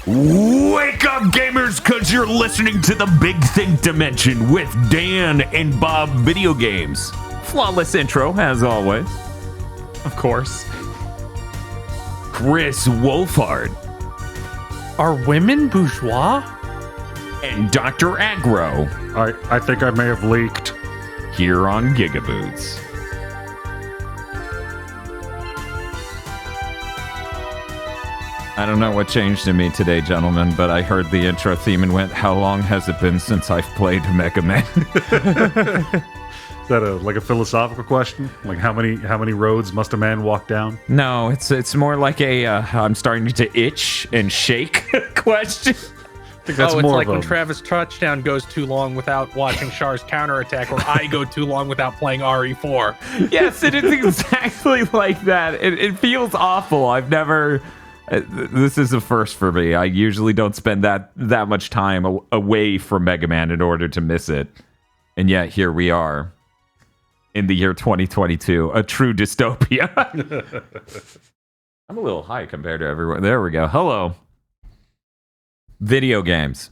Wake up, gamers, because you're listening to the Big Think Dimension with Dan and Bob Video Games. Flawless intro, as always. Of course. Chris Wolfhard. Are women bourgeois? And Dr. Aggro. I think I may have leaked. Here on GigaBoots. I don't know what changed in me today, gentlemen, but I heard the intro theme and went, how long has it been since I've played Mega Man? Is that a philosophical question? Like how many roads must a man walk down? No, it's more like a I'm starting to itch and shake question. I think that's it's more like of when Travis Touchdown goes too long without watching Char's counterattack, or I go too long without playing RE4. Yes, it is exactly like that. It feels awful. I've never... this is a first for me. I usually don't spend that much time away from Mega Man in order to miss it. And yet, here we are in the year 2022, a true dystopia. I'm a little high compared to everyone. There we go. Hello. Video games.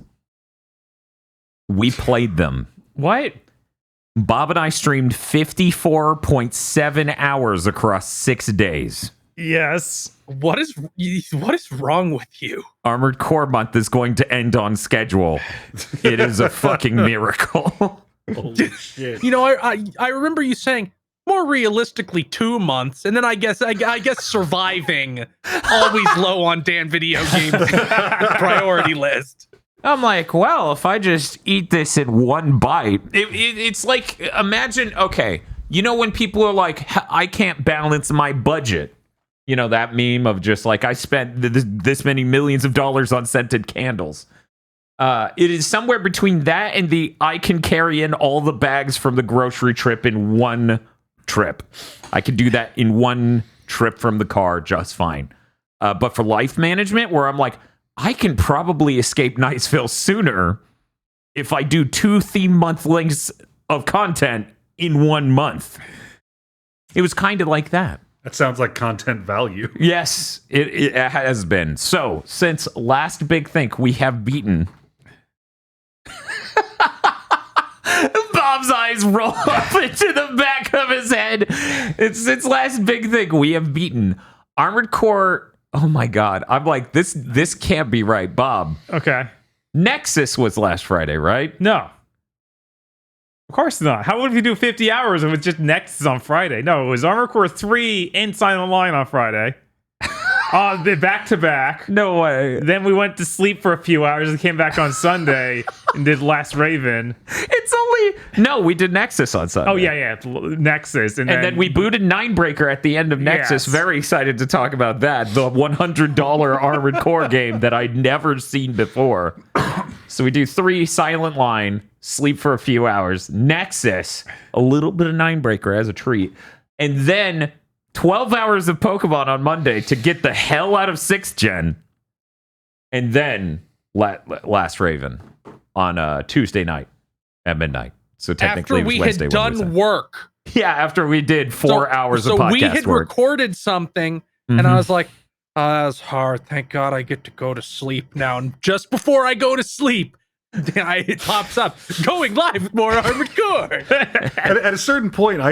We played them. What? Bob and I streamed 54.7 hours across 6 days. Yes. What is wrong with you? Armored Core Month is going to end on schedule. It is a fucking miracle. Holy shit. You know, I remember you saying more realistically 2 months, and then I guess surviving always low on Dan Video Games priority list. I'm like, well, if I just eat this in one bite, it's like, imagine, okay, you know when people are like, I can't balance my budget. You know, that meme of just like, I spent this many millions of dollars on scented candles. It is somewhere between that and the I can carry in all the bags from the grocery trip in one trip. I can do that in one trip from the car just fine. But for life management, where I'm like, I can probably escape Niceville sooner if I do 2 theme month lengths of content in 1 month. It was kind of like that. That sounds like content value. Yes, it has been. So, since last Big Think, we have beaten... Bob's eyes roll up into the back of his head. Since last Big Think, we have beaten Armored Core... Oh my god. I'm like, this can't be right, Bob. Okay. Nexus was last Friday, right? No. Of course not. How would we do 50 hours if it's just Nexus on Friday? No, it was Armored Core 3 and Silent Line on Friday. Back to back. No way. Then we went to sleep for a few hours and came back on Sunday and did Last Raven. It's only... No, we did Nexus on Sunday. Oh, yeah. Nexus. And then we booted Ninebreaker at the end of Nexus. Yes. Very excited to talk about that. The $100 Armored Core game that I'd never seen before. So we do 3 Silent Line, sleep for a few hours, Nexus, a little bit of Ninebreaker as a treat, and then 12 hours of Pokemon on Monday to get the hell out of 6th Gen. And then Last Raven on Tuesday night at midnight. So technically after we it was Wednesday had done work. Yeah, after we did 4 hours of podcast work. So we had recorded something, and I was like, that was hard. Thank God I get to go to sleep now. And just before I go to sleep, it pops up, going live with more Armored Core. At a certain point,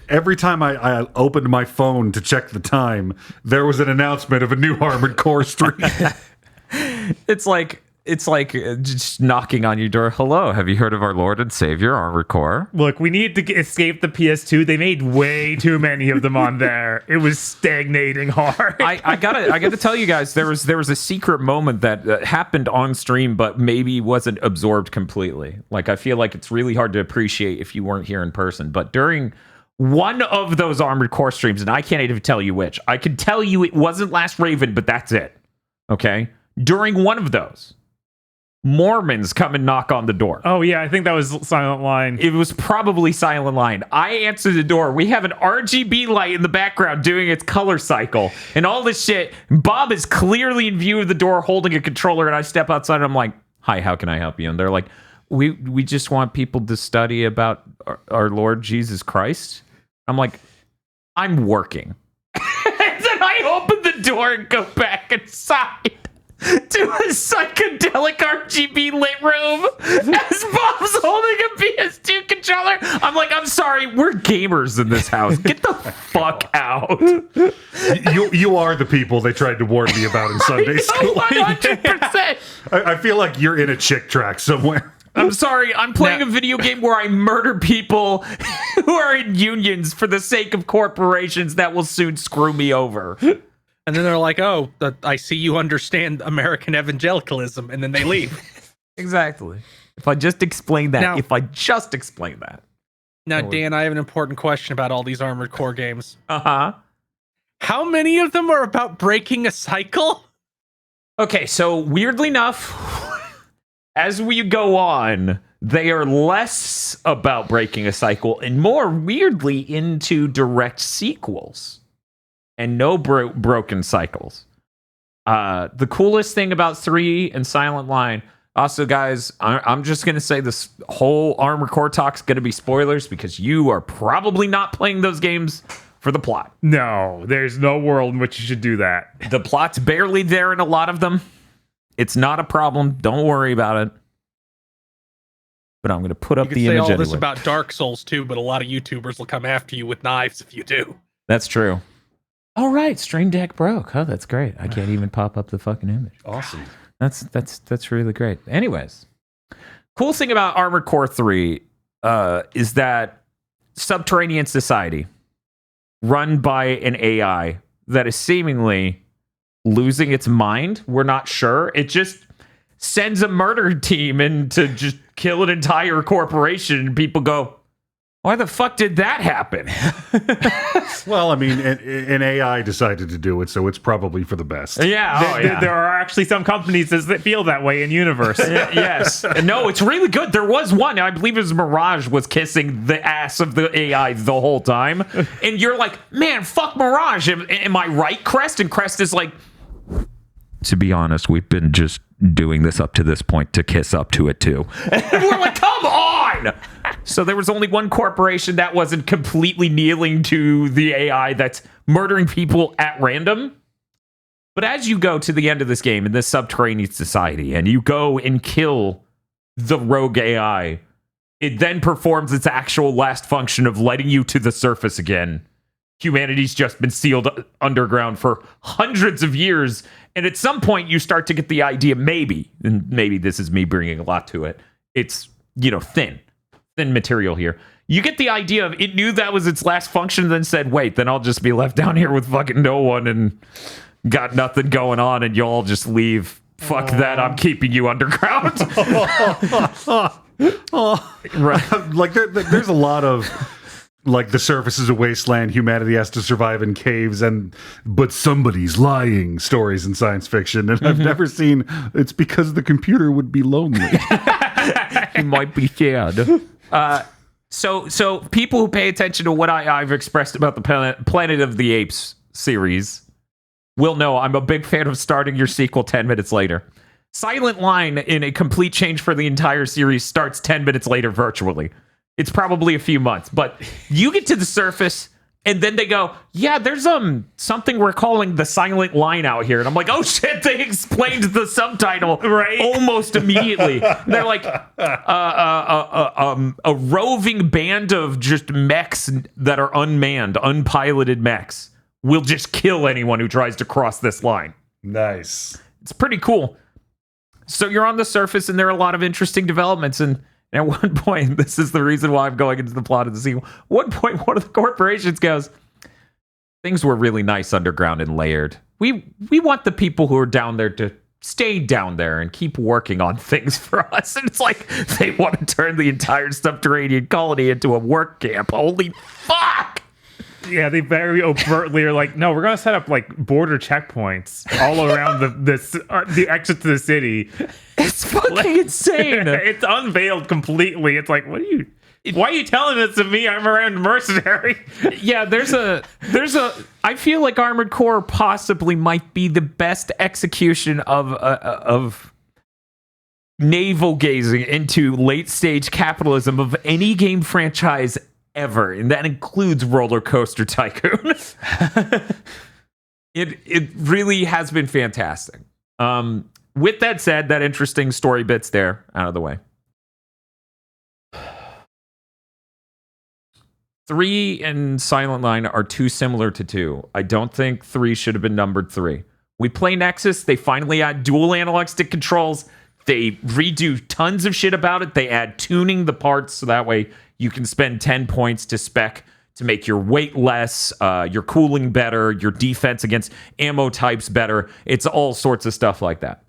every time I opened my phone to check the time, there was an announcement of a new Armored Core stream. It's like just knocking on your door. Hello, have you heard of our Lord and Savior, Armored Core? Look, we need to escape the PS2. They made way too many of them on there. It was stagnating hard. I gotta tell you guys, there was a secret moment that happened on stream, but maybe wasn't absorbed completely. Like, I feel like it's really hard to appreciate if you weren't here in person. But during one of those Armored Core streams, and I can't even tell you which, I can tell you it wasn't Last Raven, but that's it. Okay? During one of those, Mormons come and knock on the door. Oh, yeah, I think that was Silent Line. It was probably Silent Line. I answer the door. We have an RGB light in the background doing its color cycle and all this shit. Bob is clearly in view of the door holding a controller, and I step outside and I'm like, hi, how can I help you? And they're like, we just want people to study about our Lord Jesus Christ. I'm like, I'm working. And then I open the door and go back inside. to a psychedelic RGB lit room as Bob's holding a PS2 controller. I'm like, I'm sorry, we're gamers in this house. Get the fuck out. You are the people they tried to warn me about in Sunday school. 100%. I feel like you're in a chick track somewhere. I'm sorry, I'm playing a video game where I murder people who are in unions for the sake of corporations that will soon screw me over. And then they're like, oh, I see you understand American evangelicalism. And then they leave. Exactly. If I just explain that. Now, Dan, I have an important question about all these Armored Core games. Uh-huh. How many of them are about breaking a cycle? Okay, so weirdly enough, as we go on, they are less about breaking a cycle and more weirdly into direct sequels and no broken cycles. The coolest thing about 3 and Silent Line, also, guys, I'm just going to say this whole Armored Core talk's going to be spoilers because you are probably not playing those games for the plot. No, there's no world in which you should do that. The plot's barely there in a lot of them. It's not a problem. Don't worry about it. But I'm going to put up the image You anyway. could say all this about Dark Souls too, but a lot of YouTubers will come after you with knives if you do. That's true. All right, Stream Deck broke. Oh, that's great. I can't even pop up the fucking image. Awesome. That's really great. Anyways, cool thing about Armored Core 3 is that subterranean society run by an AI that is seemingly losing its mind. We're not sure. It just sends a murder team in to just kill an entire corporation, and people go, why the fuck did that happen? Well, I mean, an AI decided to do it, so it's probably for the best. Yeah, There are actually some companies that feel that way in universe. Yes. No, it's really good. There was one, I believe it was Mirage, was kissing the ass of the AI the whole time. And you're like, man, fuck Mirage. Am I right, Crest? And Crest is like, to be honest, we've been just doing this up to this point to kiss up to it too. And we're like, come on! So there was only one corporation that wasn't completely kneeling to the AI that's murdering people at random. But as you go to the end of this game in this subterranean society and you go and kill the rogue AI, it then performs its actual last function of letting you to the surface again. Humanity's just been sealed underground for hundreds of years. And at some point you start to get the idea, maybe, and maybe this is me bringing a lot to it, it's, thin material here. You get the idea of it knew that was its last function, then said, wait, then I'll just be left down here with fucking no one and got nothing going on, and you'll all just leave. Fuck that, I'm keeping you underground. Right. Like, there's a lot of, like, the surface is a wasteland, humanity has to survive in caves, but somebody's lying stories in science fiction, and I've never seen it's because the computer would be lonely. He might be scared. So people who pay attention to what I've expressed about the Planet of the Apes series will know I'm a big fan of starting your sequel 10 minutes later. Silent Line, in a complete change for the entire series, starts 10 minutes later virtually. It's probably a few months, but you get to the surface and then they go, yeah, there's something we're calling the Silent Line out here. And I'm like, oh shit, they explained the subtitle right almost immediately. They're like, a roving band of just mechs that are unmanned, unpiloted mechs will just kill anyone who tries to cross this line. Nice. It's pretty cool. So you're on the surface and there are a lot of interesting developments, and at one point, this is the reason why I'm going into the plot of the sequel. At one point, one of the corporations goes, things were really nice underground and layered. We want the people who are down there to stay down there and keep working on things for us. And it's like, they want to turn the entire subterranean colony into a work camp. Holy fuck! Yeah, they very overtly are like, no, we're going to set up like border checkpoints all around the exit to the city. It's fucking insane. It's unveiled completely. It's like, why are you telling this to me? I'm a mercenary. Yeah, there's a I feel like Armored Core possibly might be the best execution of navel gazing into late stage capitalism of any game franchise ever, and that includes Roller Coaster Tycoon. It really has been fantastic. With that said, that interesting story bit's there out of the way. 3 and Silent Line are too similar to 2. I don't think 3 should have been numbered 3. We play Nexus. They finally add dual analog stick controls. They redo tons of shit about it. They add tuning the parts so that way you can spend 10 points to spec to make your weight less, your cooling better, your defense against ammo types better. It's all sorts of stuff like that.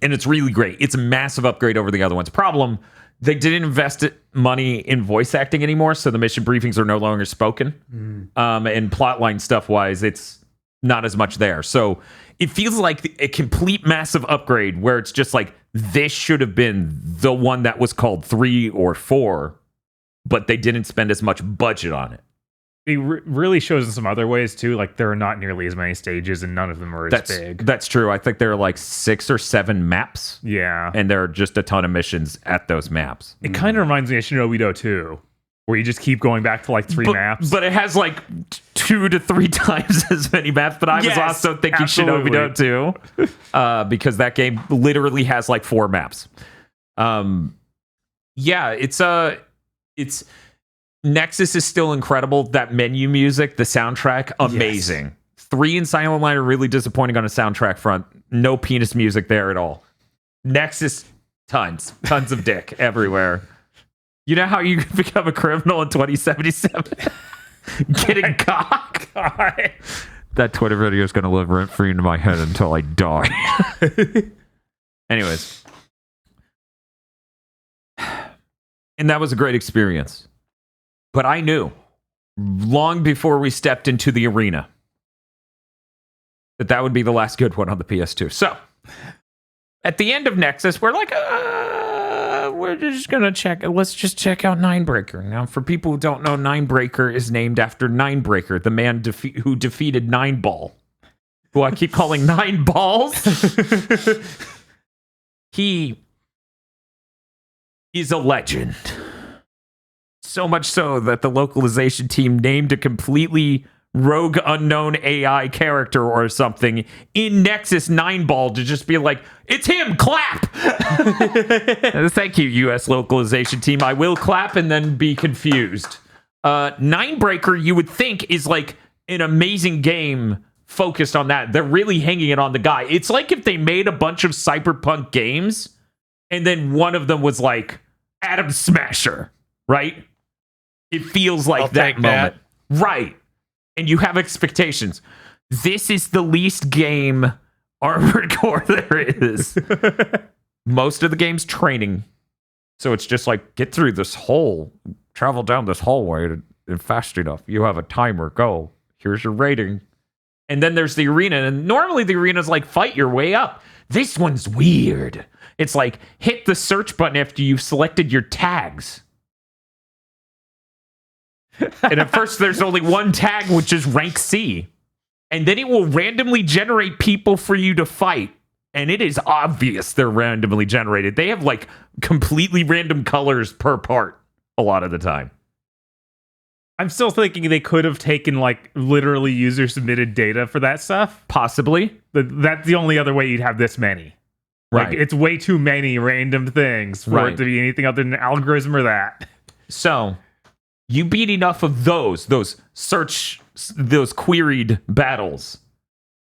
And it's really great. It's a massive upgrade over the other ones. Problem, they didn't invest money in voice acting anymore, so the mission briefings are no longer spoken. And plotline stuff-wise, it's not as much there. So it feels like a complete massive upgrade where it's just like, this should have been the one that was called 3 or 4, but they didn't spend as much budget on it. It really shows in some other ways, too. Like, there are not nearly as many stages, and none of them are as big. That's true. I think there are like 6 or 7 maps. Yeah. And there are just a ton of missions at those maps. It kind of reminds me of Shinobi 2, where you just keep going back to like 3 maps. But it has like 2 to 3 times as many maps. But I was also thinking Shinobi 2 because that game literally has like 4 maps. Yeah, it's Nexus is still incredible. That menu music, the soundtrack, amazing. Yes. 3 and Silent Line are really disappointing on a soundtrack front. No penis music there at all. Nexus, tons of dick everywhere. You know how you can become a criminal in 2077? Getting cock. God. That Twitter video is going to live rent free into my head until I die. Anyways. And that was a great experience. But I knew, long before we stepped into the arena, that would be the last good one on the PS2. So, at the end of Nexus, we're like, we're just going to check. Let's just check out Ninebreaker. Now, for people who don't know, Ninebreaker is named after Ninebreaker, the man who defeated Nineball, who I keep calling Nine Balls. He is a legend. So much so that the localization team named a completely rogue unknown AI character or something in Nexus 9-Ball to just be like, it's him, clap! Thank you, US localization team. I will clap and then be confused. Ninebreaker, you would think, is like an amazing game focused on that. They're really hanging it on the guy. It's like if they made a bunch of Cyberpunk games and then one of them was like Atom Smasher, right? It feels like that moment. Right. And you have expectations. This is the least game Armored Core there is. Most of the game's training. So it's just like, get through this hole. Travel down this hallway and fast enough. You have a timer. Go. Here's your rating. And then there's the arena. And normally the arena's like, fight your way up. This one's weird. It's like, hit the search button after you've selected your tags. And at first there's only one tag, which is rank C. And then it will randomly generate people for you to fight. And it is obvious they're randomly generated. They have like completely random colors per part a lot of the time. I'm still thinking they could have taken like literally user submitted data for that stuff. Possibly. That's the only other way you'd have this many. Like, Right. it's way too many random things for it to be anything other than an algorithm or that. So you beat enough of those queried battles,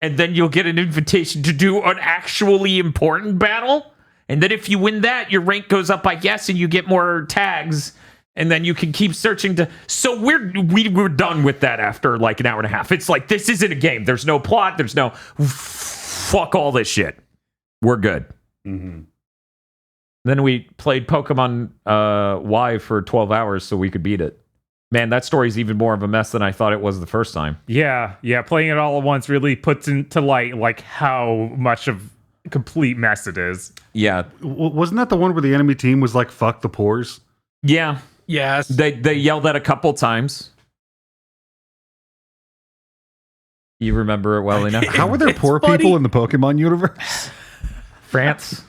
and then you'll get an invitation to do an actually important battle. And then if you win that, your rank goes up by yes, and you get more tags, and then you can keep searching to. So we're done with that after like an hour and a half. It's like, this isn't a game. There's no plot. There's no fuck all this shit. We're good. Mm-hmm. Then we played Pokemon Y for 12 hours so we could beat it. Man, that story's even more of a mess than I thought it was the first time. Yeah. Playing it all at once really puts into light like how much of a complete mess it is. Yeah. Wasn't that the one where the enemy team was like, fuck the pores? Yeah. Yes. They yelled that a couple times. You remember it well enough. How are there poor people in the Pokemon universe? France.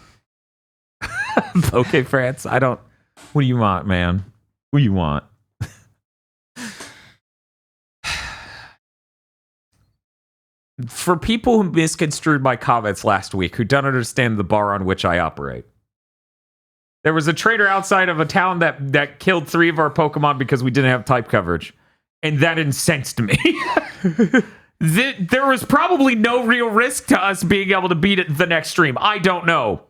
Okay, France. I don't. What do you want, man? What do you want? for people who misconstrued my comments last week, who don't understand the bar on which I operate, there was a trader outside of a town that killed 3 of our Pokemon because we didn't have type coverage, and that incensed me. There was probably no real risk to us being able to beat it the next stream. I don't know.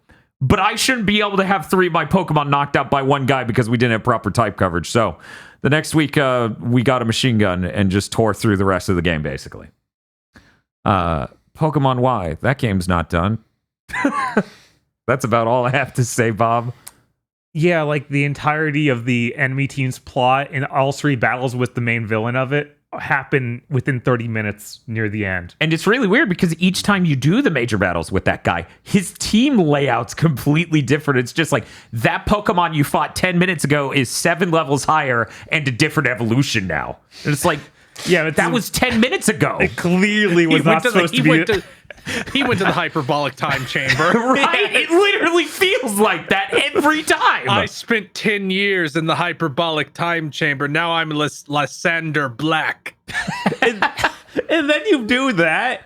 But I shouldn't be able to have 3 of my Pokemon knocked out by one guy because we didn't have proper type coverage. So the next week, we got a machine gun and just tore through the rest of the game, basically. Pokemon Y, that game's not done. That's about all I have to say, Bob. Yeah, like the entirety of the enemy team's plot and all 3 battles with the main villain of it happen within 30 minutes near the end. And it's really weird because each time you do the major battles with that guy, his team layout's completely different. It's just like that Pokemon you fought 10 minutes ago is 7 levels higher and a different evolution now. And it's like, yeah, that was 10 minutes ago. It clearly was not supposed to be. He went to the hyperbolic time chamber. Right? It literally feels like that every time. I spent 10 years in the hyperbolic time chamber. Now I'm Lysander Black. and then you do that,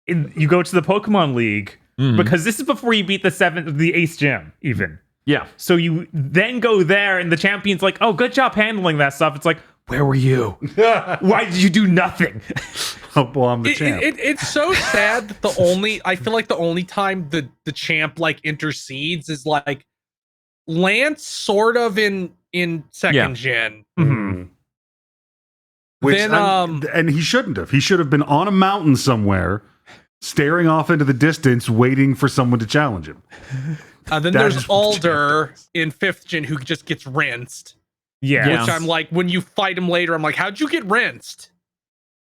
and you go to the Pokemon League, because this is before you beat the 8th gym, even. Yeah. So you then go there, and the champion's like, oh, good job handling that stuff. It's like, where were you? Why did you do nothing? Oh, well, I'm the champ. It's so sad that I feel like the only time the champ like intercedes is like Lance sort of in second gen. Mm-hmm. Which, then and he shouldn't have. He should have been on a mountain somewhere, staring off into the distance, waiting for someone to challenge him. Then there's Alder in 5th gen who just gets rinsed. Yeah. Which I'm like, when you fight him later, I'm like, how'd you get rinsed?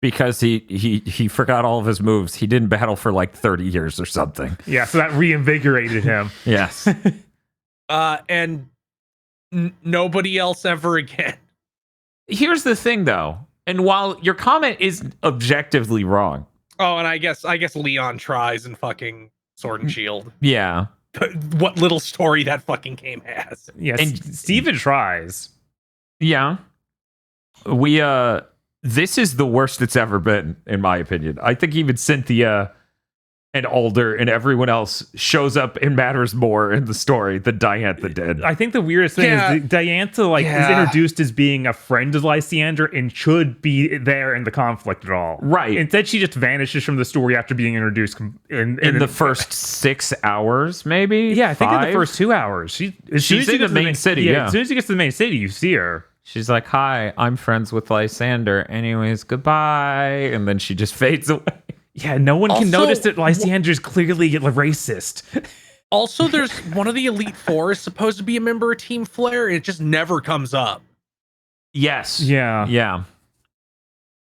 Because he forgot all of his moves. He didn't battle for like 30 years or something. Yeah, so that reinvigorated him. Yes. And nobody else ever again. Here's the thing, though. And while your comment is objectively wrong. Oh, and I guess Leon tries in fucking Sword and Shield. Yeah. What little story that fucking game has. Yes, And Steven tries. Yeah. This is the worst it's ever been, in my opinion. I think even Cynthia and Alder and everyone else shows up and matters more in the story than Diantha did. I think the weirdest thing is that Diantha is introduced as being a friend of Lysander and should be there in the conflict at all. Right. Instead, she just vanishes from the story after being introduced in the first 6 hours, maybe? Yeah, I think 5? in the first 2 hours. She's in the main city, yeah. As soon as she gets to the main city, you see her. She's like, hi, I'm friends with Lysander. Anyways, goodbye. And then she just fades away. Yeah, no one can Also, notice that Lysander's clearly racist. Also, there's one of the Elite Four is supposed to be a member of Team Flare, and it just never comes up. Yes. Yeah. Yeah.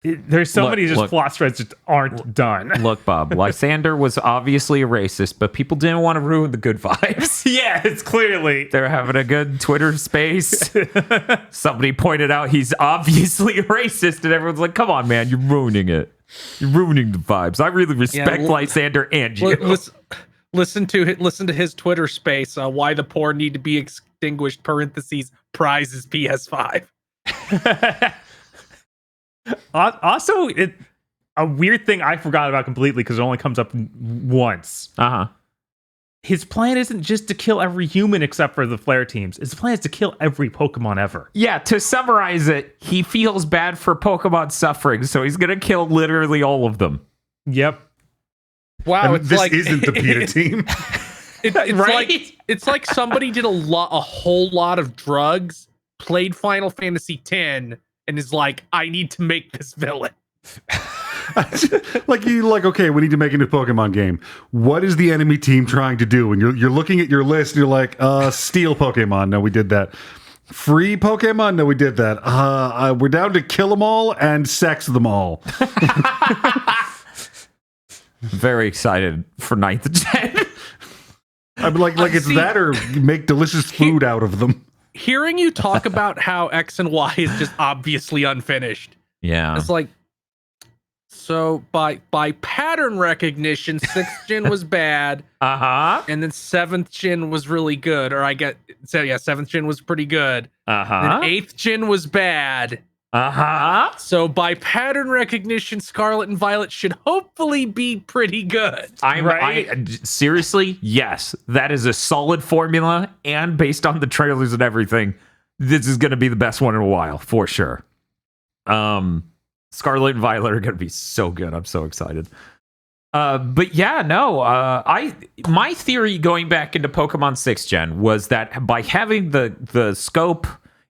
There's so many plot threads that aren't done. Look, Bob, Lysander was obviously a racist, but people didn't want to ruin the good vibes. Yeah, it's clearly. They're having a good Twitter space. Somebody pointed out he's obviously a racist, and everyone's like, come on, man, you're ruining it. You're ruining the vibes. I really respect Lysander and you. Listen to his Twitter space. Why the poor need to be extinguished. Parentheses. Prizes PS5. Also, a weird thing I forgot about completely because it only comes up once. His plan isn't just to kill every human except for the Flare teams. His plan is to kill every Pokemon ever. Yeah, to summarize it, he feels bad for Pokemon suffering, so he's going to kill literally all of them. Yep. Wow, and this isn't the PETA team. It's right? It's like somebody did a whole lot of drugs, played Final Fantasy X, and is like, I need to make this villain. Okay, we need to make a new Pokemon game. What is the enemy team trying to do? And you're looking at your list and you're like, steal Pokemon. No, we did that. Free Pokemon? No, we did that. We're down to kill them all and sex them all. Very excited for 9th gen. I'm like it's that or make delicious food out of them. Hearing you talk about how X and Y is just obviously unfinished. Yeah. It's like, so by pattern recognition, 6th gen was bad. And then 7th gen was really good. Or 7th gen was pretty good. Then 8th gen was bad. So by pattern recognition, Scarlet and Violet should hopefully be pretty good. Seriously, yes. That is a solid formula, and based on the trailers and everything, this is going to be the best one in a while, for sure. Scarlet and Violet are going to be so good. I'm so excited. But yeah, no. My theory going back into Pokemon 6th Gen was that by having the scope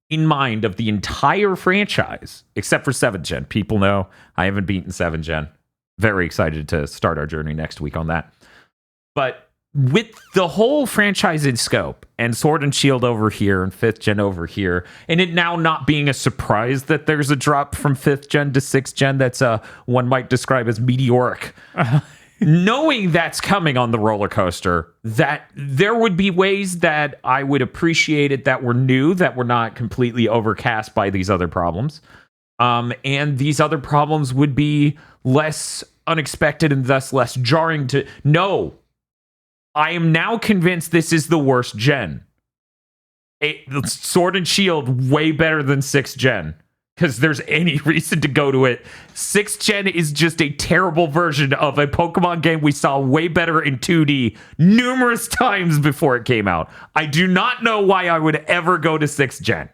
in mind of the entire franchise, except for 7th Gen. People know I haven't beaten 7th Gen. Very excited to start our journey next week on that. But with the whole franchise in scope, and Sword and Shield over here, and 5th Gen over here, and it now not being a surprise that there's a drop from 5th Gen to 6th Gen that's one might describe as meteoric. Knowing that's coming on the roller coaster, that there would be ways that I would appreciate it that were new, that were not completely overcast by these other problems. And these other problems would be less unexpected and thus less jarring to... No, I am now convinced this is the worst gen. Sword and Shield, way better than 6th Gen. Because there's any reason to go to it. 6th Gen is just a terrible version of a Pokemon game we saw way better in 2D numerous times before it came out. I do not know why I would ever go to 6th Gen.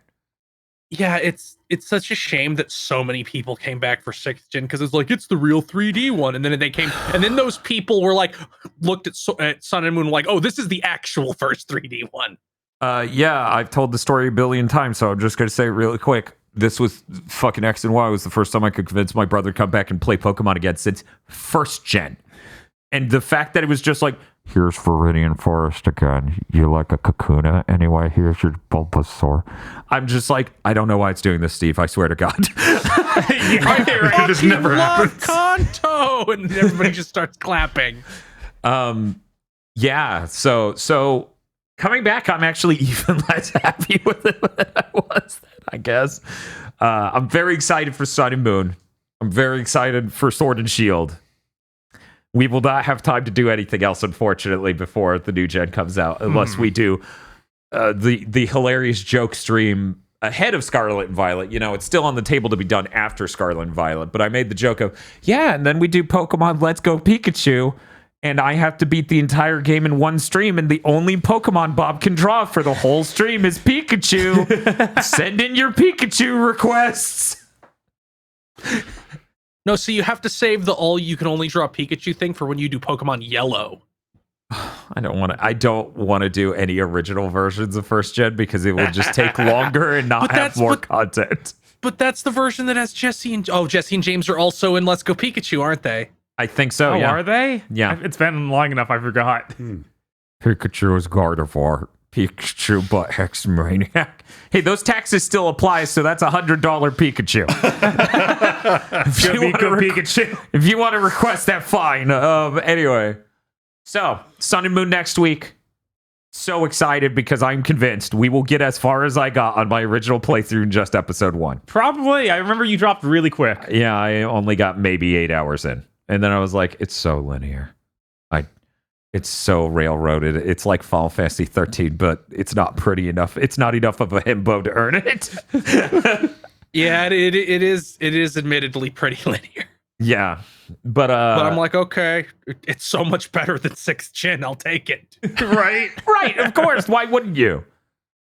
Yeah, it's such a shame that so many people came back for 6th Gen because it's like, it's the real 3D one. And then they came, and then those people were like, looked at Sun and Moon like, oh, this is the actual first 3D one. Yeah, I've told the story a billion times, so I'm just going to say it really quick. This was fucking X and Y was the first time I could convince my brother to come back and play Pokemon again since 1st Gen. And the fact that it was just like, here's Viridian Forest again. You like a Kakuna? Anyway, here's your Bulbasaur. I'm just like, I don't know why it's doing this, Steve. I swear to God. It just never happens. Kanto! And everybody just starts clapping. Yeah, so coming back, I'm actually even less happy with it than I was then, I guess. I'm very excited for Sun and Moon. I'm very excited for Sword and Shield. We will not have time to do anything else, unfortunately, before the new gen comes out, unless we do the hilarious joke stream ahead of Scarlet and Violet. You know, it's still on the table to be done after Scarlet and Violet, but I made the joke of, yeah, and then we do Pokemon Let's Go Pikachu, and I have to beat the entire game in one stream, and the only Pokemon Bob can draw for the whole stream is Pikachu. Send in your Pikachu requests. No, so you have to save the all-you-can-only draw Pikachu thing for when you do Pokemon Yellow. I don't want to do any original versions of 1st Gen because it will just take longer and not have more content. But that's the version that has Jesse and James are also in Let's Go Pikachu, aren't they? I think so, yeah. Are they? Yeah. It's been long enough, I forgot. Pikachu is Gardevoir. Pikachu butt hex maniac. Hey, those taxes still apply, so that's $100 Pikachu. If you want to request that, fine. Anyway, so Sun and Moon next week. So excited because I'm convinced we will get as far as I got on my original playthrough in just episode 1. Probably. I remember you dropped really quick. Yeah, I only got maybe 8 hours in. And then I was like, it's so linear. It's so railroaded. It's like Final Fantasy 13, but it's not pretty enough. It's not enough of a himbo to earn it. Yeah, it is admittedly pretty linear. Yeah. But I'm like, okay, it's so much better than 6th Gen. I'll take it. Right? Right, of course. Why wouldn't you?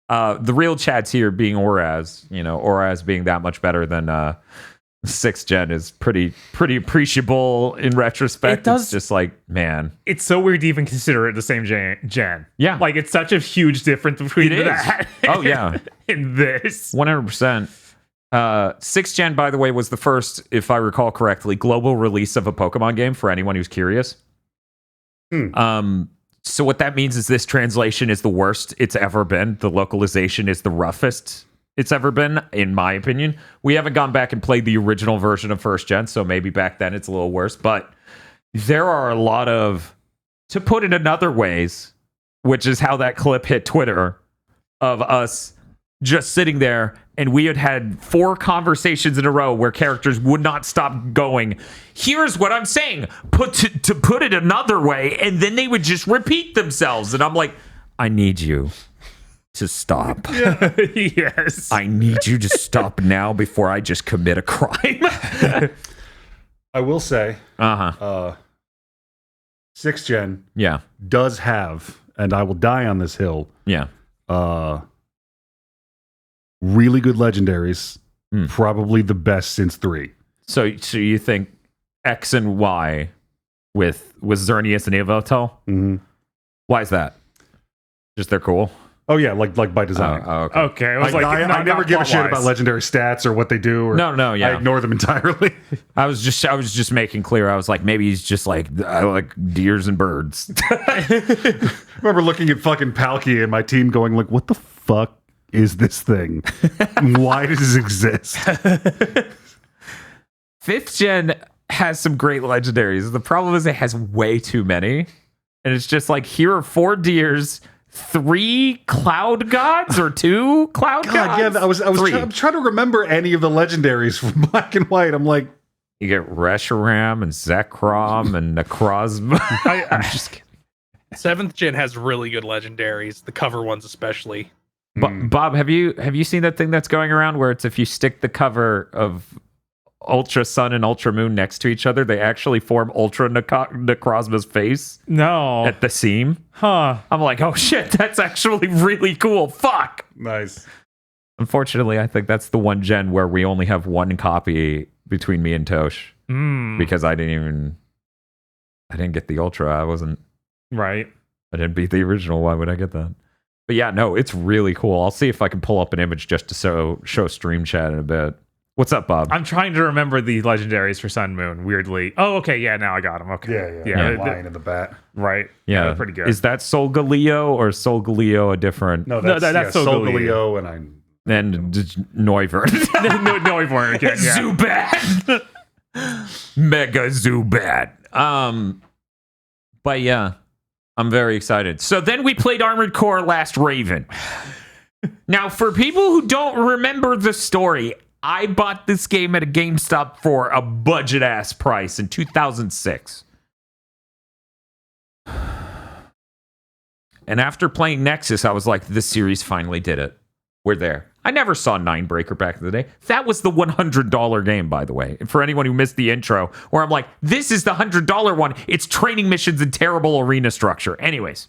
The real Chad's here being Oraz, Oraz being that much better than 6th Gen is pretty appreciable in retrospect. It's just like, man. It's so weird to even consider it the same gen. Yeah. Like, it's such a huge difference between that. Oh, yeah. and this. 100%. 6th Gen, by the way, was the first, if I recall correctly, global release of a Pokemon game for anyone who's curious. So what that means is this translation is the worst it's ever been. The localization is the roughest it's ever been, in my opinion. We haven't gone back and played the original version of 1st Gen, so maybe back then it's a little worse. But there are a lot of, to put it in other ways, which is how that clip hit Twitter, of us just sitting there, and we had 4 conversations in a row where characters would not stop going, here's what I'm saying, to put it another way, and then they would just repeat themselves. And I'm like, I need you to stop. Yes. I need you to stop now before I just commit a crime. I will say, 6th gen Yeah. does have, and I will die on this hill, Yeah. really good legendaries. Probably the best since 3. So you think X and Y with Xerneas and Yveltal? Mm-hmm. Why is that? Just they're cool. Oh yeah, like by design. Okay. Okay. I was like, I never give a shit about legendary stats or what they do. Or No, yeah. I ignore them entirely. I was just making clear. I was like, maybe he's just like, I like deers and birds. I remember looking at fucking Palkia and my team going like, what the fuck is this thing? Why does this exist? 5th gen has some great legendaries. The problem is it has way too many. And it's just like, here are 4 deers, 3 cloud gods or 2 cloud gods. Yeah, I was I'm trying to remember any of the legendaries from Black and White. I'm like, you get Reshiram and Zekrom and Necrozma. I'm just kidding. 7th gen has really good legendaries, the cover ones especially. Bob, have you seen that thing that's going around where it's if you stick the cover of Ultra Sun and Ultra Moon next to each other, they actually form Ultra Necrozma's face No. at the seam? Huh. I'm like, oh shit, that's actually really cool. Fuck. nice. Unfortunately, I think that's the one gen where we only have one copy between me and Tosh because I didn't get the Ultra. I didn't beat the original. Why would I get that? But yeah, no, it's really cool. I'll see if I can pull up an image just to show stream chat in a bit. What's up, Bob? I'm trying to remember the legendaries for Sun Moon, weirdly. Oh, okay. Yeah, now I got them. Okay. Yeah. Lion in the bat. Right. Yeah, they're pretty good. Is that Solgaleo or Solgaleo a different? No, that's Solgaleo. Solgaleo And Noivern. no, we weren't again. Yeah. Zubat. Mega Zubat. But yeah, I'm very excited. So then we played Armored Core Last Raven. Now, for people who don't remember the story, I bought this game at a GameStop for a budget-ass price in 2006. And after playing Nexus, I was like, this series finally did it. We're there. I never saw Ninebreaker back in the day. That was the $100 game, by the way. And for anyone who missed the intro, where I'm like, this is the $100 one. It's training missions and terrible arena structure. Anyways.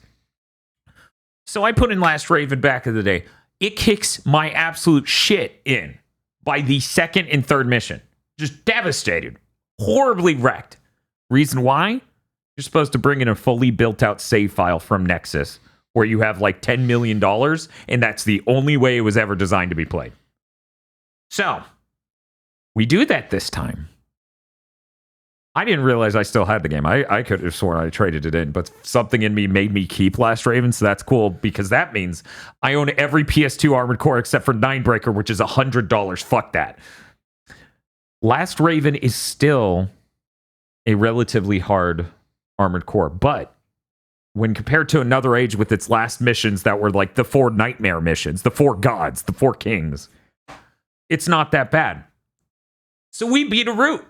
So I put in Last Raven back in the day. It kicks my absolute shit in by the 2nd and 3rd mission. Just devastated. Horribly wrecked. Reason why? You're supposed to bring in a fully built out save file from Nexus where you have like $10 million, and that's the only way it was ever designed to be played. So, we do that this time. I didn't realize I still had the game. I could have sworn I traded it in, but something in me made me keep Last Raven, so that's cool, because that means I own every PS2 Armored Core except for Ninebreaker, which is $100. Fuck that. Last Raven is still a relatively hard Armored Core, but when compared to Another Age with its last missions that were like the 4 nightmare missions, the 4 gods, the 4 kings, it's not that bad. So we beat a route.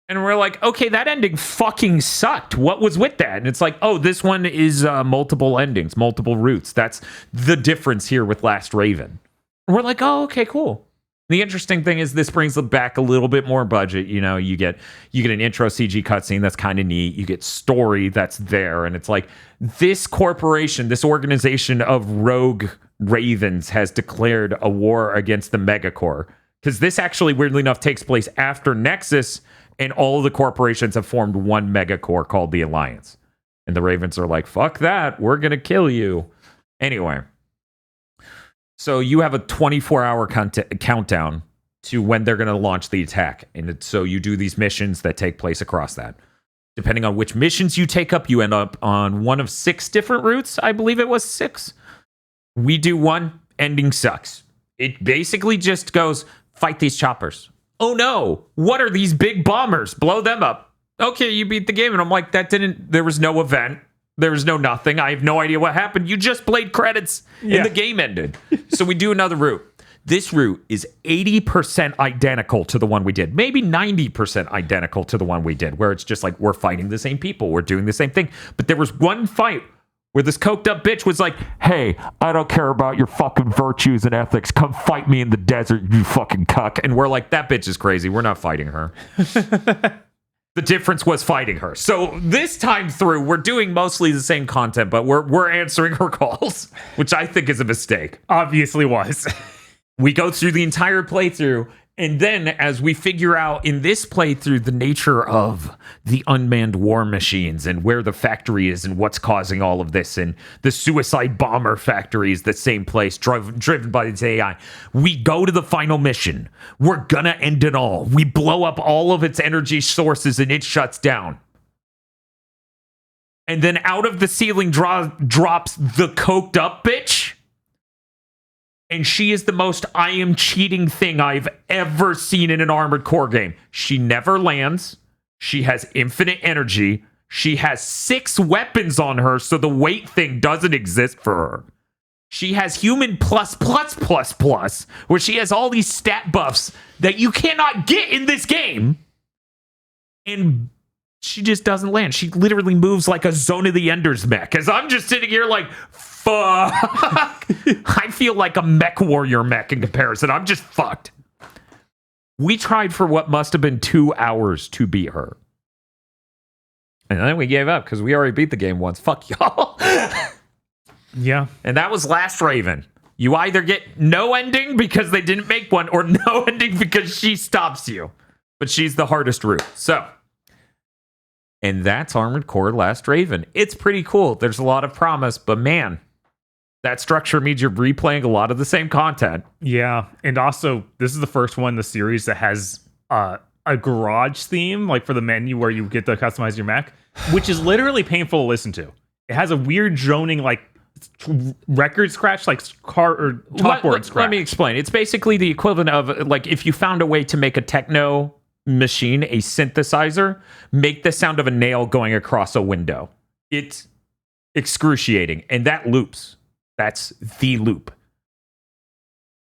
And we're like, okay, that ending fucking sucked. What was with that? And it's like, oh, this one is multiple endings, multiple routes. That's the difference here with Last Raven. And we're like, oh, okay, cool. The interesting thing is this brings back a little bit more budget. You know, you get an intro CG cutscene that's kind of neat. You get story that's there. And it's like, this corporation, this organization of rogue ravens has declared a war against the Megacorps. Because this actually, weirdly enough, takes place after Nexus, and all of the corporations have formed one Megacorps called the Alliance. And the Ravens are like, fuck that, we're going to kill you. Anyway. So you have a 24-hour countdown to when they're going to launch the attack. And so you do these missions that take place across that. Depending on which missions you take up, you end up on one of 6 different routes. I believe it was 6. We do one, ending sucks. It basically just goes, fight these choppers. Oh no, what are these big bombers? Blow them up. Okay, you beat the game. And I'm like, there was no event. There was no nothing. I have no idea what happened. You just played credits and the game ended. So we do another route. This route is 80% identical to the one we did. Maybe 90% identical to the one we did, where it's just like, we're fighting the same people. We're doing the same thing. But there was one fight where this coked up bitch was like, hey, I don't care about your fucking virtues and ethics. Come fight me in the desert, you fucking cuck. And we're like, that bitch is crazy. We're not fighting her. The difference was fighting her. So this time through, we're doing mostly the same content, but we're answering her calls, which I think is a mistake. Obviously was. We go through the entire playthrough, and then as we figure out in this playthrough the nature of the unmanned war machines and where the factory is and what's causing all of this, and the suicide bomber factory is the same place driven by this AI, we go to the final mission. We're gonna end it all. We blow up all of its energy sources and it shuts down. And then out of the ceiling drops the coked up bitch. And she is the most I am cheating thing I've ever seen in an Armored Core game. She never lands. She has infinite energy. She has 6 weapons on her, so the weight thing doesn't exist for her. She has human plus, where she has all these stat buffs that you cannot get in this game. And she just doesn't land. She literally moves like a Zone of the Enders mech. As I'm just sitting here like, fuck. I feel like a mech warrior mech in comparison. I'm just fucked. We tried for what must have been 2 hours to beat her. And then we gave up because we already beat the game once. Fuck y'all. Yeah. And that was Last Raven. You either get no ending because they didn't make one, or no ending because she stops you. But she's the hardest route. So. And that's Armored Core Last Raven. It's pretty cool. There's a lot of promise, but man, that structure means you're replaying a lot of the same content. Yeah. And also, this is the first one in the series that has a garage theme, like for the menu where you get to customize your mech, which is literally painful to listen to. It has a weird droning, like record scratch, like car or chalkboard scratch. Let me explain. It's basically the equivalent of like if you found a way to make a techno machine, a synthesizer, make the sound of a nail going across a window. It's excruciating, and that loops. That's the loop.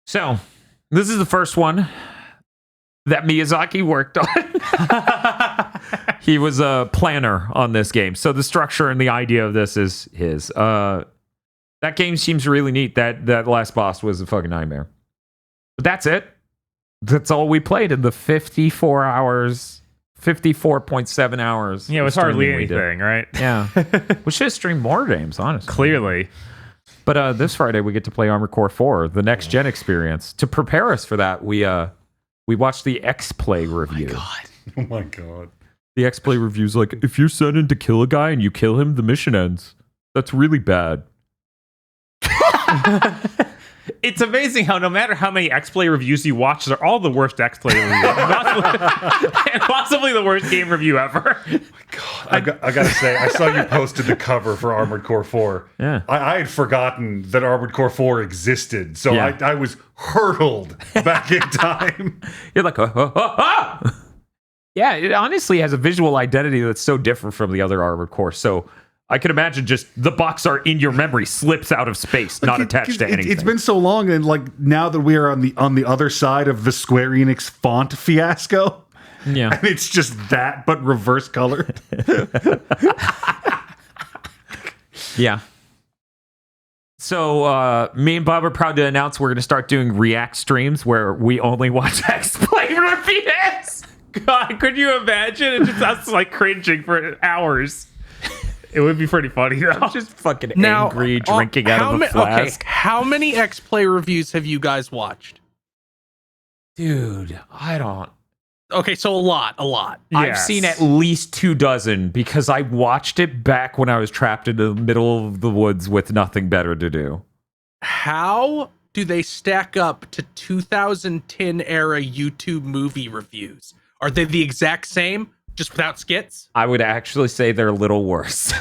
So this is the first one that Miyazaki worked on. He was a planner on this game, so the structure and the idea of this is his. That game seems really neat. That last boss was a fucking nightmare, but that's it. That's all we played in the 54 hours, 54.7 hours. Yeah, it was hardly anything, right? Yeah. We should have streamed more games, honestly. Clearly. But this Friday, we get to play Armored Core 4, the next-gen experience. To prepare us for that, we watched the X-Play review. Oh my god. The X-Play review's like, if you're sent in to kill a guy and you kill him, the mission ends. That's really bad. It's amazing how no matter how many X-Play reviews you watch, they're all the worst X-Play reviews. And possibly the worst game review ever. God, I gotta say, I saw you posted the cover for Armored Core 4. Yeah. I had forgotten that Armored Core 4 existed, so Yeah. I was hurtled back in time. You're like, Yeah, it honestly has a visual identity that's so different from the other Armored Core. So I can imagine just the box art in your memory slips out of space, not attached to anything. It's been so long, and like now that we are on the other side of the Square Enix font fiasco, Yeah. and it's just that but reverse colored. Yeah. So me and Bob are proud to announce we're going to start doing React streams where we only watch X-Play reviews. God, could you imagine? It's just us like cringing for hours. It would be pretty funny though. I'm just fucking angry drinking out of a flask. Okay, how many X-Play reviews have you guys watched? Dude, I don't. Okay, so a lot. I've Yes. seen at least 24 because I watched it back when I was trapped in the middle of the woods with nothing better to do. How do they stack up to 2010 era YouTube movie reviews? Are they the exact same, just without skits? I would actually say they're a little worse.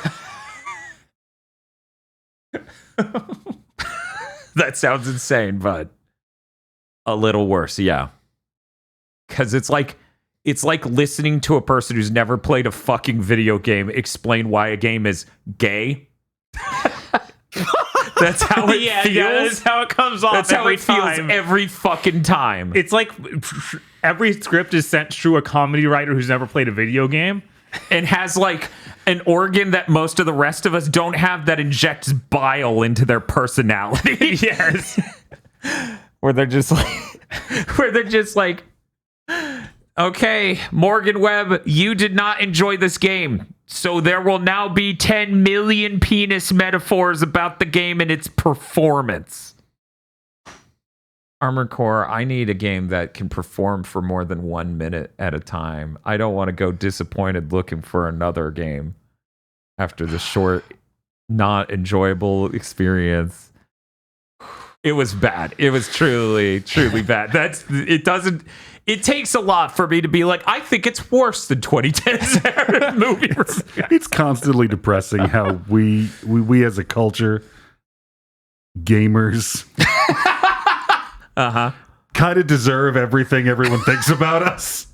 That sounds insane, but a little worse, yeah. Because it's like listening to a person who's never played a fucking video game explain why a game is gay. That's how it feels. Yeah, that's how it comes off. That's how every it feels time. every fucking time. It's like every script is sent through a comedy writer who's never played a video game. And has like an organ that most of the rest of us don't have that injects bile into their personality. Yes. where they're just like, okay, Morgan Webb, you did not enjoy this game. So there will now be 10 million penis metaphors about the game and its performance. Armored Core, I need a game that can perform for more than 1 minute at a time. I don't want to go disappointed looking for another game after the short, not enjoyable experience. It was bad. It was truly, truly bad. It takes a lot for me to be like, I think it's worse than 2010's movie. It's constantly depressing how we as a culture, gamers, kind of deserve everything everyone thinks about us.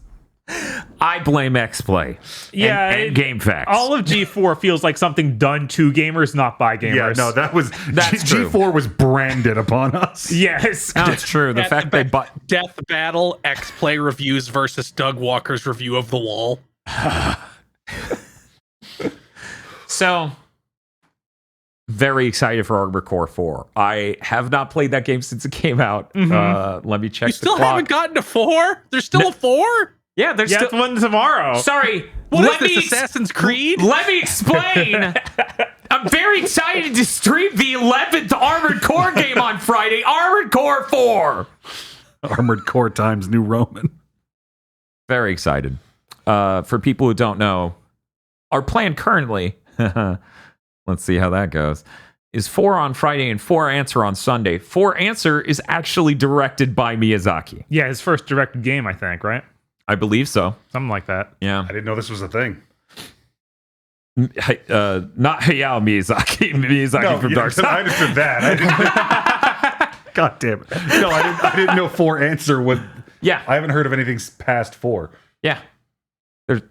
I blame XPlay. And GameFAQs. All of G4 feels like something done to gamers, not by gamers. Yeah, no, That's true. G4 was branded upon us. Yes. That's true. The fact they bought Death Battle XPlay reviews versus Doug Walker's review of The Wall. So, very excited for Armored Core 4. I have not played that game since it came out. Let me check You the still clock. haven't gotten to 4? There's still a 4? Yeah, there's Yeah, still it's one tomorrow. Sorry. What is this, Assassin's Creed? Let me explain. I'm very excited to stream the 11th Armored Core game on Friday. Armored Core 4. Armored Core times New Roman. Very excited. For people who don't know, our plan currently, let's see how that goes, is 4 on Friday and 4 Answer on Sunday. 4 Answer is actually directed by Miyazaki. Yeah, his first directed game, I think, right? I believe so. Something like that. Yeah. I didn't know this was a thing. Not Hayao Miyazaki. Miyazaki from Dark I Side. understood that. I didn't, God damn it. No, I didn't know 4 Answer would. Yeah. I haven't heard of anything past 4. Yeah. There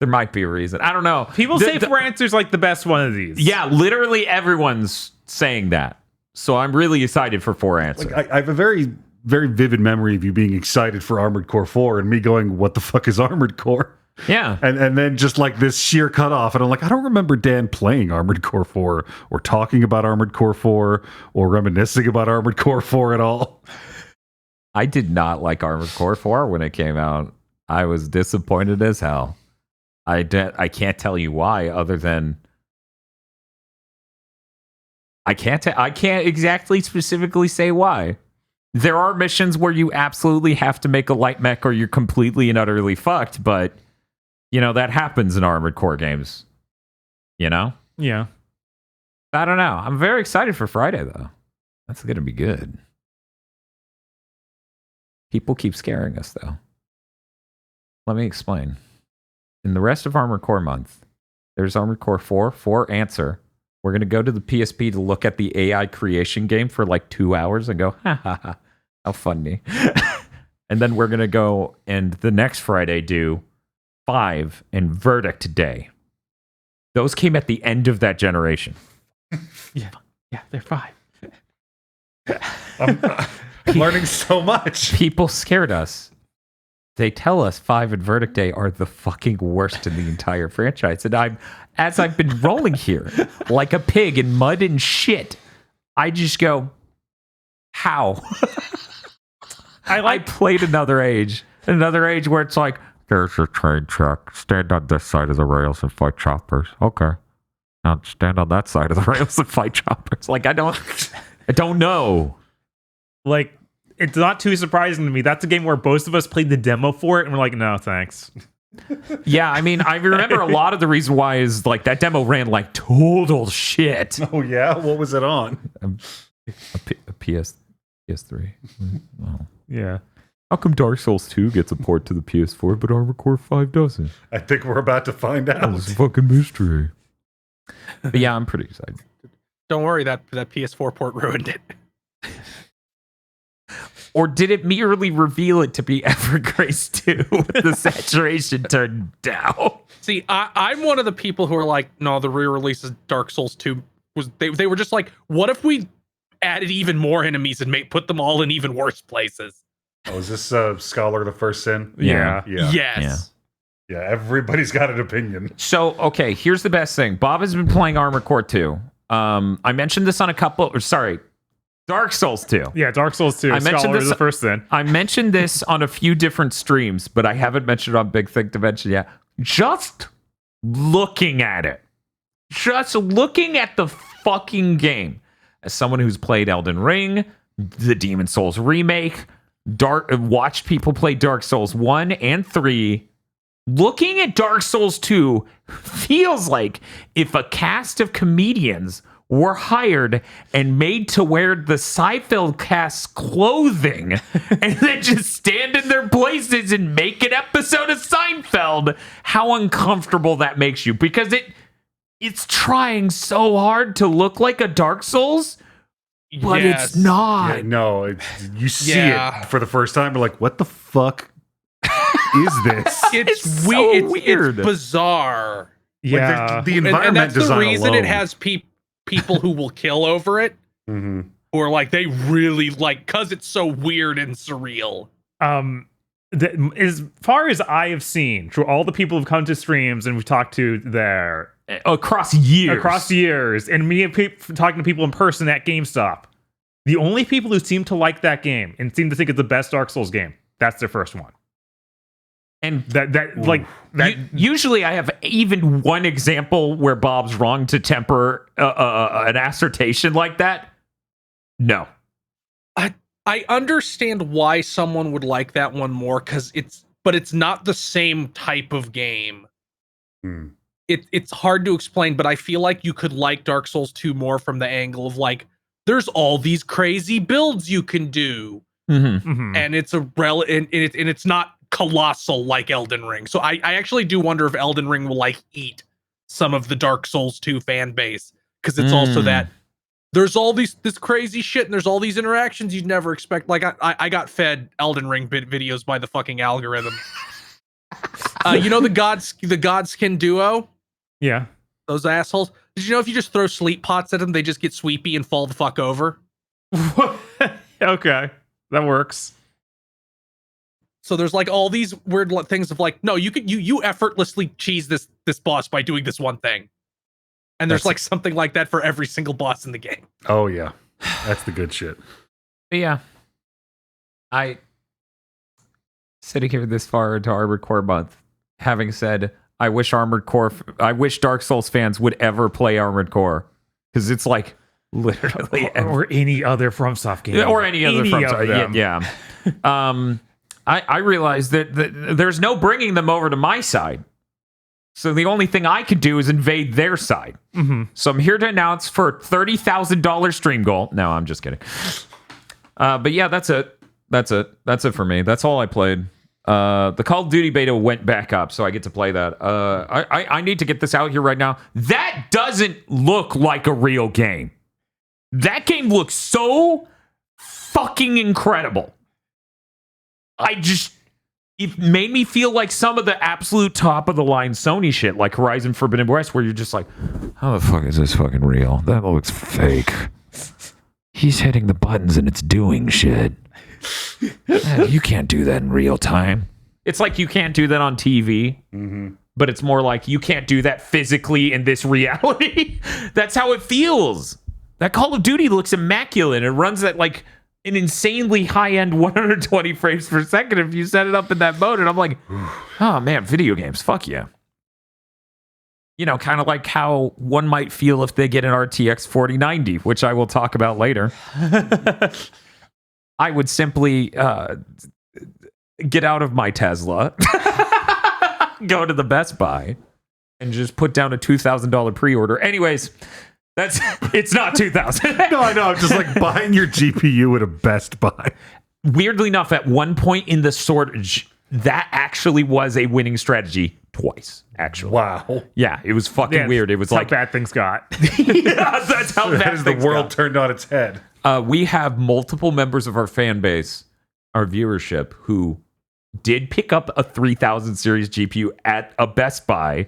might be a reason. I don't know. People say 4 Answers like the best one of these. Yeah, literally everyone's saying that. So I'm really excited for 4 Answer. I have a very, very vivid memory of you being excited for Armored Core 4 and me going, what the fuck is Armored Core? Yeah. And then just like this sheer cutoff. And I'm like, I don't remember Dan playing Armored Core 4 or talking about Armored Core 4 or reminiscing about Armored Core 4 at all. I did not like Armored Core 4 when it came out. I was disappointed as hell. I can't tell you why, other than I can't exactly specifically say why. There are missions where you absolutely have to make a light mech or you're completely and utterly fucked, but that happens in Armored Core games. Yeah. I don't know. I'm very excited for Friday though. That's gonna be good. People keep scaring us though. Let me explain. In the rest of Armored Core month, there's Armored Core 4 Answer. We're going to go to the PSP to look at the AI creation game for like 2 hours and go, ha ha ha, how funny. And then we're going to go and the next Friday do 5 and Verdict Day. Those came at the end of that generation. Yeah, they're 5. I'm learning so much. People scared us. They tell us 5 and Verdict Day are the fucking worst in the entire franchise. And as I've been rolling here like a pig in mud and shit, I just go, how? I played Another Age where it's like, there's a train track. Stand on this side of the rails and fight choppers. Okay. Now stand on that side of the rails and fight choppers. Like, I don't know. Like, it's not too surprising to me. That's a game where both of us played the demo for it, and we're like, no, thanks. Yeah, I mean, I remember a lot of the reason why is like that demo ran like total shit. Oh, yeah? What was it on? A PS3. Oh. Yeah. How come Dark Souls 2 gets a port to the PS4, but Armored Core 5 doesn't? I think we're about to find out. It's a fucking mystery. But yeah, I'm pretty excited. Don't worry, that PS4 port ruined it. Or did it merely reveal it to be Evergrace 2 with the saturation turned down? See, I'm one of the people who are like, no, the re-release of Dark Souls 2 was they were just like, what if we added even more enemies and put them all in even worse places? Oh, is this Scholar of the First Sin? Yeah. Yes. Yeah, everybody's got an opinion. So, okay, here's the best thing. Bob has been playing Armored Core 2. I mentioned this on Dark Souls 2. Yeah, Dark Souls 2. I mentioned this the first thing. I mentioned this on a few different streams, but I haven't mentioned it on Big Thick Dimension yet. Just looking at it. Just looking at the fucking game. As someone who's played Elden Ring, the Demon Souls remake, watched people play Dark Souls 1 and 3, looking at Dark Souls 2 feels like if a cast of comedians were hired and made to wear the Seinfeld cast's clothing and then just stand in their places and make an episode of Seinfeld, how uncomfortable that makes you. Because it's trying so hard to look like a Dark Souls, but it's not. Yeah, no, you see it for the first time, you're like, what the fuck is this? It's so weird. It's bizarre. Yeah. Like the environment and that's the design reason alone. it has people who will kill over it. Mm-hmm. Who are like, they really like, because it's so weird and surreal. As far as I have seen, through all the people who've come to streams and we've talked to there Across years. and me talking to people in person at GameStop, the only people who seem to like that game and seem to think it's the best Dark Souls game, that's their first one. And Usually I have even one example where Bob's wrong to temper an assertion like that. No. I understand why someone would like that one more, but it's not the same type of game. It's hard to explain, but I feel like you could like Dark Souls 2 more from the angle of like, there's all these crazy builds you can do, and it's and it's not colossal like Elden Ring. So I actually do wonder if Elden Ring will like eat some of the Dark Souls 2 fan base, because it's also that there's all this crazy shit and there's all these interactions you'd never expect. Like I got fed Elden Ring videos by the fucking algorithm. You know the Godskin duo? Yeah. Those assholes. Did you know if you just throw sleep pots at them, they just get sweepy and fall the fuck over? Okay, that works. So there's like all these weird things of like, no, you effortlessly cheese this boss by doing this one thing. And there's like something like that for every single boss in the game. Oh yeah, that's the good shit. But yeah, I sitting here this far into Armored Core month, having said, I wish Dark Souls fans would ever play Armored Core, because it's like literally or any other FromSoft game, or any other FromSoft. Yeah. I realized that there's no bringing them over to my side. So the only thing I could do is invade their side. So I'm here to announce for $30,000 stream goal. No, I'm just kidding. But yeah, that's it. That's it for me. That's all I played. The Call of Duty beta went back up, so I get to play that. I need to get this out here right now. That doesn't look like a real game. That game looks so fucking incredible. It made me feel like some of the absolute top of the line Sony shit, like Horizon Forbidden West, where you're just like, how the fuck is this fucking real? That looks fake. He's hitting the buttons and it's doing shit. You can't do that in real time. It's like you can't do that on TV, but it's more like you can't do that physically in this reality. That's how it feels. That Call of Duty looks immaculate. It runs at like an insanely high-end 120 frames per second if you set it up in that mode. And I'm like, oh man, video games, fuck yeah. You know, kind of like how one might feel if they get an RTX 4090, which I will talk about later. I would simply get out of my Tesla, go to the Best Buy, and just put down a $2,000 pre-order. Anyways, it's not 2,000. No, I know. I'm just like buying your GPU at a Best Buy. Weirdly enough, at one point in the shortage, that actually was a winning strategy twice, actually. Wow. Yeah, it was fucking weird. It was like how bad things got. Yeah, that's how bad As the things world got. turned on its head. We have multiple members of our fan base, our viewership, who did pick up a 3000 series GPU at a Best Buy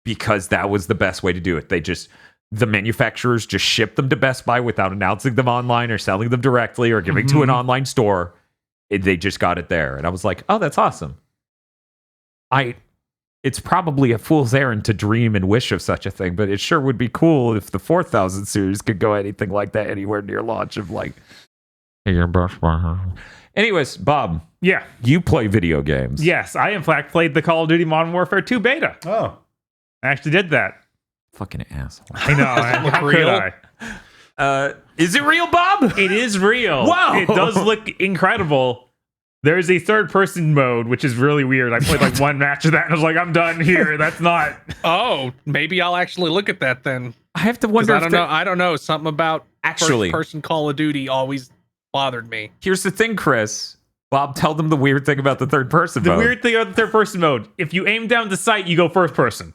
because that was the best way to do it. The manufacturers just shipped them to Best Buy without announcing them online or selling them directly or giving to an online store. They just got it there. And I was like, oh, that's awesome. I it's probably a fool's errand to dream and wish of such a thing, but it sure would be cool if the 4000 series could go anything like that anywhere near launch of like, hey, your best friend. Anyways, Bob, Yeah. you play video games. Yes, I in fact played the Call of Duty Modern Warfare 2 beta. Oh. I actually did that. Fucking asshole. I know. How could I? Is it real, Bob? It is real. Wow. It does look incredible. There's a third person mode, which is really weird. I played like one match of that and I was like, I'm done here. That's not. Oh, maybe I'll actually look at that then. I have to 'Cause wonder. I don't know. Something about Actually- first-person Call of Duty always bothered me. Here's the thing, Chris. Bob, tell them the weird thing about the third person The mode. weird thing about the third person mode, if you aim down the sight, you go first person.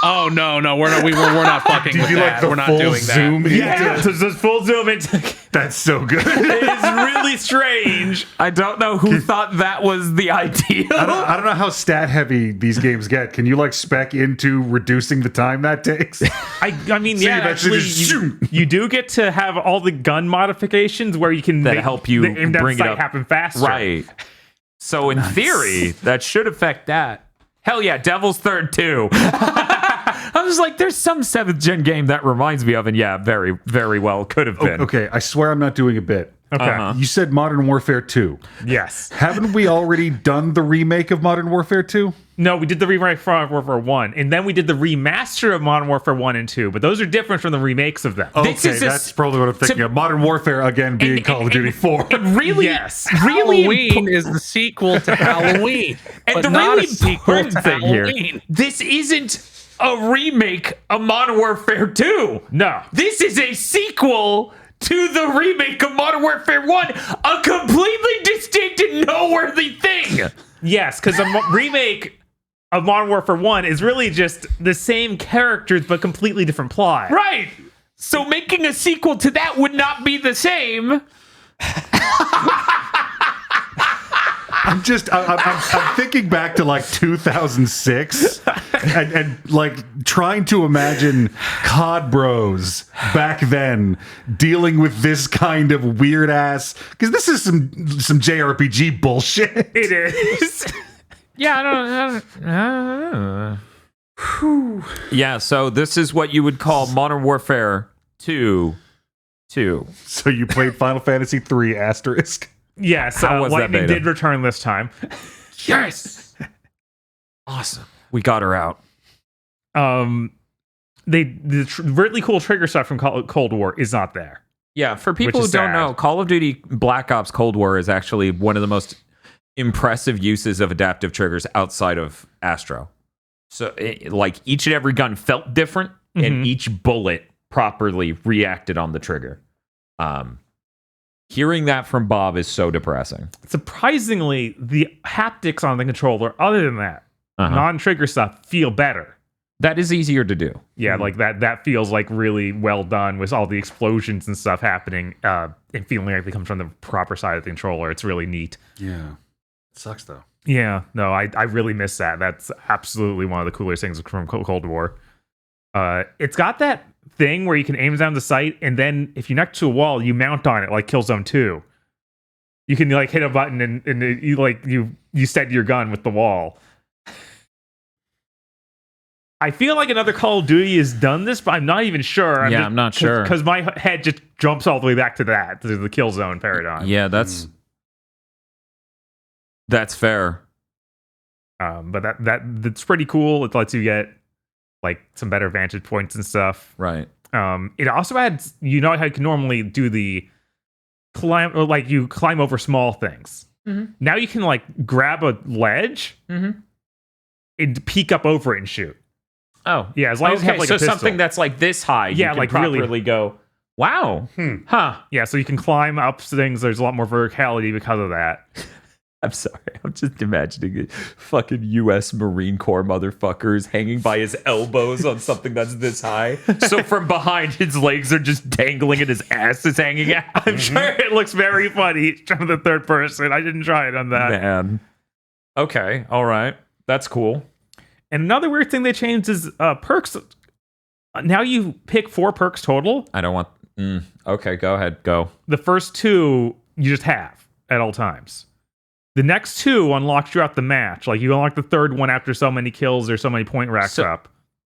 Oh no, we're not fucking with you that. like the We're not full doing zoom? that. Yeah, so just full zoom. It's That's so good. really strange. I don't know who thought that was the idea. I don't know how stat heavy these games get. Can you like spec into reducing the time that takes? I mean, So you yeah, eventually actually, just shoot. you do get to have all the gun modifications where you can That help you the aim down bring it sight up. happen faster. Right. So in theory, that should affect that. Hell yeah, Devil's Third 2. I was like, there's some 7th gen game that reminds me of, and yeah, very, very well could have been. Okay, I swear I'm not doing a bit. Okay. Uh-huh. You said Modern Warfare 2. Yes. Haven't we already done the remake of Modern Warfare 2? No, we did the remake for Modern Warfare 1, and then we did the remaster of Modern Warfare 1 and 2, but those are different from the remakes of them. This Okay, is that's probably what I'm thinking of. Modern Warfare again being Call of Duty 4. And really, Yes. really Halloween is the sequel to Halloween, And but the not really a sequel important to thing here, Halloween. this isn't a remake of Modern Warfare 2. No. This is a sequel to the remake of Modern Warfare 1, a completely distinct and noteworthy thing. Yes, because a remake of Modern Warfare 1 is really just the same characters but completely different plot. Right. So making a sequel to that would not be the same. I'm thinking back to like 2006 and like trying to imagine COD bros back then dealing with this kind of weird ass, because this is some JRPG bullshit. It is. Yeah, I don't know. Yeah, so this is what you would call Modern Warfare 2. So you played Final Fantasy 3 asterisk. Yes, How was that Lightning beta? did return this time. Yes. Awesome. We got her out. Really cool trigger stuff from Cold War is not there. Yeah, for people Which who is don't sad. know, Call of Duty Black Ops Cold War is actually one of the most impressive uses of adaptive triggers outside of Astro. So, like, each and every gun felt different, and each bullet properly reacted on the trigger. Hearing that from Bob is so depressing. Surprisingly, the haptics on the controller, other than that, non-trigger stuff, feel better. That is easier to do. Yeah, like that feels like really well done with all the explosions and stuff happening, and feeling like they come from the proper side of the controller. It's really neat. Yeah. It sucks though. Yeah, no, I really miss that. That's absolutely one of the coolest things from Cold War. It's got that thing where you can aim down the sight, and then if you're next to a wall, you mount on it like Killzone 2. You can like hit a button and you steady your gun with the wall. I feel like another Call of Duty has done this, but I'm not even sure. I'm not sure. Because my head just jumps all the way back to the Killzone paradigm. Yeah, that's fair. But that's pretty cool. It lets you get like some better vantage points and stuff. Right. It also adds, how you can normally do the climb, or like you climb over small things. Now you can like grab a ledge and peek up over it and shoot. Oh, Yeah, as long as you have like so a pistol. something that's like this high, you Yeah, can like properly really- go, wow, huh. Yeah, so you can climb up things. There's a lot more verticality because of that. I'm sorry. I'm just imagining it. Fucking U.S. Marine Corps motherfuckers hanging by his elbows on something that's this high. So from behind, his legs are just dangling and his ass is hanging out. I'm sure it looks very funny from the third person. I didn't try it on that. Man. Okay. All right. That's cool. And another weird thing they changed is perks. Now you pick 4 perks total. I don't want... okay, go ahead. Go. The first 2 you just have at all times. The next 2 unlock throughout the match. Like you unlock the 3rd one after so many kills or so many point racks up.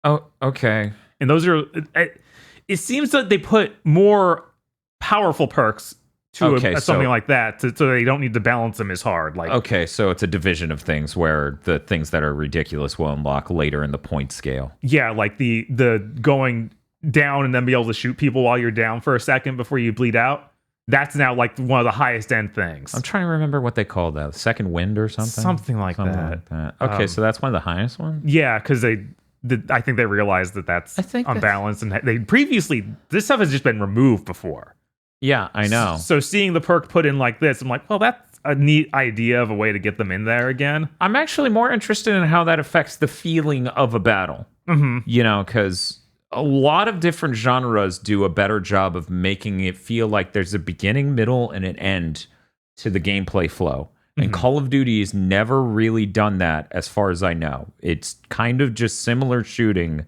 Oh, okay. And those are. It seems that they put more powerful perks to something like that, so they don't need to balance them as hard. Like, okay, so it's a division of things where the things that are ridiculous will unlock later in the point scale. Yeah, like the going down and then be able to shoot people while you're down for a second before you bleed out. That's now like one of the highest end things. I'm trying to remember what they called that. Second wind or something? Something like that. Okay, so that's one of the highest ones? Yeah, because I think they realized that's unbalanced. And they previously, this stuff has just been removed before. Yeah, I know. So seeing the perk put in like this, I'm like, well, that's a neat idea of a way to get them in there again. I'm actually more interested in how that affects the feeling of a battle. Mm-hmm. You know, because a lot of different genres do a better job of making it feel like there's a beginning, middle, and an end to the gameplay flow. And Call of Duty has never really done that as far as I know. It's kind of just similar shooting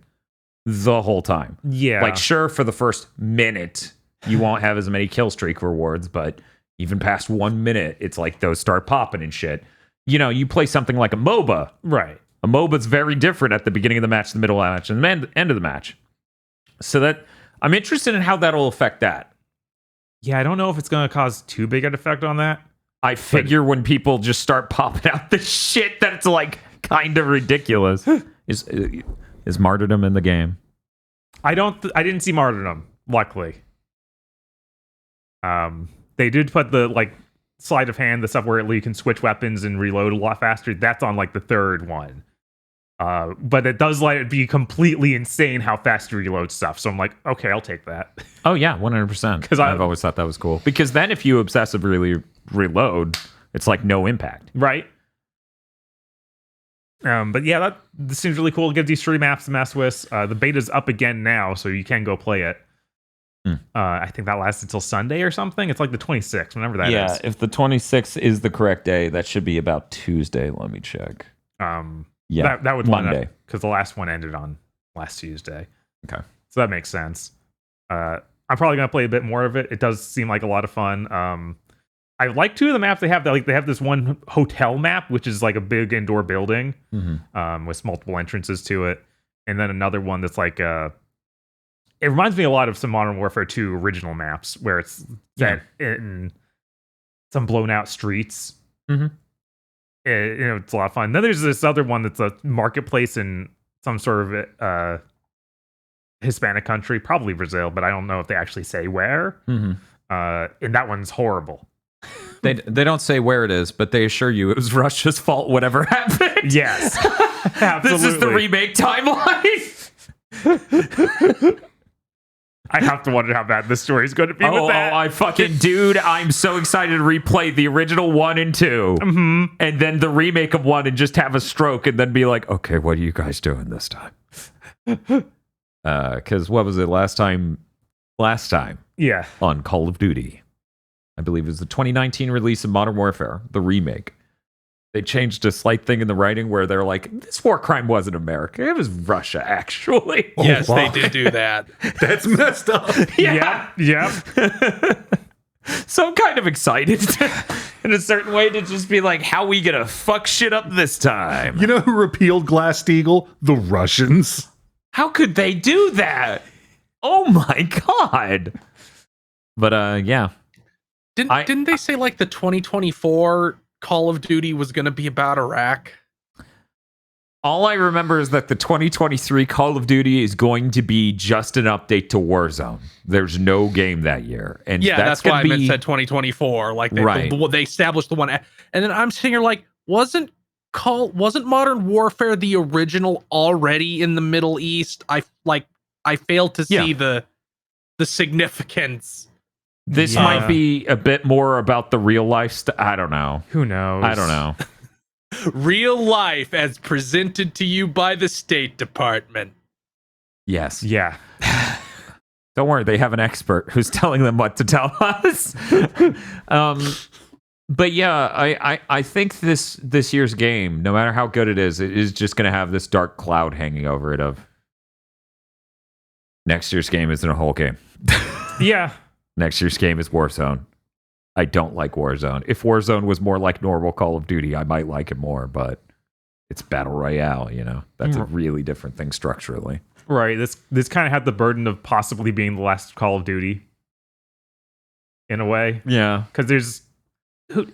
the whole time. Yeah. Like, sure, for the first minute, you won't have as many kill streak rewards, but even past 1 minute, it's like those start popping and shit. You know, you play something like a MOBA. Right. A MOBA's very different at the beginning of the match, the middle of the match, and the end of the match. So that I'm interested in how that'll affect that. Yeah, I don't know if it's going to cause too big an effect on that. I figure when people just start popping out the shit that's like kind of ridiculous. Is martyrdom in the game? I didn't see martyrdom, luckily. They did put the like sleight of hand, the stuff where you can switch weapons and reload a lot faster. That's on like the 3rd one. But it does let it be completely insane how fast you reload stuff. So I'm like, okay, I'll take that. Oh yeah, 100%. Because I've always thought that was cool. Because then if you obsessively reload, it's like no impact. Right. But yeah, this seems really cool. It gives you 3 maps to mess with. The beta's up again now, so you can go play it. I think that lasts until Sunday or something. It's like the 26th, whenever that is. Yeah, if the 26th is the correct day, that should be about Tuesday. Let me check. Yeah, that would Monday, because the last one ended on last Tuesday. Okay, so that makes sense. I'm probably gonna play a bit more of it. It does seem like a lot of fun. I like 2 of the maps they have. They have this one hotel map, which is like a big indoor building with multiple entrances to it, and then another one that's like it reminds me a lot of some Modern Warfare 2 original maps where it's set in some blown out streets. It's a lot of fun. Then there's this other one that's a marketplace in some sort of Hispanic country, probably Brazil, but I don't know if they actually say where. And that one's horrible. They don't say where it is, but they assure you it was Russia's fault, whatever happened. Yes. Absolutely. This is the remake timeline. I have to wonder how bad this story is going to be with that. I fucking, dude, I'm so excited to replay the original 1 and 2. And then the remake of 1 and just have a stroke and then be like, okay, what are you guys doing this time? Because what was it last time? Yeah. On Call of Duty. I believe it was the 2019 release of Modern Warfare, the remake. They changed a slight thing in the writing where they're like, this war crime wasn't America. It was Russia, actually. Yes, they did do that. That's messed up. Yeah. Yep. So I'm kind of excited in a certain way to just be like, how we gonna fuck shit up this time? You know who repealed Glass-Steagall? The Russians. How could they do that? Oh my god. But yeah. Didn't they say like the 2024 Call of Duty was going to be about Iraq? All I remember is that the 2023 Call of Duty is going to be just an update to Warzone. There's no game that year. And yeah, that's why I meant said 2024. Like they established the one. And then I'm sitting here like, wasn't Modern Warfare the original already in the Middle East? I failed to see the significance. This might be a bit more about the real life stuff. I don't know. Who knows? I don't know. Real life as presented to you by the State Department. Yes. Yeah. Don't worry, they have an expert who's telling them what to tell us. But yeah, I think this year's game, no matter how good it is just going to have this dark cloud hanging over it of next year's game isn't a whole game. Yeah. Next year's game is Warzone. I don't like Warzone. If Warzone was more like normal Call of Duty, I might like it more, but it's Battle Royale, you know? That's a really different thing structurally. Right. This kind of had the burden of possibly being the last Call of Duty in a way. Yeah. Because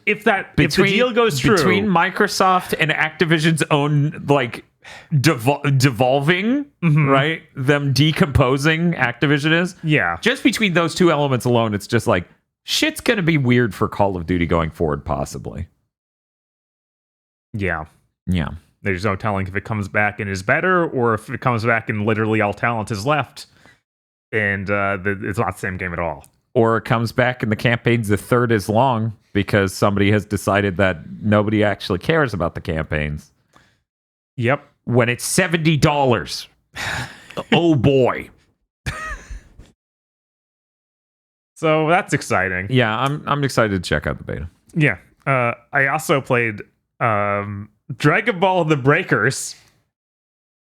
if the deal goes true between Microsoft and Activision's own like devolving, right? Them decomposing Activision is. Yeah. Just between those two elements alone, it's just like shit's gonna be weird for Call of Duty going forward, possibly. Yeah. Yeah. There's no telling if it comes back and is better, or if it comes back and literally all talent is left, and it's not the same game at all. Or it comes back and the campaign's a third as long because somebody has decided that nobody actually cares about the campaigns. Yep. When it's $70. Oh boy. So that's exciting. Yeah, I'm excited to check out the beta. Yeah. I also played Dragon Ball The Breakers.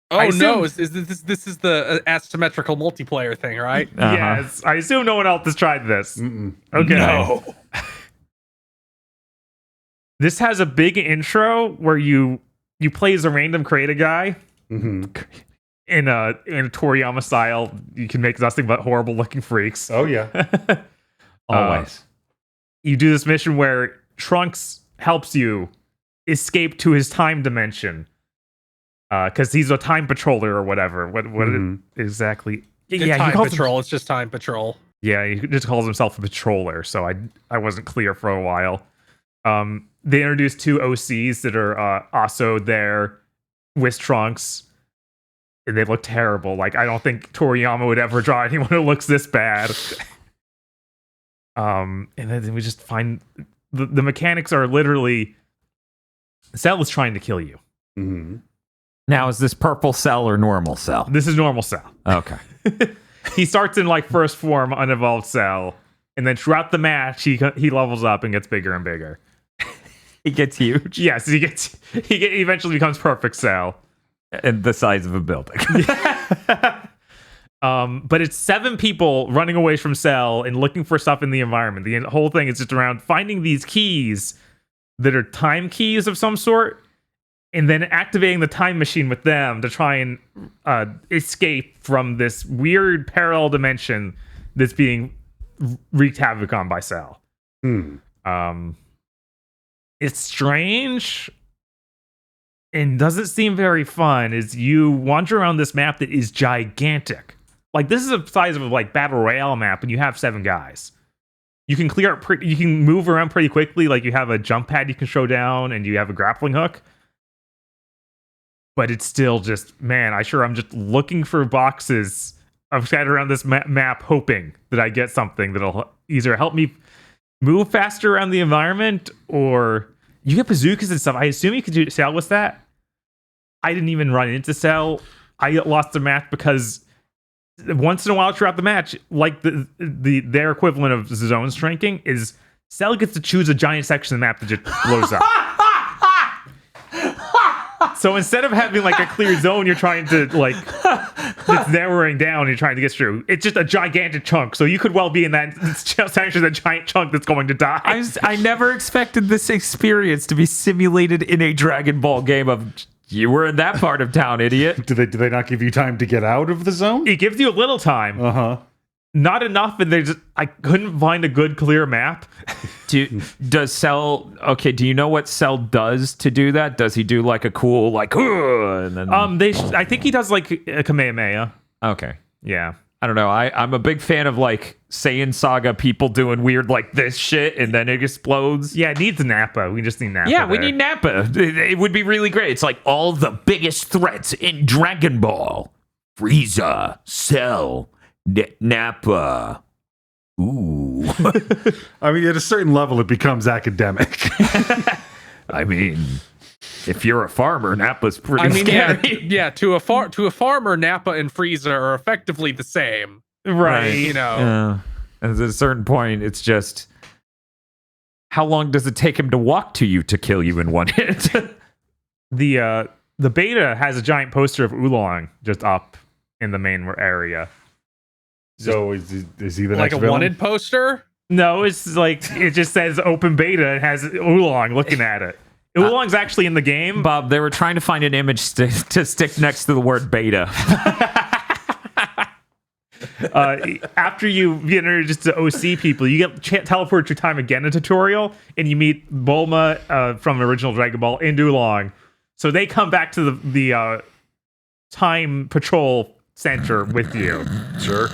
Oh no! This is the asymmetrical multiplayer thing, right? Yes. I assume no one else has tried this. Okay. No. This has a big intro where you play as a random creative guy in a Toriyama style. You can make nothing but horrible looking freaks. Oh yeah. Always. You do this mission where Trunks helps you escape to his time dimension. Because he's a time patroller or whatever. What exactly? Time patrol. It's just time patrol. Yeah, he just calls himself a patroller. So I wasn't clear for a while. They introduced two OCs that are also there with Trunks, and they look terrible. Like I don't think Toriyama would ever draw anyone who looks this bad. And then we just find the mechanics are literally Cell is trying to kill you. Now, is this purple Cell or normal Cell? This is normal Cell. Okay. He starts in like first form, unevolved Cell, and then throughout the match, he levels up and gets bigger and bigger. He gets huge. Yes, he eventually becomes perfect Cell, and the size of a building. But it's 7 people running away from Cell and looking for stuff in the environment. The whole thing is just around finding these keys that are time keys of some sort, and then activating the time machine with them to try and escape from this weird parallel dimension that's being wreaked havoc on by Cell. It's strange and doesn't seem very fun as you wander around this map that is gigantic. Like, this is the size of a like Battle Royale map, and you have 7 guys. You can clear up, you can move around pretty quickly. Like, you have a jump pad you can throw down, and you have a grappling hook. But it's still just, man, I'm just looking for boxes. I'm scattered around this map hoping that I get something that'll either help me move faster around the environment, or you get bazookas and stuff. I assume you could do Cell with that. I didn't even run into Cell. I lost the match because once in a while throughout the match, like their equivalent of zone shrinking is Cell gets to choose a giant section of the map that just blows up. So instead of having like a clear zone, you're trying to like it's narrowing down. And you're trying to get through. It's just a gigantic chunk. So you could well be in that section, a giant chunk that's going to die. I never expected this experience to be simulated in a Dragon Ball game. Of you were in that part of town, idiot. Do they not give you time to get out of the zone? It gives you a little time. Not enough, and I couldn't find a good clear map. Does Cell? Okay, do you know what Cell does to do that? Does he do like a cool like? And then I think he does like a Kamehameha. Okay, yeah. I don't know. I'm a big fan of like Saiyan Saga people doing weird like this shit, and then it explodes. Yeah, it needs Nappa. We just need Nappa. Yeah, we need Nappa. It would be really great. It's like all the biggest threats in Dragon Ball: Frieza, Cell, Nappa. Ooh. I mean, at a certain level, it becomes academic. I mean, if you're a farmer, Nappa's pretty scary. Yeah, to a farmer, Nappa and Frieza are effectively the same. Right. You know. At a certain point, it's just how long does it take him to walk to you to kill you in one hit? The beta has a giant poster of Oolong just up in the main area. So is he the like next a villain? wanted poster? No, it's like it just says open beta and has Oolong looking at it. Oolong's actually in the game. Bob, they were trying to find an image to stick next to the word beta. After you get introduced to OC people, you get teleport your time again in tutorial, and you meet Bulma from original Dragon Ball and Oolong. So they come back to the time patrol center with you. Sure.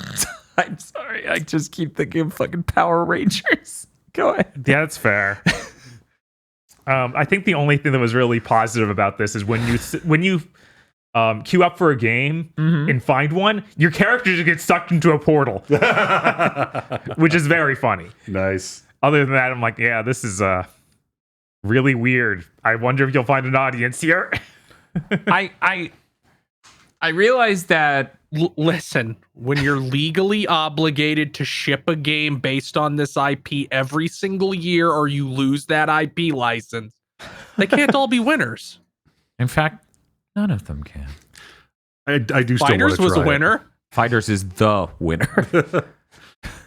I'm sorry, I just keep thinking of fucking Power Rangers. Go ahead. Yeah, that's fair. I think the only thing that was really positive about this is when you queue up for a game and find one, your character just gets sucked into a portal, which is very funny. Nice. Other than that, I'm like, yeah, this is really weird. I wonder if you'll find an audience here. I realized that. Listen, when you're legally obligated to ship a game based on this IP every single year, or you lose that IP license, they can't all be winners. In fact, none of them can. I do still Fighters want to was try a winner. Fighters is the winner.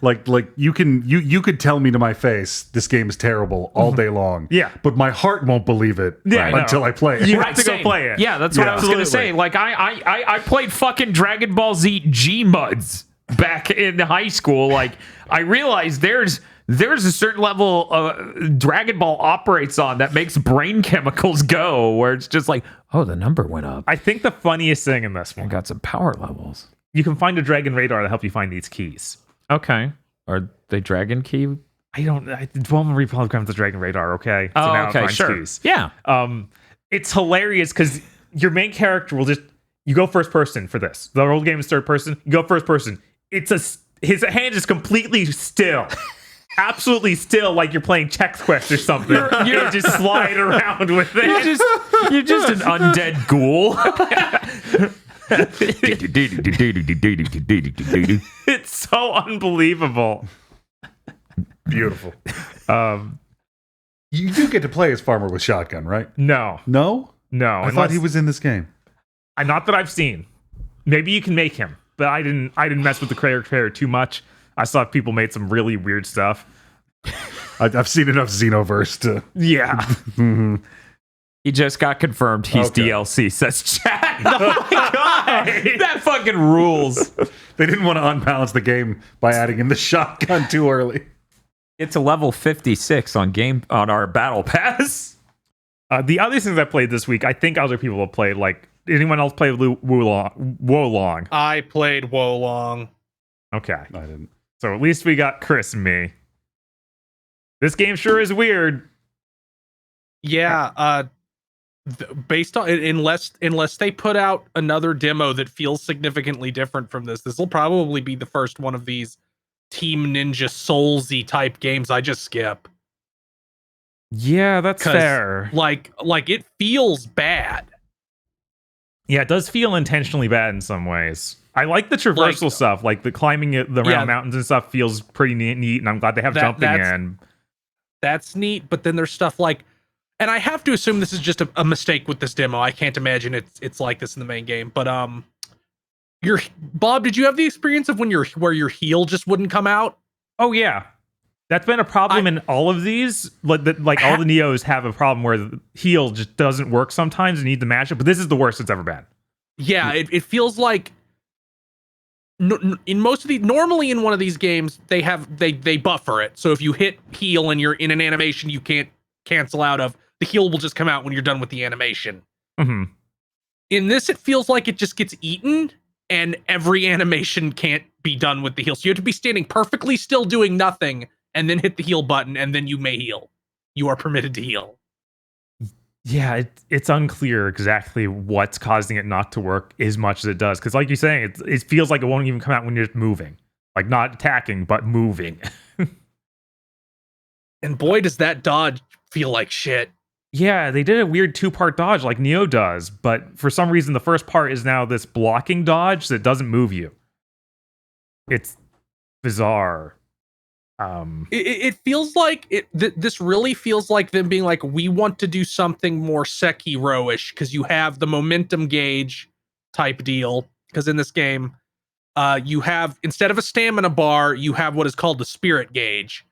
Like you could tell me to my face this game is terrible all day long. Yeah. But my heart won't believe it until I play it. You have to go Same. play it. Yeah, that's what I was gonna Absolutely. say. Like I played fucking Dragon Ball Z G-Muds back in high school. Like I realized there's a certain level Dragon Ball operates on that makes brain chemicals go, where it's just like, oh, the number went up. I think the funniest thing in this I one, got some power levels. you can find a dragon radar to help you find these keys. Okay. Are they Dragon Key? Dwellman Republic comes with Dragon Radar, okay? Oh, now it okay, finds sure. keys. Yeah. It's hilarious because your main character will you go first person for this. The old game is third person. You go first person. His hand is completely still. Absolutely still, like you're playing Chex Quest or something. You're just slide around with it. You're just an undead ghoul. It's so unbelievable. Beautiful. You do get to play as Farmer with shotgun, right? No. No? No. I thought he was in this game. Not that I've seen. Maybe you can make him, but I didn't mess with the character too much. I saw people made some really weird stuff. I've seen enough Xenoverse to... Yeah. He just got confirmed he's Okay. DLC, says chat. Oh my god! That fucking rules. They didn't want to unbalance the game by adding in the shotgun too early. It's a level 56 on our battle pass. The other things I played this week, I think other people have played. Like, anyone else play Wolong? I played Wolong. Okay. I didn't. So at least we got Chris and me. This game sure is weird. Yeah, based on unless they put out another demo that feels significantly different from this will probably be the first one of these Team Ninja Soulsy type games I just skip. Yeah, that's 'Cause, fair. Like it feels bad. Yeah, it does feel intentionally bad in some ways. I like the traversal stuff, like the climbing the round mountains and stuff feels pretty neat, and I'm glad they have jumping in. That's neat, but then there's stuff like, and I have to assume this is just a mistake with this demo. I can't imagine it's like this in the main game. But Bob, did you have the experience of where your heal just wouldn't come out? Oh yeah, that's been a problem in all of these. Like all the Neos have a problem where the heal just doesn't work sometimes. You need to match it, but this is the worst it's ever been. Yeah, it feels like in most of the normally in one of these games they buffer it. So if you hit heal and you're in an animation you can't cancel out of, the heal will just come out when you're done with the animation. Mm-hmm. In this, it feels like it just gets eaten, and every animation can't be done with the heal. So you have to be standing perfectly still doing nothing, and then hit the heal button, and then you may heal. You are permitted to heal. Yeah, it's unclear exactly what's causing it not to work as much as it does. Because like you're saying, it feels like it won't even come out when you're just moving. Like not attacking, but moving. And boy, does that dodge feel like shit. Yeah, they did a weird 2-part dodge like Neo does, but for some reason the first part is now this blocking dodge that doesn't move you. It's bizarre. It feels like this really feels like them being like, we want to do something more Sekiro-ish because you have the momentum gauge type deal. Because in this game, you have, instead of a stamina bar, you have what is called the spirit gauge.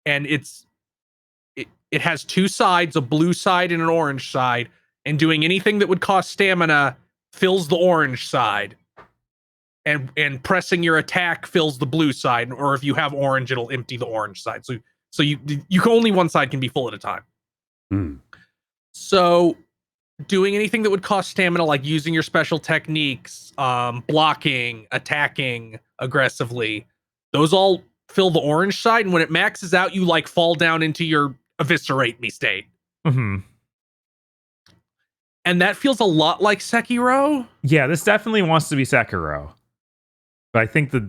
and it has two sides, a blue side and an orange side, and doing anything that would cost stamina fills the orange side. And pressing your attack fills the blue side, or if you have orange, it'll empty the orange side. So you can only one side can be full at a time. So doing anything that would cost stamina, like using your special techniques, blocking, attacking aggressively, those all fill the orange side, and when it maxes out, you like fall down into your eviscerate me state. And that feels a lot like Sekiro. Yeah, this definitely wants to be Sekiro. But I think that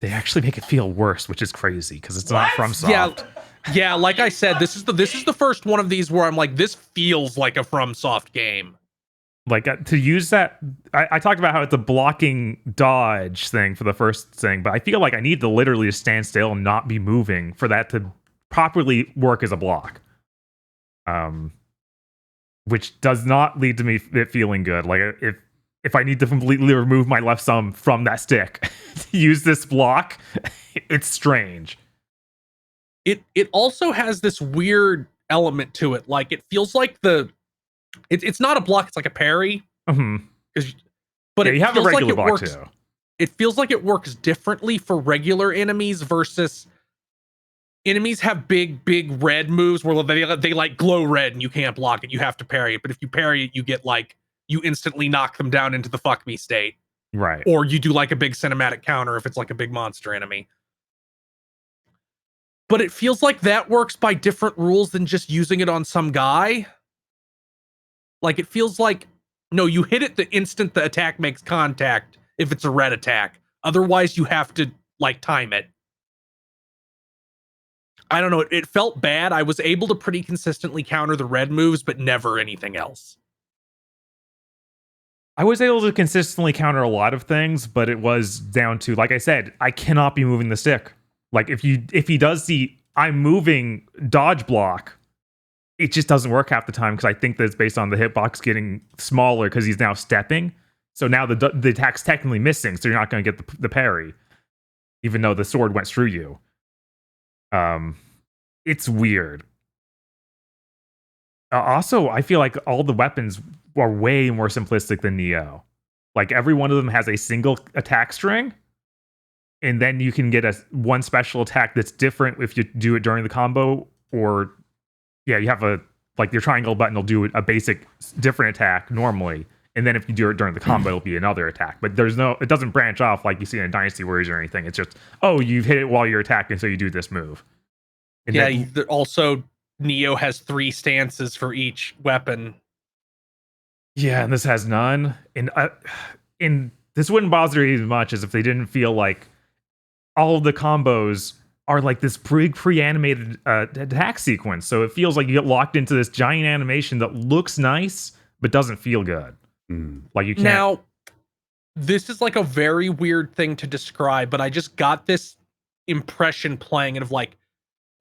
they actually make it feel worse, which is crazy because it's not FromSoft. Yeah, like I said, this is the first one of these where I'm like, this feels like a FromSoft game. Like to use that, I talked about how it's a blocking dodge thing for the first thing, but I feel like I need to literally just stand still and not be moving for that to properly work as a block. Which does not lead to me it feeling good. Like if I need to completely remove my left thumb from that stick to use this block, it's strange. It also has this weird element to it. Like it feels like it's not a block, it's like a parry. But yeah, you have a regular block too. It feels like it works differently for regular enemies versus enemies have big red moves where they like glow red and you can't block it. You have to parry it. But if you parry it, you get like you instantly knock them down into the fuck me state. Right. Or you do like a big cinematic counter if it's like a big monster enemy. But it feels like that works by different rules than just using it on some guy. Like it feels like, no, you hit it the instant the attack makes contact if it's a red attack. Otherwise, you have to like time it. I don't know. It felt bad. I was able to pretty consistently counter the red moves, but never anything else. I was able to consistently counter a lot of things, but it was down to, like I said, I cannot be moving the stick. Like if he does the I'm moving dodge block, it just doesn't work half the time because I think that it's based on the hitbox getting smaller because he's now stepping. So now the attack's technically missing, so you're not going to get the parry, even though the sword went through you. It's weird. Also, I feel like all the weapons are way more simplistic than Neo. Like every one of them has a single attack string, and then you can get one special attack that's different if you do it during the combo, or you have your triangle button will do a basic different attack normally, and then if you do it during the combo, it'll be another attack. But it doesn't branch off like you see in Dynasty Warriors or anything. It's just, oh, you've hit it while you're attacking, so you do this move. And also Neo has 3 stances for each weapon. Yeah, and this has none. And this wouldn't bother me as much as if they didn't feel like all of the combos are like this big pre-animated attack sequence. So it feels like you get locked into this giant animation that looks nice, but doesn't feel good. Like you can't. Now, this is like a very weird thing to describe, but I just got this impression playing it of like,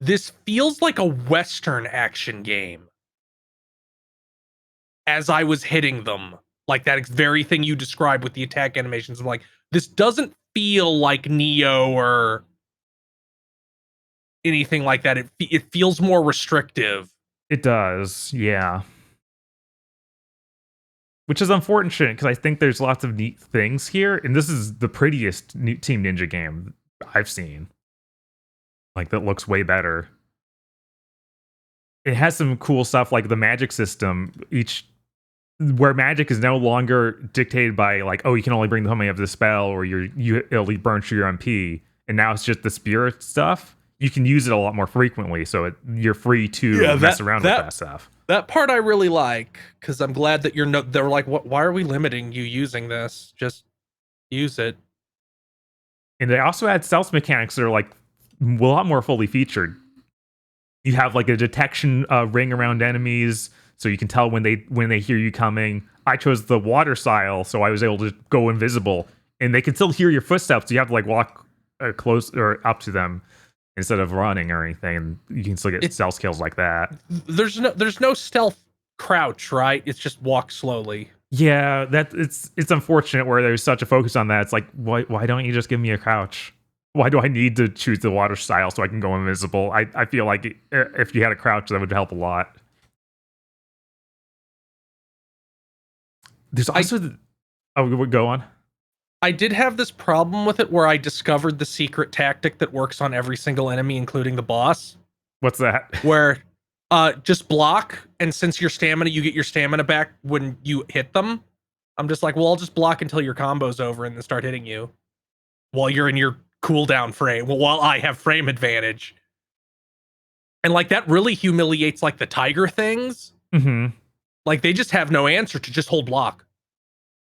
this feels like a Western action game. As I was hitting them, like that very thing you described with the attack animations, I'm like, this doesn't feel like Neo or anything like that. It feels more restrictive. It does, yeah. Which is unfortunate because I think there's lots of neat things here, and this is the prettiest Team Ninja game I've seen. Like that looks way better. It has some cool stuff like the magic system, where magic is no longer dictated by like, oh, you can only bring the homie of the spell, or it'll burn through your MP, and now it's just the spirit stuff. You can use it a lot more frequently, so you're free to mess around with that stuff. That part I really like, because I'm glad that they're like, why are we limiting you using this? Just use it. And they also add stealth mechanics that are like a lot more fully featured. You have like a detection ring around enemies, so you can tell when they hear you coming. I chose the water style, so I was able to go invisible, and they can still hear your footsteps. So you have to like walk close or up to them instead of running or anything. And you can still get stealth kills like that. There's no stealth crouch, right? It's just walk slowly. Yeah, it's unfortunate where there's such a focus on that. It's like, why don't you just give me a crouch? Why do I need to choose the water style so I can go invisible? I feel like if you had a crouch, that would help a lot. There's also go on. I did have this problem with it where I discovered the secret tactic that works on every single enemy, including the boss. What's that? Where just block, and since your stamina, you get your stamina back when you hit them. I'm just like, well, I'll just block until your combo's over and then start hitting you while you're in your cooldown frame. Well, while I have frame advantage. And like that really humiliates like the tiger things. Mm-hmm. Like they just have no answer to just hold block.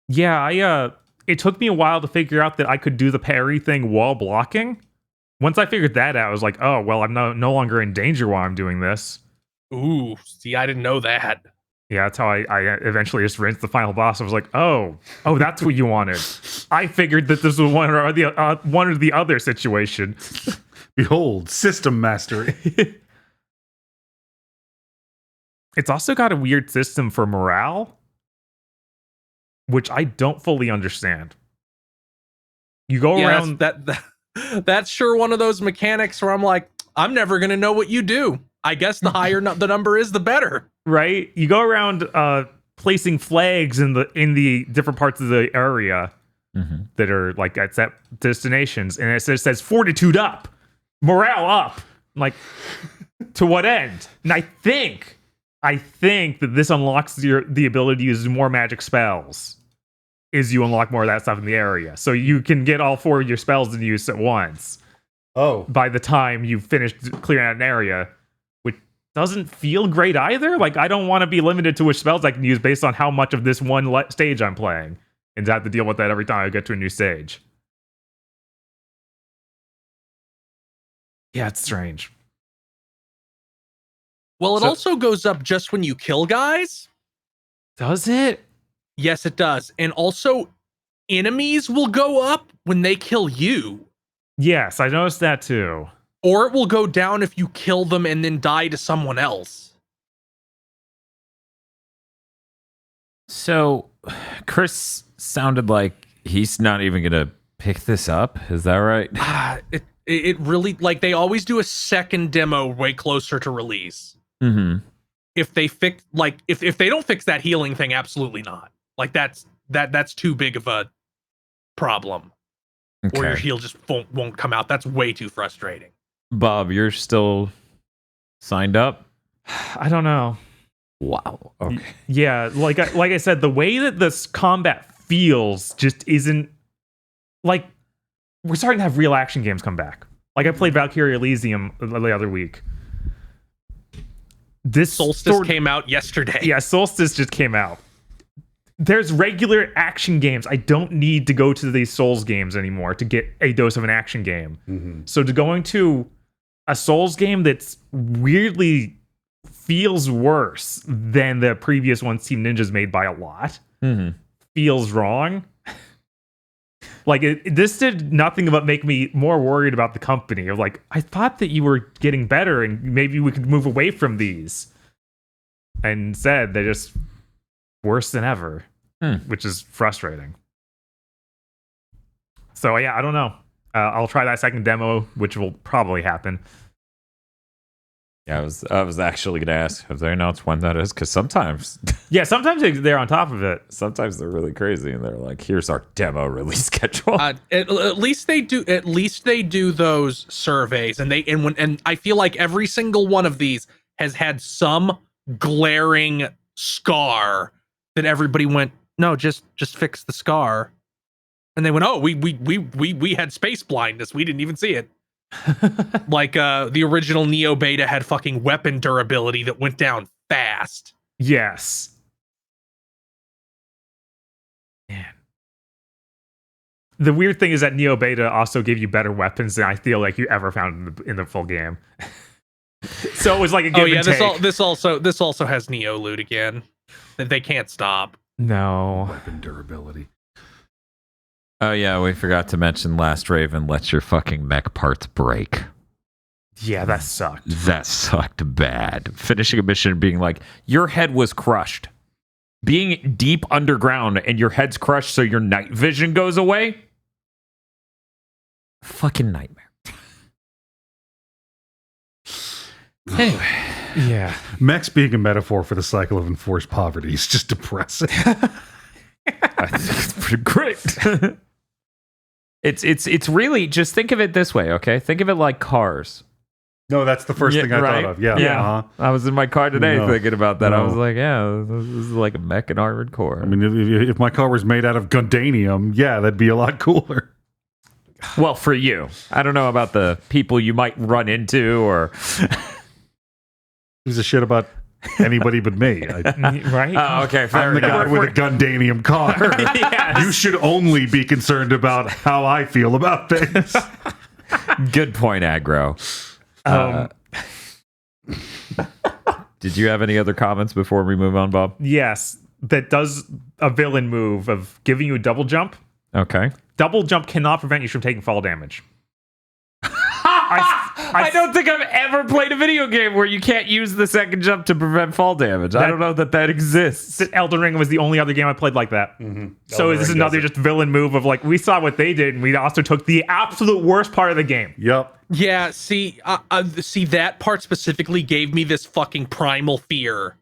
Yeah, it took me a while to figure out that I could do the parry thing while blocking. Once I figured that out, I was like, oh, well, I'm no longer in danger while I'm doing this. Ooh, see, I didn't know that. Yeah, that's how I eventually just rinsed the final boss. I was like, oh, that's what you wanted. I figured that this was one or the other situation. Behold, system mastery. It's also got a weird system for morale, which I don't fully understand. You go around that's sure one of those mechanics where I'm like, I'm never gonna know what you do. I guess the higher the number is, the better. Right? You go around placing flags in the different parts of the area that are like at set destinations, and it says fortitude up, morale up. Like, to what end? And I think that this unlocks the ability to use more magic spells. Is you unlock more of that stuff in the area, so you can get all 4 of your spells in use at once. Oh, by the time you've finished clearing out an area, which doesn't feel great either. Like, I don't want to be limited to which spells I can use based on how much of this one stage I'm playing, and to have to deal with that every time I get to a new stage. Yeah, it's strange. Well, it also goes up just when you kill guys. Does it? Yes, it does. And also, enemies will go up when they kill you. Yes, I noticed that too. Or it will go down if you kill them and then die to someone else. So, Chris sounded like he's not even going to pick this up. Is that right? It really, like, they always do a second demo way closer to release. Mm-hmm. If they fix, like, if they don't fix that healing thing, absolutely not. Like, that's too big of a problem. Okay. Or your heal just won't come out. That's way too frustrating. Bob, you're still signed up? I don't know. Wow. Okay. Yeah, like I said, the way that this combat feels just isn't like we're starting to have real action games come back. Like I played Valkyrie Elysium the other week. This Solstice came out yesterday. Yeah, Solstice just came out. There's regular action games. I don't need to go to these Souls games anymore to get a dose of an action game. Mm-hmm. So to going to a Souls game that's weirdly feels worse than the previous ones Team Ninja's made by a lot feels wrong. Like this did nothing but make me more worried about the company. Of like, I thought that you were getting better and maybe we could move away from these. And instead, they're just worse than ever, which is frustrating. So yeah, I don't know. I'll try that second demo, which will probably happen. Yeah, I was actually gonna ask, have they announced when that is? Because sometimes, sometimes they're on top of it. Sometimes they're really crazy, and they're like, "Here's our demo release schedule." At least they do. At least they do those surveys, and I feel like every single one of these has had some glaring scar that everybody went, no, just fix the scar, and they went, oh, we had space blindness, we didn't even see it. Like the original Neo Beta had fucking weapon durability that went down fast. Yes. Man. The weird thing is that Neo Beta also gave you better weapons than I feel like you ever found in the full game. So it was like a give and take. This also has Neo loot again. They can't stop. No. Weapon durability. Oh yeah, we forgot to mention Last Raven lets your fucking mech parts break. Yeah, that sucked. That sucked bad. Finishing a mission and being like, your head was crushed. Being deep underground and your head's crushed so your night vision goes away. Fucking nightmare. Anyway. Yeah. Mechs being a metaphor for the cycle of enforced poverty is just depressing. I think it's pretty great. It's really, just think of it this way, okay? Think of it like cars. No, that's the first thing I thought of. Yeah. Yeah. Uh-huh. I was in my car today thinking about that. I No. was like, yeah, this is like a mech and armored core. I mean, if my car was made out of Gundanium, yeah, that'd be a lot cooler. Well, for you. I don't know about the people you might run into or... Who's a shit about anybody but me? Right? Oh, okay, fair I'm the guy enough. with a Gundanium car. Yes. You should only be concerned about how I feel about things. Good point, Aggro. Did you have any other comments before we move on, Bob? Yes. That does a villain move of giving you a double jump. Okay. Double jump cannot prevent you from taking fall damage. I don't think I've ever played a video game where you can't use the second jump to prevent fall damage. I don't know that exists. Elden Ring was the only other game I played like that. So this is another just villain move of like, we saw what they did and we also took the absolute worst part of the game. Yep. Yeah, see, see, that part specifically gave me this fucking primal fear.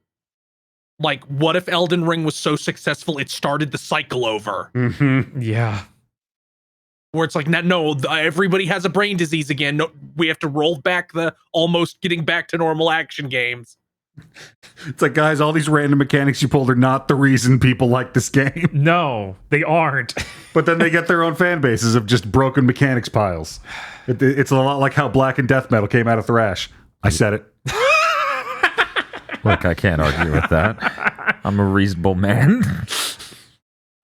Like, what if Elden Ring was so successful it started the cycle over? Yeah. Where it's like, no, everybody has a brain disease again. No, we have to roll back the almost getting back to normal action games. It's like, guys, all these random mechanics you pulled are not the reason people like this game. No, they aren't. But then they get their own fan bases of just broken mechanics piles. It's a lot like how Black and Death Metal came out of Thrash. I said it. Look, I can't argue with that. I'm a reasonable man.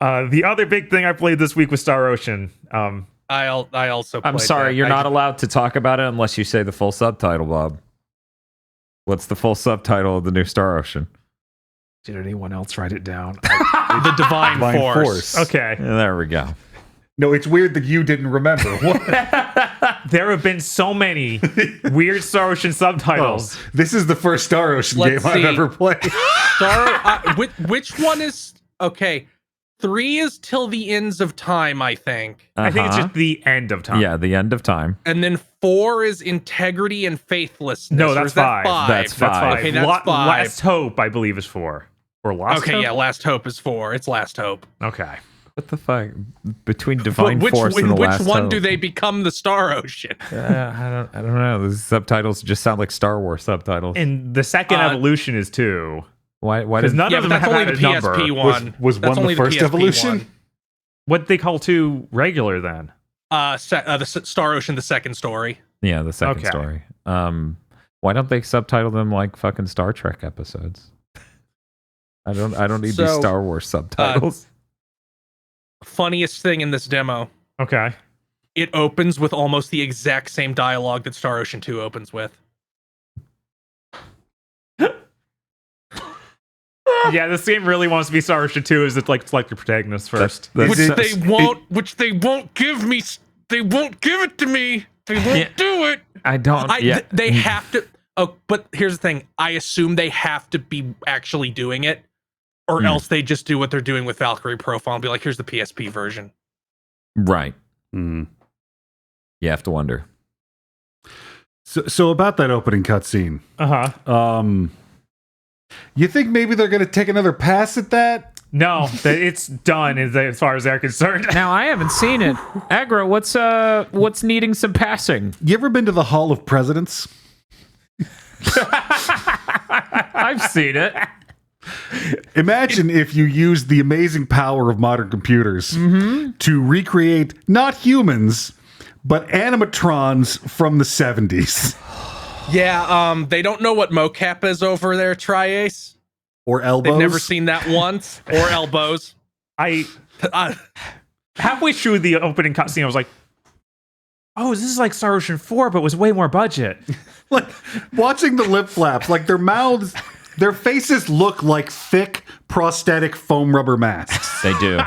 The other big thing I played this week was Star Ocean. I also played I'm sorry, that. you're not allowed to talk about it unless you say the full subtitle, Bob. What's the full subtitle of the new Star Ocean? Did anyone else write it down? The Divine Force. Okay. There we go. No, it's weird that you didn't remember. What? There have been so many weird Star Ocean subtitles. Oh, this is the first Star Ocean Let's game see. I've ever played. Which one is okay? 3 is Till the Ends of Time, I think. I think it's just the end of time. Yeah, the end of time. And then 4 is Integrity and Faithlessness. No, or that's is that 5. That's 5. Okay, that's 5. Last Hope, I believe, is 4. Or Last Okay, Hope? yeah, Last Hope is 4. It's Last Hope. Okay. What the fuck? Between Divine Which Force and the which Last one Hope. do they become the Star Ocean? I don't know. The subtitles just sound like Star Wars subtitles. And the second evolution is 2. Why Because does none Yeah, of but them that's have only a the number. PSP one. Was That's one only the first PSP evolution? one. What they call 2 regular then? The Star Ocean, the second story. Yeah, the second Okay. story. Why don't they subtitle them like fucking Star Trek episodes? I don't need these So, Star Wars subtitles. Funniest thing in this demo, Okay. it opens with almost the exact same dialogue that Star Ocean 2 opens with. Yeah, this game really wants to be Star Ocean 2. Is it like select your protagonist first? That's- Which they won't give me. They won't give it to me. They won't do it. I don't. They have to. Oh, but here's the thing. I assume they have to be actually doing it, or else they just do what they're doing with Valkyrie Profile and be like, "Here's the PSP version." Right. Mm. You have to wonder. So about that opening cutscene, you think maybe they're going to take another pass at that? No, it's done as far as they're concerned. Now I haven't seen it. Aggro, what's needing some passing? You ever been to the Hall of Presidents? I've seen it. Imagine if you used the amazing power of modern computers to recreate not humans, but animatrons from the 70s. Yeah. They don't know what mocap is over there, Tri-Ace. Or elbows. They've never seen that once. Or elbows. I halfway through the opening cutscene, I was like, "Oh, this is like Star Ocean 4, but with way more budget." Like, watching the lip flaps, like their mouths, their faces look like thick prosthetic foam rubber masks. They do.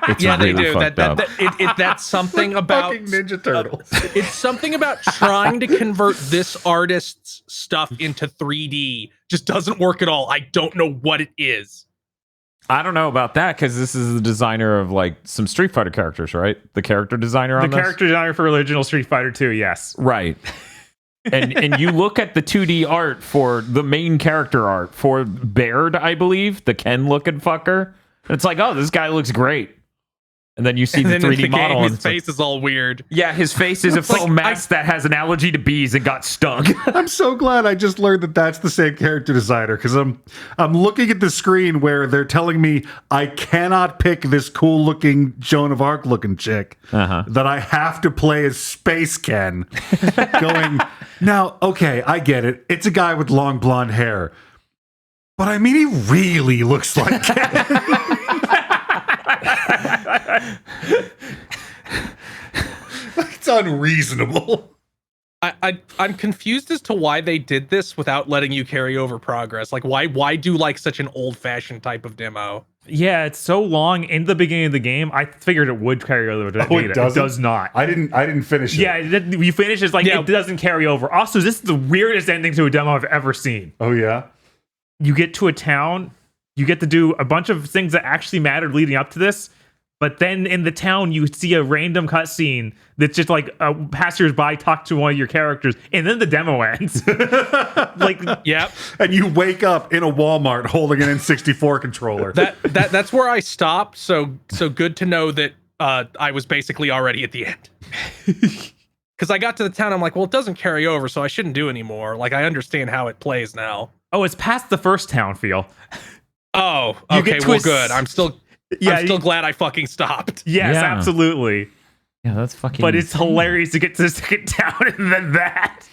It's Yeah, really they do. fucked up. That's something about Fucking Ninja Turtles. It's something about trying to convert this artist's stuff into 3D just doesn't work at all. I don't know what it is. I don't know about that because this is the designer of like some Street Fighter characters, right? The character designer on The character designer for original Street Fighter 2, yes. Right. and you look at the 2D art for the main character art for Baird, I believe, the Ken looking fucker. And it's like, oh, this guy looks great. And then you see the 3D model. Game, and his face is all weird. Yeah, his face is a faux mask that has an allergy to bees and got stung. I'm so glad I just learned that that's the same character designer because I'm looking at the screen where they're telling me I cannot pick this cool looking Joan of Arc looking chick that I have to play as Space Ken. Going, now, okay, I get it. It's a guy with long blonde hair. But I mean, he really looks like Ken. It's unreasonable. I'm confused as to why they did this without letting you carry over progress. Like, why do like such an old-fashioned type of demo? Yeah, it's so long in the beginning of the game. I figured it would carry over to it doesn't? It does not. I didn't finish it. Yeah, you finish it's like it doesn't carry over. Also, this is the weirdest ending to a demo I've ever seen. Oh yeah. You get to a town, you get to do a bunch of things that actually mattered leading up to this. But then in the town, you see a random cutscene that's just like a passersby talk to one of your characters, and then the demo ends. Like, yep. And you wake up in a Walmart holding an N64 controller. That's where I stopped. So good to know that I was basically already at the end. Because I got to the town, I'm like, well, it doesn't carry over, so I shouldn't do anymore. Like, I understand how it plays now. Oh, it's past the first town feel. Oh, okay, well, good. I'm still glad I fucking stopped. Yes, Yeah. absolutely. Yeah, that's fucking. But it's hilarious to get to the second town and then that.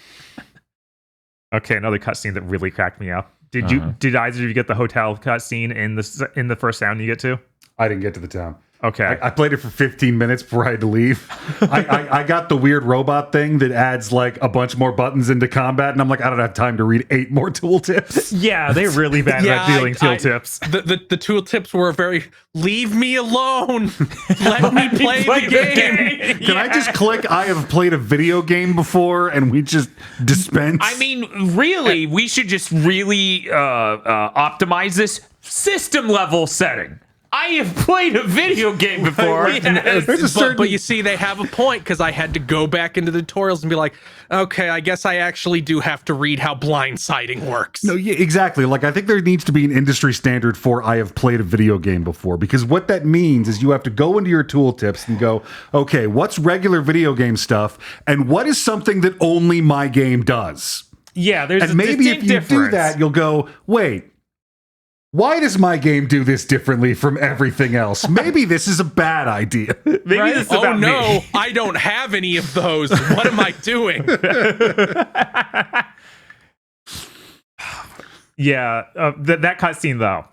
Okay, another cutscene that really cracked me up. Did either of you get the hotel cutscene in the first town you get to? I didn't get to the town. Okay. I played it for 15 minutes before I had to leave. I got the weird robot thing that adds like a bunch more buttons into combat, and I'm like, I don't have time to read 8 more tooltips. Yeah, they're really bad at dealing tooltips. The tooltips were very, leave me alone. Let me play the game. Can I just click I have played a video game before and we just dispense? I mean, really, we should just really optimize this system level setting. I have played a video game before. But you see, they have a point because I had to go back into the tutorials and be like, okay, I guess I actually do have to read how blindsiding works. No, yeah, exactly. Like, I think there needs to be an industry standard for I have played a video game before, because what that means is you have to go into your tooltips and go, okay, what's regular video game stuff and what is something that only my game does? Yeah, there's and a maybe if you difference. do that, you'll go, wait, why does my game do this differently from everything else? Maybe this is a bad idea. Maybe right? this is about me. I don't have any of those. What am I doing? Yeah, that cutscene though.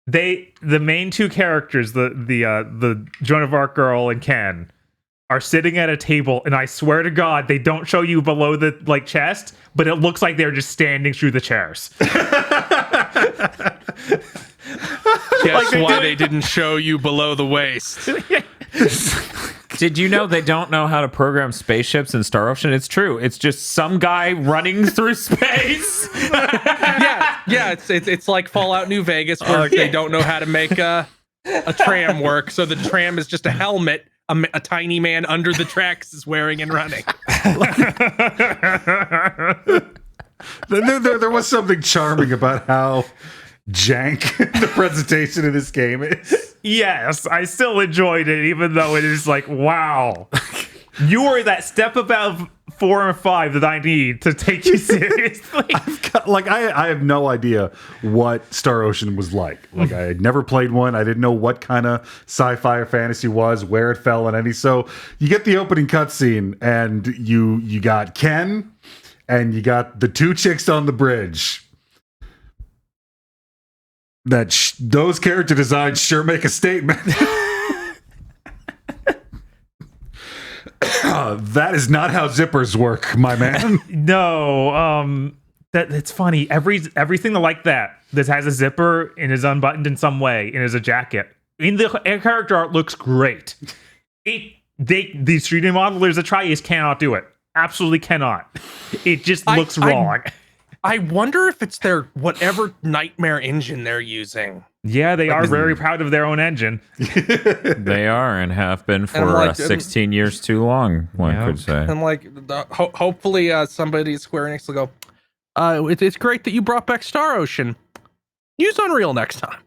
The main two characters, the Joan of Arc girl and Ken, are sitting at a table, and I swear to God, they don't show you below the like chest, but it looks like they're just standing through the chairs. Guess why they didn't show you below the waist. Did you know they don't know how to program spaceships in Star Ocean? It's true. It's just some guy running through space. yeah. It's like Fallout New Vegas, where they don't know how to make a tram work. So the tram is just a helmet a tiny man under the tracks is wearing and running. There was something charming about how jank the presentation of this game is. Yes, I still enjoyed it, even though it is like, wow. You are that step above 4 and 5 that I need to take you seriously. I have no idea what Star Ocean was like. Like, I had never played one. I didn't know what kind of sci-fi or fantasy was, where it fell in any. So you get the opening cutscene, and you got Ken, and you got the two chicks on the bridge. Those character designs sure make a statement. That is not how zippers work, my man. No, that's funny. Everything like that has a zipper and is unbuttoned in some way and is a jacket. In the character art looks great. These 3D modelers that try cannot do it. Absolutely cannot. It just looks wrong. I wonder if it's their whatever nightmare engine they're using. Yeah, they are very proud of their own engine. They are and have been for like, 16 years too long, one Yeah. could say. And like, hopefully, somebody at Square Enix will go. It's great that you brought back Star Ocean. Use Unreal next time.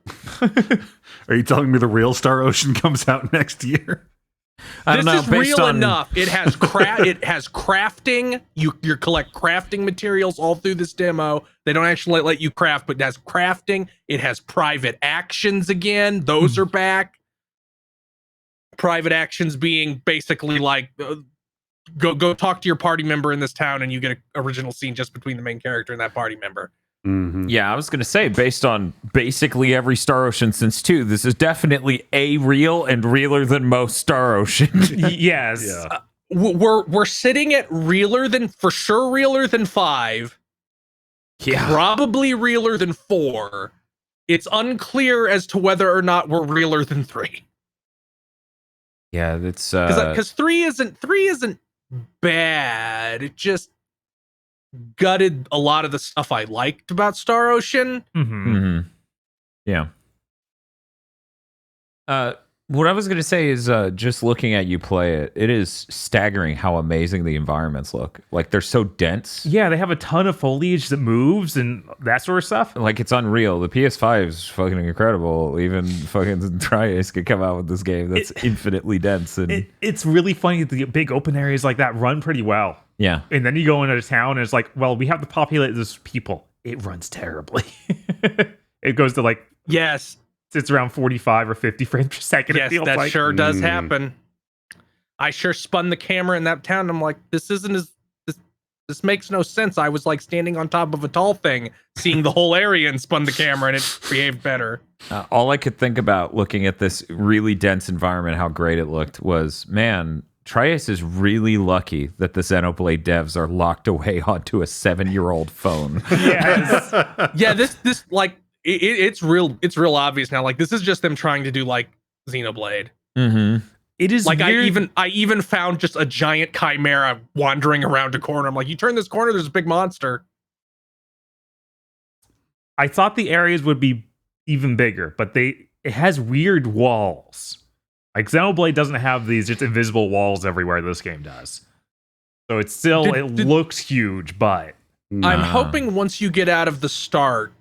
Are you telling me the real Star Ocean comes out next year? I don't know. This is real enough. It has it has crafting. You collect crafting materials all through this demo. They don't actually let you craft, but it has crafting. It has private actions again. Those are back. Private actions being basically like go talk to your party member in this town, and you get an original scene just between the main character and that party member. Mm-hmm. Yeah, I was going to say, based on basically every Star Ocean since 2, this is definitely a real and realer than most Star Ocean. Yes. Yeah. We're sitting at realer than 5. Yeah. Probably realer than 4. It's unclear as to whether or not we're realer than 3. Yeah, that's Because 3 isn't bad. It just gutted a lot of the stuff I liked about Star Ocean. Mhm. Yeah. What I was going to say is just looking at you play it, it is staggering how amazing the environments look. Like, they're so dense. Yeah, they have a ton of foliage that moves and that sort of stuff. Like, it's unreal. The PS5 is fucking incredible. Even fucking Tri-Ace could come out with this game that's infinitely dense. And It's really funny that the big open areas like that run pretty well. yeah. And then you go into town and it's like, well, we have to populate this people. It runs terribly. It goes to like, Yes. it's around 45 or 50 frames per second. Yes, it feels that like. sure does happen. I sure spun the camera in that town. I'm like, this makes no sense. I was like standing on top of a tall thing, seeing the whole area, and spun the camera, and it behaved better. All I could think about looking at this really dense environment, how great it looked, was, man, Tri-Ace is really lucky that the Xenoblade devs are locked away onto a 7-year-old phone. Yes. Yeah, this like it's real obvious now. Like, this is just them trying to do like Xenoblade. Mm-hmm. It is Like, weird. I even found just a giant chimera wandering around a corner. I'm like, you turn this corner, there's a big monster. I thought the areas would be even bigger, but it has weird walls. Like, Xenoblade doesn't have these just invisible walls everywhere this game does. So it's still, it looks huge, but I'm hoping once you get out of the start,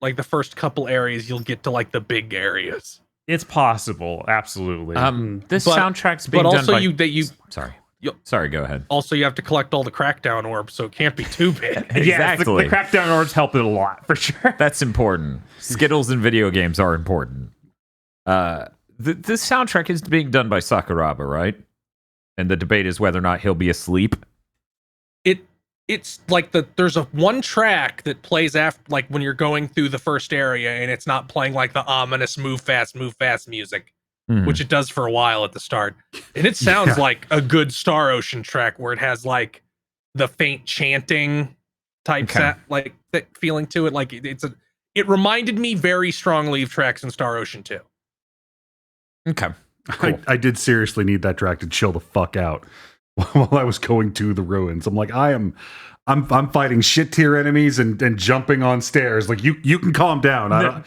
like the first couple areas, you'll get to like the big areas. it's possible. Absolutely. This But- soundtrack's being But done also by... Sorry. Yep. Sorry, go ahead. Also, you have to collect all the Crackdown orbs, so it can't be too big. Yes, Exactly. the Crackdown orbs help it a lot, for sure. That's important. Skittles in video games are important. This soundtrack is being done by Sakuraba, right? And the debate is whether or not he'll be asleep. It's like there's a one track that plays after, like when you're going through the first area, and it's not playing like the ominous move fast music, which it does for a while at the start. And it sounds like a good Star Ocean track where it has like the faint chanting type like that feeling to it. Like it reminded me very strongly of tracks in Star Ocean 2. Okay. Cool. I did seriously need that track to chill the fuck out while I was going to the ruins. I'm like, I'm fighting shit tier enemies and jumping on stairs. Like, you can calm down. I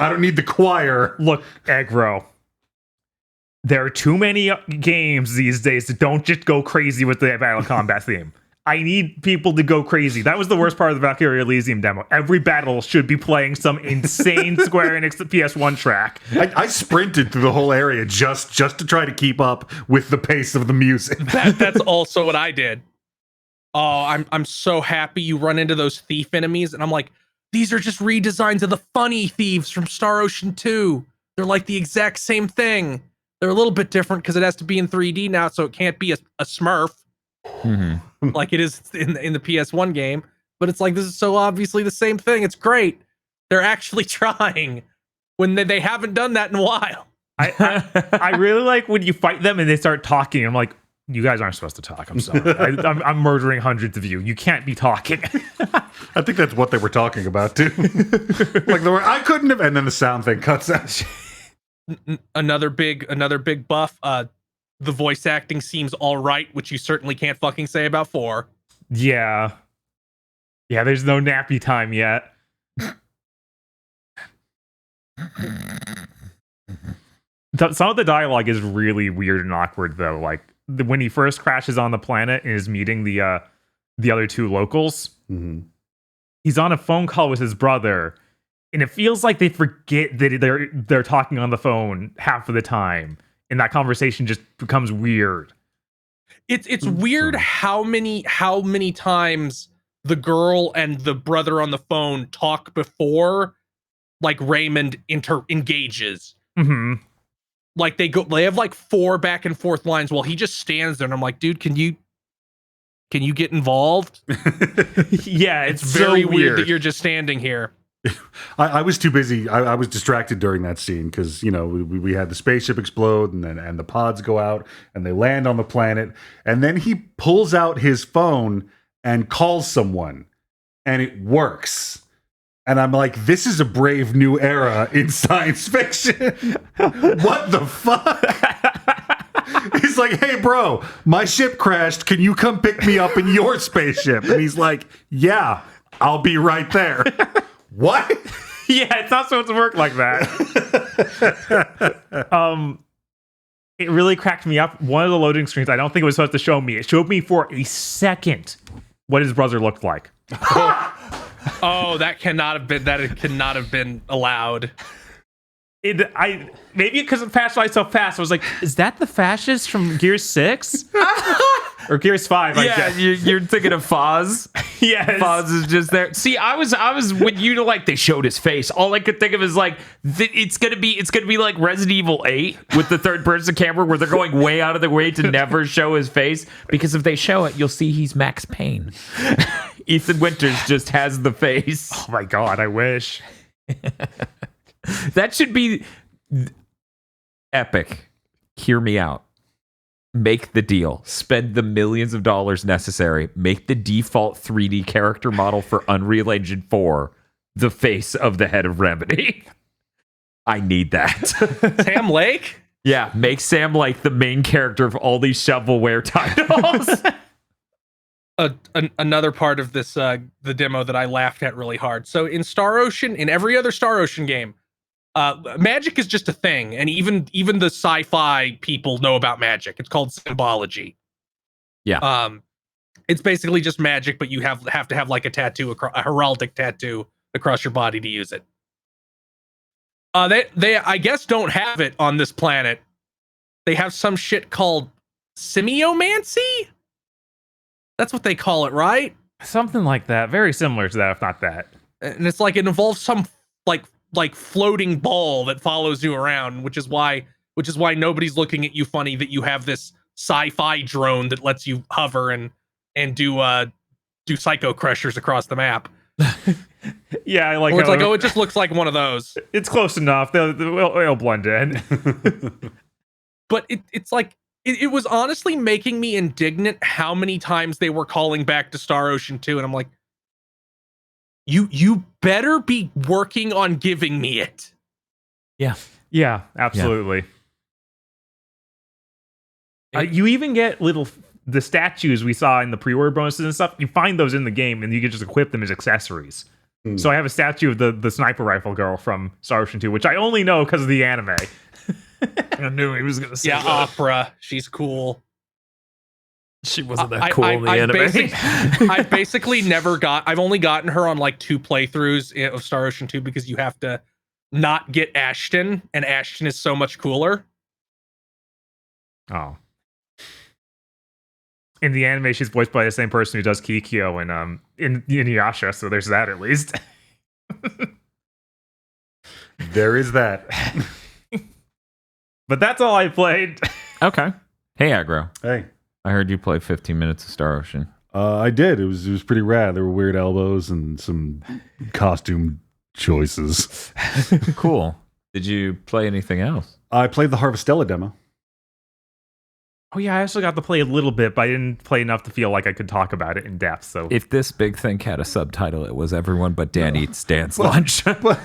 don't need the choir. Look, aggro. There are too many games these days that don't just go crazy with the battle combat theme. I need people to go crazy. That was the worst part of the Valkyrie Elysium demo. Every battle should be playing some insane Square Enix PS1 track. I sprinted through the whole area just to try to keep up with the pace of the music. That's also what I did. Oh, I'm so happy you run into those thief enemies, and I'm like, these are just redesigns of the funny thieves from Star Ocean 2. They're like the exact same thing. They're a little bit different because it has to be in 3D now, so it can't be a Smurf like it is in the PS1 game. But it's like, this is so obviously the same thing. It's great. They're actually trying when they haven't done that in a while. I really like when you fight them and they start talking. I'm like, you guys aren't supposed to talk. I'm sorry. I'm murdering hundreds of you. You can't be talking. I think that's what they were talking about too. Like, I couldn't have, and then the sound thing cuts out. Another big buff. The voice acting seems all right, which you certainly can't fucking say about 4. Yeah. Yeah, there's no nappy time yet. Some of the dialogue is really weird and awkward, though. Like when he first crashes on the planet and is meeting the other two locals, he's on a phone call with his brother, and it feels like they forget that they're talking on the phone half of the time, and that conversation just becomes weird. It's weird how many times the girl and the brother on the phone talk before like Raymond engages. Mm-hmm. Like they have like 4 back and forth lines while he just stands there, and I'm like, dude, can you get involved? Yeah, it's very so weird that you're just standing here. I was too busy. I was distracted during that scene because, you know, we had the spaceship explode and the pods go out and they land on the planet. And then he pulls out his phone and calls someone and it works. And I'm like, this is a brave new era in science fiction. What the fuck? He's like, hey, bro, my ship crashed. Can you come pick me up in your spaceship? And he's like, yeah, I'll be right there. What? Yeah, it's not supposed to work like that. It really cracked me up. One of the loading screens, I don't think it was supposed to show me. It showed me for a second what his brother looked like. Oh, that cannot have been allowed. Maybe because it passed by so fast, I was like, is that the fascist from Gears 6? Or Gears 5, I guess. You're thinking of Foz. Yes. Foz is just there. See, I was when like they showed his face. All I could think of is like it's gonna be like Resident Evil 8 with the third person camera where they're going way out of their way to never show his face, because if they show it, you'll see he's Max Payne. Ethan Winters just has the face. Oh my god, I wish. That should be epic. Hear me out. Make the deal. Spend the millions of dollars necessary. Make the default 3D character model for Unreal Engine 4 the face of the head of Remedy. I need that. Sam Lake? Yeah, make Sam Lake the main character of all these shovelware titles. Another part of this the demo that I laughed at really hard. So in Star Ocean, in every other Star Ocean game, magic is just a thing, and even the sci-fi people know about magic. It's called symbology. Yeah. It's basically just magic, but you have to have like a tattoo, a heraldic tattoo across your body to use it. They I guess don't have it on this planet. They have some shit called semiomancy. That's what they call it, right? Something like that. Very similar to that, if not that. And it's like it involves some like floating ball that follows you around, which is why nobody's looking at you funny that you have this sci-fi drone that lets you hover and do psycho crushers across the map. Yeah, I like. Or it's like, it just looks like one of those. It's close enough. They'll blend in. But it's like it was honestly making me indignant how many times they were calling back to Star Ocean 2, and I'm like, You better be working on giving me it. Yeah, absolutely. Yeah. You even get the statues we saw in the pre-order bonuses and stuff. You find those in the game, and you can just equip them as accessories. So I have a statue of the sniper rifle girl from Star Ocean 2, which I only know because of the anime. I knew he was going to say that. Opera. She's cool. She wasn't that cool in the anime. I've basically I've only gotten her on like 2 playthroughs of Star Ocean 2 because you have to not get Ashton, and Ashton is so much cooler. Oh. In the anime, she's voiced by the same person who does Kikyo in Inuyasha, so there's that at least. There is that. But that's all I played. Okay. Hey, Aggro. Hey. I heard you play 15 minutes of Star Ocean. I did. It was pretty rad. There were weird elbows and some costume choices. Cool. Did you play anything else? I played the Harvestella demo. Oh yeah, I also got to play a little bit, but I didn't play enough to feel like I could talk about it in depth. So if this big thing had a subtitle, it was Everyone But Dan Eats Dan's Lunch. But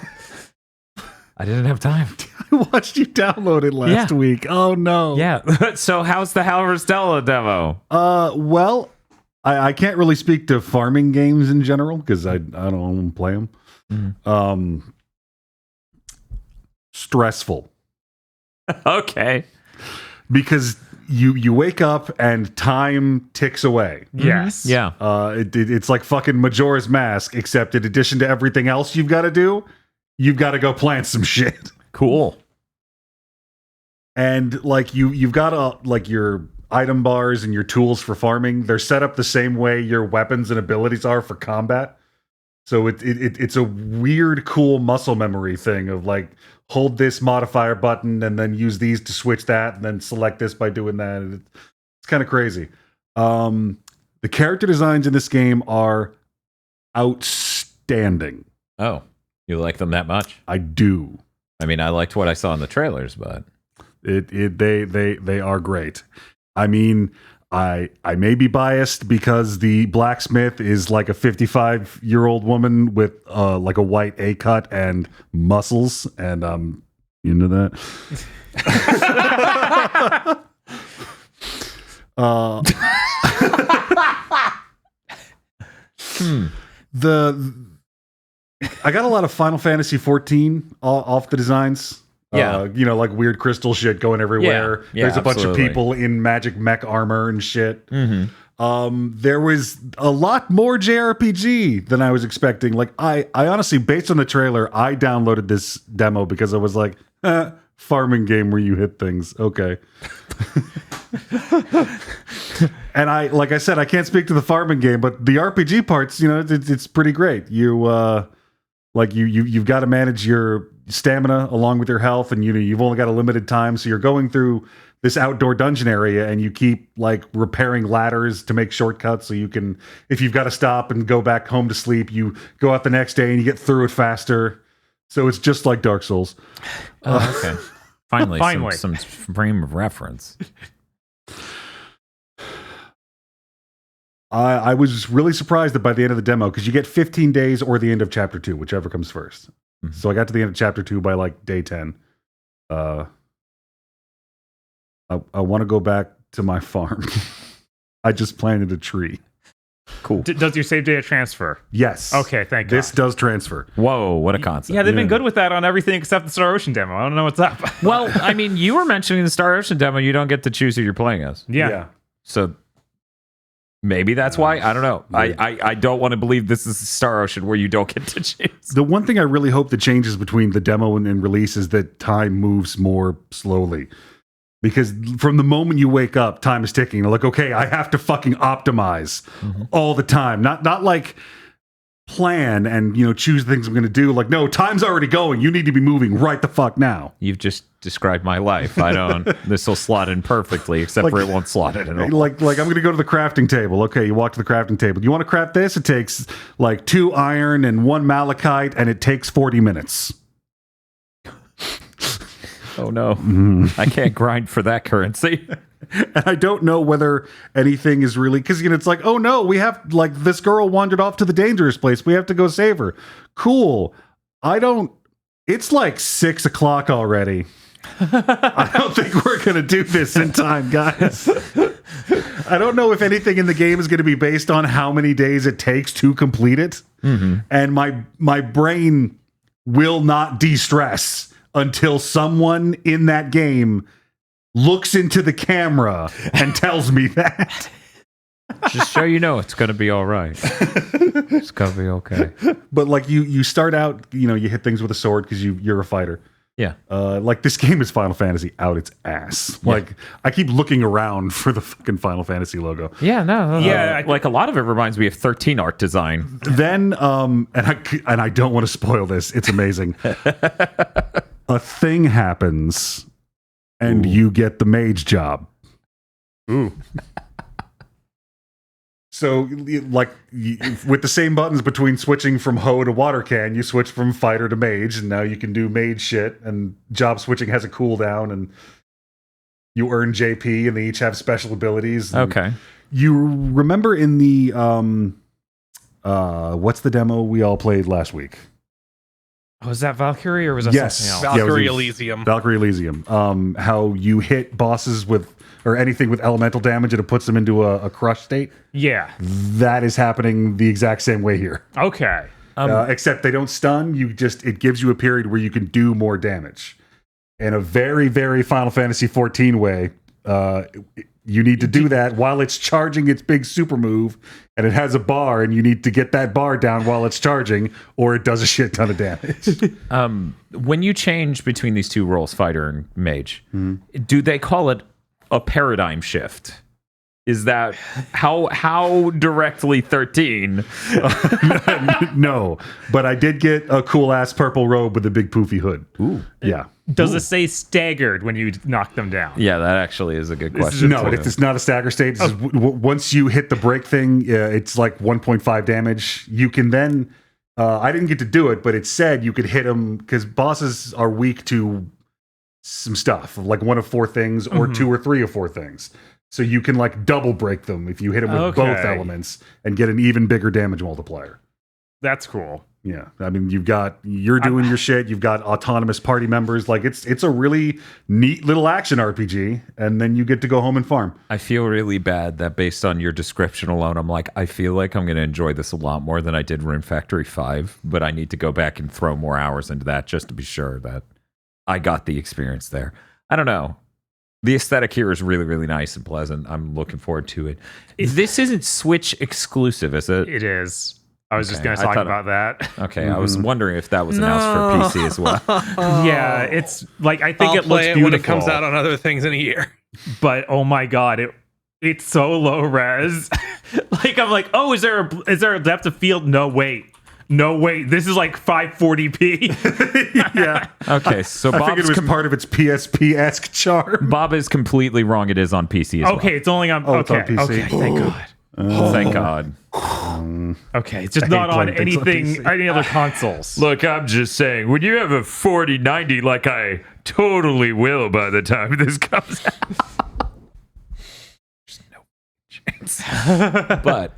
I didn't have time. I watched you download it last week. Oh no. Yeah. So how's the Harvestella demo? Well, I can't really speak to farming games in general because I don't play them. Mm-hmm. Stressful. Okay. Because you wake up and time ticks away. Yes. Yeah. It's like fucking Majora's Mask, except in addition to everything else you've got to do, you've got to go plant some shit. Cool. And like you've got like your item bars and your tools for farming, they're set up the same way your weapons and abilities are for combat. So it's a weird, cool muscle memory thing of like, hold this modifier button and then use these to switch that and then select this by doing that. It's kind of crazy. The character designs in this game are outstanding. Oh, you like them that much? I do. I mean, I liked what I saw in the trailers, but they are great. I mean, I may be biased because the blacksmith is like a 55-year-old woman with like a white A cut and muscles, and you know that. I got a lot of Final Fantasy 14 off the designs. Yeah. Like weird crystal shit going everywhere. Yeah, There's a bunch absolutely. of people in magic mech armor and shit. Mm-hmm. There was a lot more JRPG than I was expecting. Like I honestly, based on the trailer, I downloaded this demo because I was like, farming game where you hit things. Okay. And like I said, I can't speak to the farming game, but the RPG parts, it's pretty great. You've got to manage your stamina along with your health, and you've only got a limited time, so you're going through this outdoor dungeon area and you keep like repairing ladders to make shortcuts so you can, if you've got to stop and go back home to sleep, you go out the next day and you get through it faster. So it's just like Dark Souls. Okay. Finally. Finally. Some frame of reference. I was really surprised that by the end of the demo, because you get 15 days or the end of chapter 2, whichever comes first. Mm-hmm. So I got to the end of chapter 2 by like day 10. I want to go back to my farm. I just planted a tree. Cool. Does your save data transfer? Yes. Okay, thank God. This does transfer. Whoa, what a concept. Yeah, they've been Yeah. good with that on everything except the Star Ocean demo. I don't know what's up. Well, I mean, you were mentioning the Star Ocean demo. You don't get to choose who you're playing as. Yeah. So maybe that's why. I don't know. I don't want to believe this is Star Ocean where you don't get to choose. The one thing I really hope that changes between the demo and release is that time moves more slowly. Because from the moment you wake up, time is ticking. You're like, okay, I have to fucking optimize all the time. Not like plan and choose the things I'm going to do. Like, no, time's already going. You need to be moving right the fuck now. You've just described my life. I don't. This will slot in perfectly, except for it won't slot in at all. Like I'm going to go to the crafting table. Okay, you walk to the crafting table. You want to craft this? It takes like 2 iron and 1 malachite, and it takes 40 minutes. Oh no, I can't grind for that currency. And I don't know whether anything is really, because it's like, oh no, we have, like, this girl wandered off to the dangerous place. We have to go save her. Cool. It's like 6 o'clock already. I don't think we're going to do this in time, guys. I don't know if anything in the game is going to be based on how many days it takes to complete it. And my brain will not de-stress until someone in that game looks into the camera and tells me that. Just so you know, it's gonna be all right. It's gonna be okay. But like you start out, you hit things with a sword because you're a fighter. Yeah. Like this game is Final Fantasy out its ass. Like I keep looking around for the fucking Final Fantasy logo. Yeah. No. Yeah, Like a lot of it reminds me of 13 art design. Then and I don't want to spoil this. It's amazing. A thing happens and you get the mage job. Ooh. So, like, with the same buttons between switching from hoe to water can, you switch from fighter to mage, and now you can do mage shit, and job switching has a cooldown, and you earn JP, and they each have special abilities. Okay. You remember in the, what's the demo we all played last week? Was that Valkyrie or was that Yes. something else? Yeah, it was Valkyrie in Elysium. Valkyrie Elysium. How you hit bosses with or anything with elemental damage and it puts them into a crush state. Yeah. That is happening the exact same way here. Okay. Except they don't stun. It gives you a period where you can do more damage. In a very, very Final Fantasy 14 way, you need to do that while it's charging its big super move, and it has a bar, and you need to get that bar down while it's charging, or it does a shit ton of damage. When you change between these two roles, fighter and mage, do they call it a paradigm shift? Is that how directly 13? No, but I did get a cool ass purple robe with a big poofy hood. Ooh, yeah. Does it say staggered when you knock them down? yeah, that actually is a good question. No, it's not a stagger state. It's just once you hit the break thing, it's like 1.5 damage. You can then, I didn't get to do it, but it said you could hit them because bosses are weak to some stuff, like one of 4 things or 2 or 3 of 4 things. So you can like double break them if you hit them with both elements and get an even bigger damage multiplier. That's cool. Yeah, I mean, you're doing your shit. You've got autonomous party members. Like it's a really neat little action RPG, and then you get to go home and farm. I feel really bad that based on your description alone, I'm like, I feel like I'm going to enjoy this a lot more than I did Rune Factory 5, but I need to go back and throw more hours into that just to be sure that I got the experience there. I don't know. The aesthetic here is really, really nice and pleasant. I'm looking forward to it. This isn't Switch exclusive, is it? It is. I was just going to talk about that. Okay, I was wondering if that was announced for PC as well. Yeah, it's like I think I'll it looks play beautiful when it comes out on other things in a year. But oh my god, it's so low res. Like I'm like, oh, is there a depth of field? No, wait. This is like 540p. Yeah. Okay, so I figured it was part of its PSP-esque charm. Bob is completely wrong. It is on PC as well. Okay, it's only on. It's on Okay, PC. okay, thank God. Thank God. Okay, it's just I not hate on playing things on anything, PC. any other consoles. Look, I'm just saying, when you have a 4090, like I totally will by the time this comes out. There's no chance. But,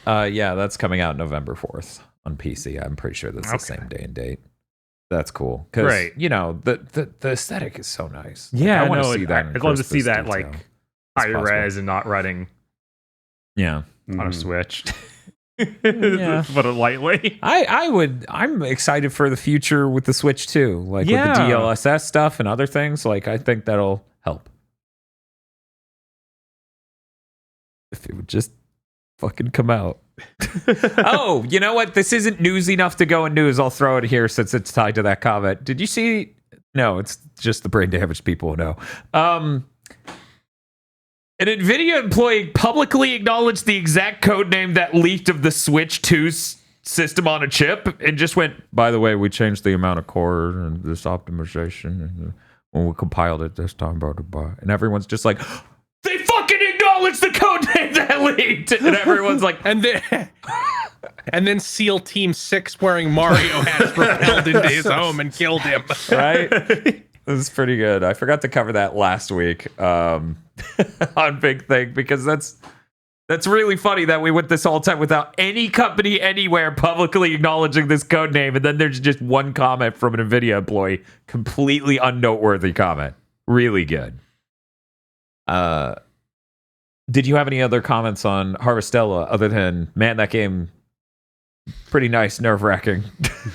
yeah, that's coming out November 4th on PC. I'm pretty sure that's the same day and date. That's cool. Because, you know, the aesthetic is so nice. Yeah, I want no, to see that. I'd love to see that, like, higher possible. res and not running Yeah. on a Switch. Yeah. Put it lightly. I'm excited for the future with the Switch too. Like with the DLSS stuff and other things. Like I think that'll help. If it would just fucking come out. Oh, you know what? This isn't news enough to go in news. I'll throw it here since it's tied to that comment. Did you see? No, it's just the brain damaged people who know. An Nvidia employee publicly acknowledged the exact code name that leaked of the Switch 2 system on a chip and just went, by the way, we changed the amount of core and this optimization and when we compiled it this time, blah, blah, blah. And everyone's just like, they fucking acknowledged the code name that leaked. And everyone's like, And then SEAL Team 6 wearing Mario hats propelled into his home and killed him. right? This is pretty good. I forgot to cover that last week on Big Thing because that's really funny that we went this whole time without any company anywhere publicly acknowledging this code name, and then there's just one comment from an Nvidia employee, completely unnoteworthy comment. Really good. Did you have any other comments on Harvestella other than, man, that game pretty nice, nerve-wracking?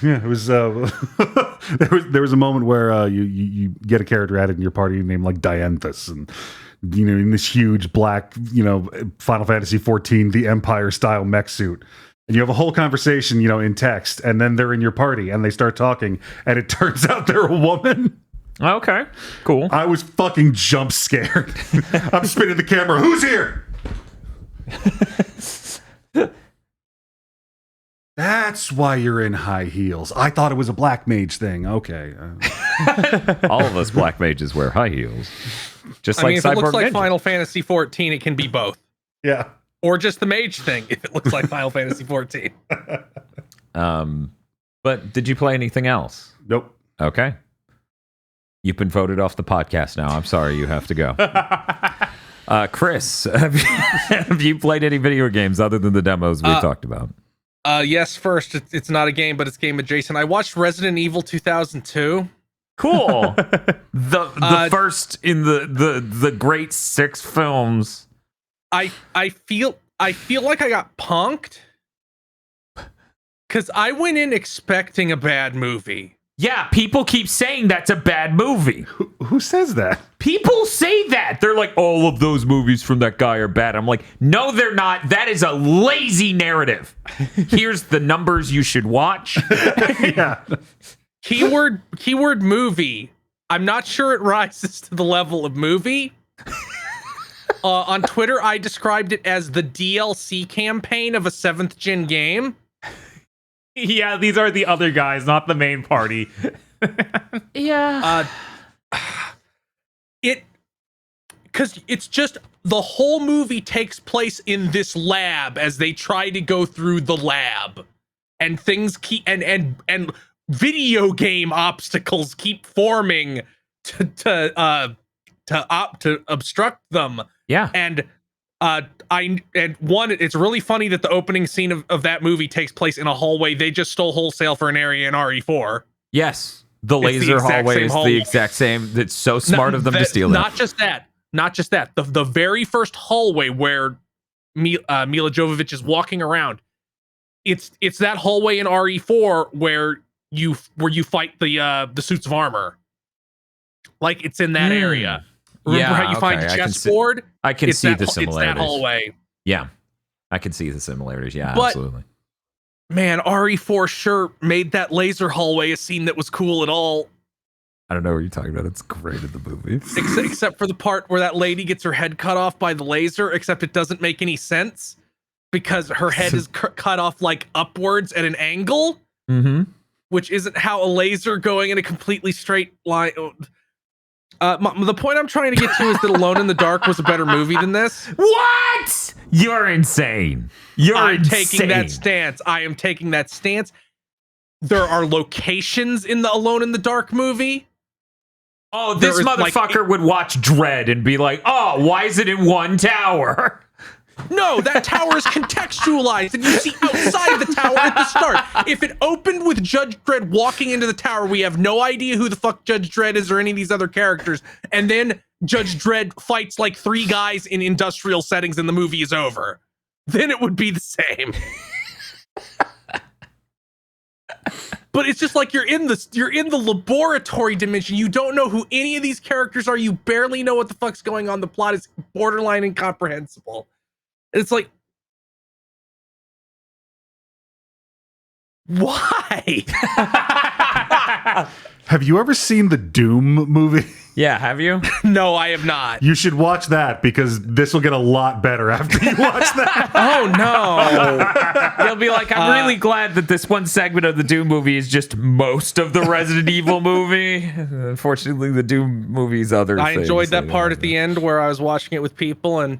Yeah, it was. There was a moment where you get a character added in your party named like Dianthus, and you know, in this huge black, you know, Final Fantasy 14 the Empire style mech suit, and you have a whole conversation, you know, in text, and then they're in your party and they start talking, and it turns out they're a woman. Okay, cool. I was fucking jump scared. I'm spinning the camera. Who's here? That's why you're in high heels. I thought it was a black mage thing. Okay. All of us black mages wear high heels. Just I like mean, if it looks Cyberpunk like Ninja. Final Fantasy 14, it can be both. Yeah. Or just the mage thing, if it looks like Final Fantasy 14. But did you play anything else? Nope. Okay. You've been voted off the podcast now. I'm sorry, you have to go. Chris, have you played any video games other than the demos we talked about? Yes, first, it's not a game, but it's game adjacent. I watched Resident Evil 2002. Cool. The first in the great 6 films. I feel like I got punked because I went in expecting a bad movie. Yeah, people keep saying that's a bad movie. Who says that? People say that. They're like, all of those movies from that guy are bad. I'm like, no, they're not. That is a lazy narrative. Here's the numbers you should watch. Yeah. Keyword movie. I'm not sure it rises to the level of movie. On Twitter, I described it as the DLC campaign of a 7th gen game. Yeah, these are the other guys, not the main party. Yeah. Because it's just the whole movie takes place in this lab as they try to go through the lab, and things keep and video game obstacles keep forming to obstruct them. Yeah. And it's really funny that the opening scene of that movie takes place in a hallway they just stole wholesale for an area in RE4. Yes. The laser hallway is the exact same. It's so smart of them to steal that. Not just that. The very first hallway where Mila Jovovich is walking around, it's that hallway in RE4 where you fight the suits of armor. Like, it's in that area. Remember how you find the chessboard? I can see the similarities. It's that hallway. Yeah. I can see the similarities. Yeah, but, absolutely. Man, RE4 sure made that laser hallway a scene that was cool at all. I don't know what you're talking about. It's great in the movie. Except for the part where that lady gets her head cut off by the laser, except it doesn't make any sense because her head is cut off like upwards at an angle, which isn't how a laser going in a completely straight line. The point I'm trying to get to is that Alone in the Dark was a better movie than this. What? You're insane. I'm taking that stance. I am taking that stance. There are locations in the Alone in the Dark movie. Oh, this motherfucker would watch Dread and be like, oh, why is it in one tower? No, that tower is contextualized, and you see outside the tower at the start. If it opened with Judge Dredd walking into the tower, we have no idea who the fuck Judge Dredd is or any of these other characters, and then Judge Dredd fights like 3 guys in industrial settings and the movie is over. Then it would be the same. But it's just like you're in the laboratory dimension. You don't know who any of these characters are. You barely know what the fuck's going on. The plot is borderline incomprehensible. It's like, why? Have you ever seen the Doom movie? Yeah, have you? No, I have not. You should watch that because this will get a lot better after you watch that. Oh, no. You'll be like, I'm really glad that this one segment of the Doom movie is just most of the Resident Evil movie. Unfortunately, the Doom movie's other I things. enjoyed that part at the end where I was watching it with people, and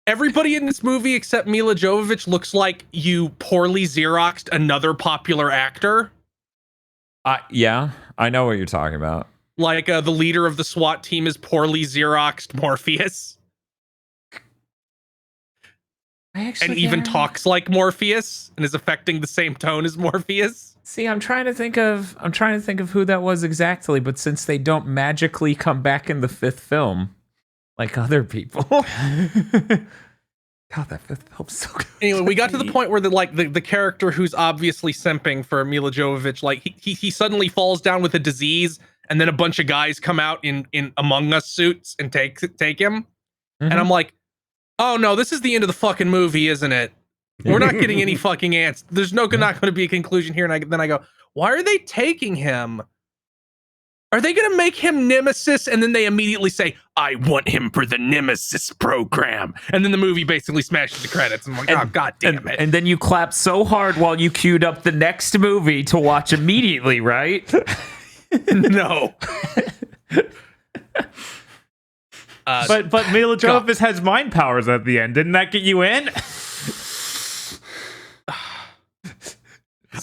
everybody in this movie except Mila Jovovich looks like you poorly Xeroxed another popular actor. Yeah, I know what you're talking about. Like the leader of the SWAT team is poorly Xeroxed Morpheus. And even talks like Morpheus and is affecting the same tone as Morpheus. See, I'm trying to think of who that was exactly, but since they don't magically come back in the 5th film like other people. God, that 5th film's so good. Anyway, we got to the point where the character who's obviously simping for Mila Jovovich, like he suddenly falls down with a disease, and then a bunch of guys come out in Among Us suits and take him. And I'm like, oh no, this is the end of the fucking movie, isn't it? We're not getting any fucking ants. There's not going to be a conclusion here. And then I go, why are they taking him? Are they going to make him Nemesis? And then they immediately say, I want him for the Nemesis program. And then the movie basically smashes the credits. I'm like, oh, God damn it. And then you clap so hard while you queued up the next movie to watch immediately, right? No. But Mila Jovovich has mind powers at the end. Didn't that get you in?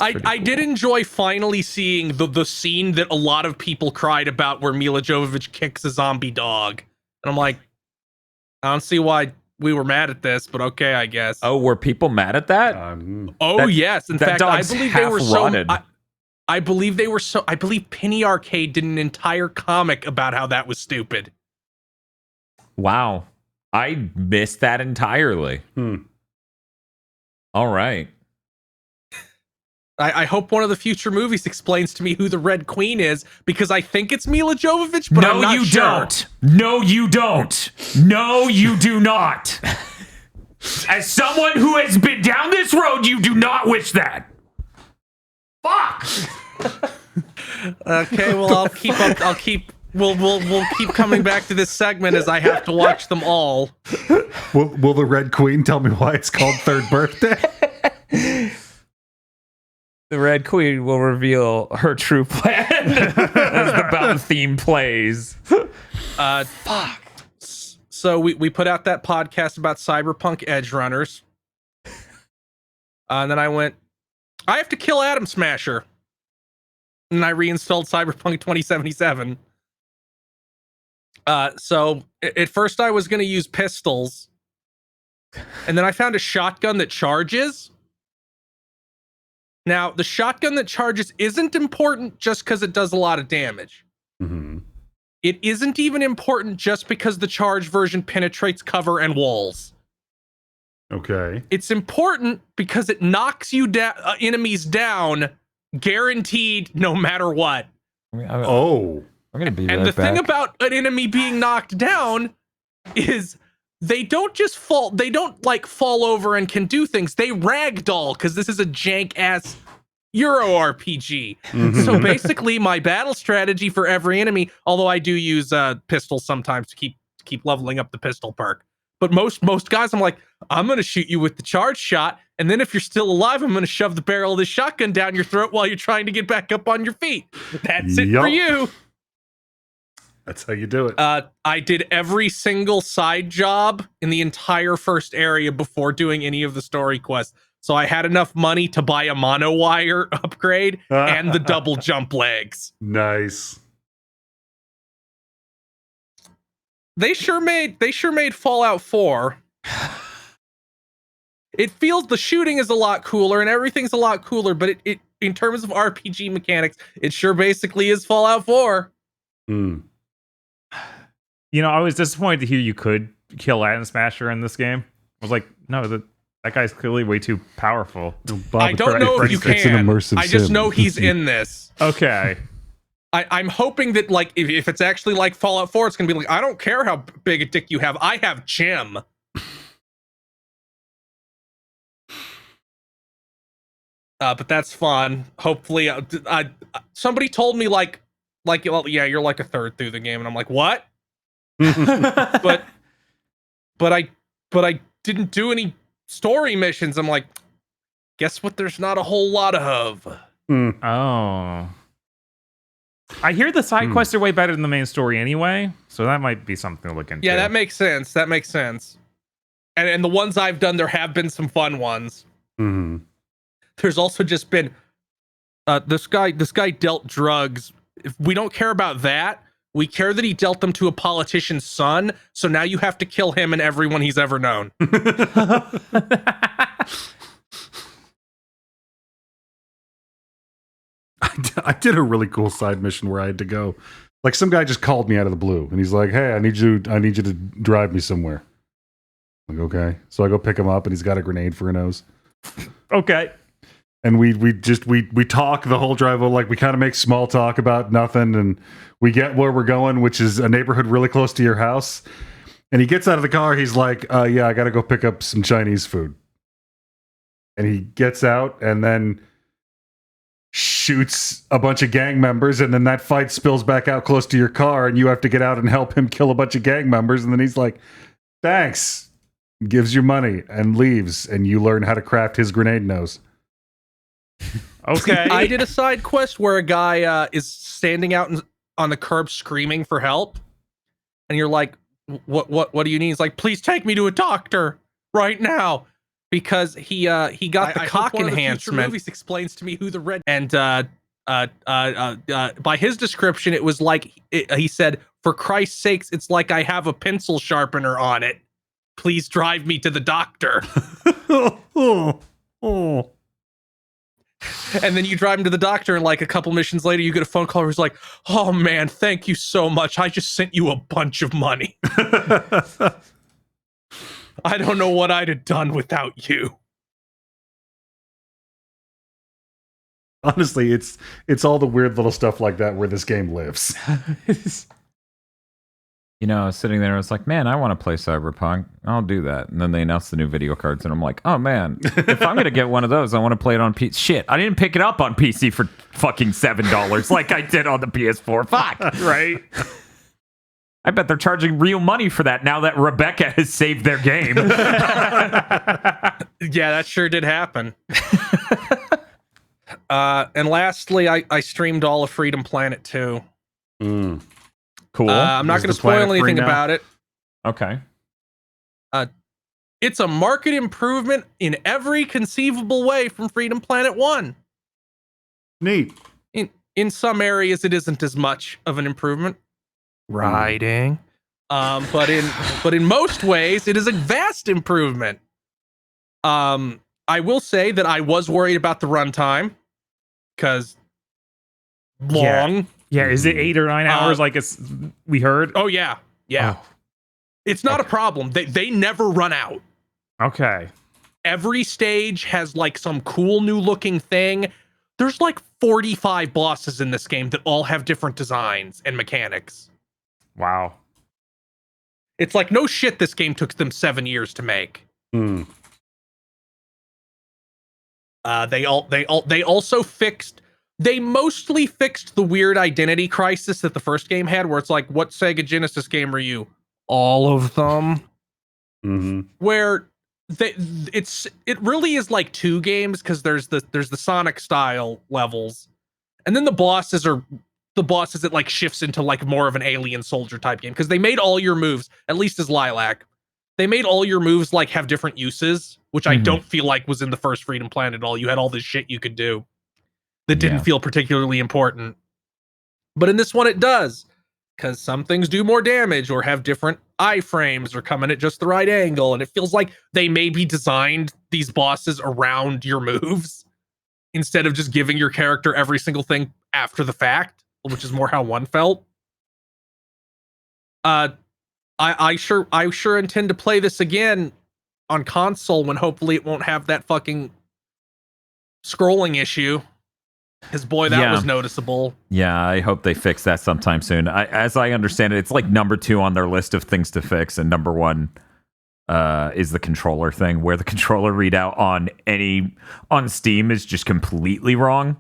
I did enjoy finally seeing the scene that a lot of people cried about where Mila Jovovich kicks a zombie dog. And I'm like, I don't see why we were mad at this, but okay, I guess. Oh, were people mad at that? Yes. In fact, I believe they were so... I believe Penny Arcade did an entire comic about how that was stupid. Wow. I missed that entirely. All right. I hope one of the future movies explains to me who the Red Queen is, because I think it's Mila Jovovich, but I'm not sure. Don't. No, you don't. No, you do not. As someone who has been down this road, you do not wish that. Fuck. Okay, well, we'll keep coming back to this segment as I have to watch them all. Will the Red Queen tell me why it's called Third Birthday? The Red Queen will reveal her true plan as the Bell theme plays. Fuck. So we put out that podcast about Cyberpunk Edge Runners. And then I went, I have to kill Atom Smasher. And I reinstalled Cyberpunk 2077. So at first I was going to use pistols. And then I found a shotgun that charges. Now, the shotgun that charges isn't important just because it does a lot of damage. Mm-hmm. It isn't even important just because the charged version penetrates cover and walls. Okay. It's important because it knocks you down, enemies down, guaranteed, no matter what. Oh. I'm gonna be and right the back. thing about an enemy being knocked down is they don't just fall. They don't like fall over and can do things. They ragdoll because this is a jank ass Euro RPG. Mhm. So basically, my battle strategy for every enemy, although I do use pistols sometimes to keep leveling up the pistol perk. But most guys, I'm like, I'm gonna shoot you with the charge shot, and then if you're still alive, I'm gonna shove the barrel of the shotgun down your throat while you're trying to get back up on your feet. That's it for you. That's how you do it. I did every single side job in the entire first area before doing any of the story quests. So I had enough money to buy a monowire upgrade and the double jump legs. Nice. They sure made Fallout 4. It feels the shooting is a lot cooler and everything's a lot cooler, but it in terms of RPG mechanics, it sure basically is Fallout 4. Hmm. You know, I was disappointed to hear you could kill Atom Smasher in this game. I was like, no, that guy's clearly way too powerful. I don't know if you It's an can. immersive I just sim. know he's in this. Okay. I'm hoping that, like, if it's actually like Fallout 4, it's gonna be like, I don't care how big a dick you have. I have Jim. But that's fun. Hopefully, somebody told me like, well, yeah, you're like a third through the game, and I'm like, what? but I didn't do any story missions. I'm like, guess what? There's not a whole lot of. Oh. I hear the side quests are way better than the main story anyway, so that might be something to look into. Yeah, that makes sense. And the ones I've done, there have been some fun ones. Mm-hmm. There's also just been this guy dealt drugs. If we don't care about that, we care that he dealt them to a politician's son. So now you have to kill him and everyone he's ever known. I did a really cool side mission where I had to go. Like, some guy just called me out of the blue, and he's like, "Hey, I need you to drive me somewhere." I'm like, okay. So I go pick him up, and he's got a grenade for a nose. Okay. And we talk the whole drive. Like, we kind of make small talk about nothing, and we get where we're going, which is a neighborhood really close to your house. And he gets out of the car. He's like, "Yeah, I got to go pick up some Chinese food." And he gets out, and then shoots a bunch of gang members, and then that fight spills back out close to your car, and you have to get out and help him kill a bunch of gang members. And then he's like, "Thanks," gives you money and leaves, and you learn how to craft his grenade nose. Okay. I did a side quest where a guy is standing out on the curb screaming for help, and you're like, what do you need? He's like, "Please take me to a doctor right now," because he got the cock enhancement. Movies explains to me who the red and by his description, it was like he said, "For Christ's sakes, it's like I have a pencil sharpener on it. Please drive me to the doctor." Oh. And then you drive him to the doctor, and like a couple missions later, you get a phone call where he's like, "Oh man, thank you so much. I just sent you a bunch of money. I don't know what I'd have done without you." Honestly, it's all the weird little stuff like that where this game lives. You know, I was sitting there, I was like, man, I want to play Cyberpunk. I'll do that. And then they announced the new video cards, and I'm like, oh man, if I'm going to get one of those, I want to play it on PC. Shit, I didn't pick it up on PC for fucking $7 like I did on the PS4. Fuck, right? I bet they're charging real money for that now that Rebecca has saved their game. Yeah, that sure did happen. And lastly, I streamed all of Freedom Planet 2. Cool. I'm not going to spoil anything about it. Okay. It's a market improvement in every conceivable way from Freedom Planet 1. Neat. In some areas, it isn't as much of an improvement. Riding. But in most ways, it is a vast improvement. I will say that I was worried about the runtime, because long. Yeah, is it 8 or 9 hours like we heard? Oh, yeah. Yeah. Oh. It's not a problem. They never run out. Okay. Every stage has like some cool new looking thing. There's like 45 bosses in this game that all have different designs and mechanics. Wow. It's like, no shit, this game took them 7 years to make. They mostly fixed the weird identity crisis that the first game had, where it's like, what Sega Genesis game are you? All of them. Where it really is like 2 games, because there's the Sonic style levels, and then the bosses it like shifts into like more of an Alien Soldier type game, because they made all your moves, at least as Lilac, they made all your moves like have different uses, which I don't feel like was in the first Freedom Planet at all. You had all this shit you could do that didn't feel particularly important. But in this one, it does, because some things do more damage or have different iframes or come in at just the right angle. And it feels like they maybe designed these bosses around your moves instead of just giving your character every single thing after the fact, which is more how 1 felt. I sure intend to play this again on console when hopefully it won't have that fucking scrolling issue. Because boy, that was noticeable. Yeah, I hope they fix that sometime soon. As I understand it, it's like number 2 on their list of things to fix, and number 1 is the controller thing, where the controller readout on Steam is just completely wrong.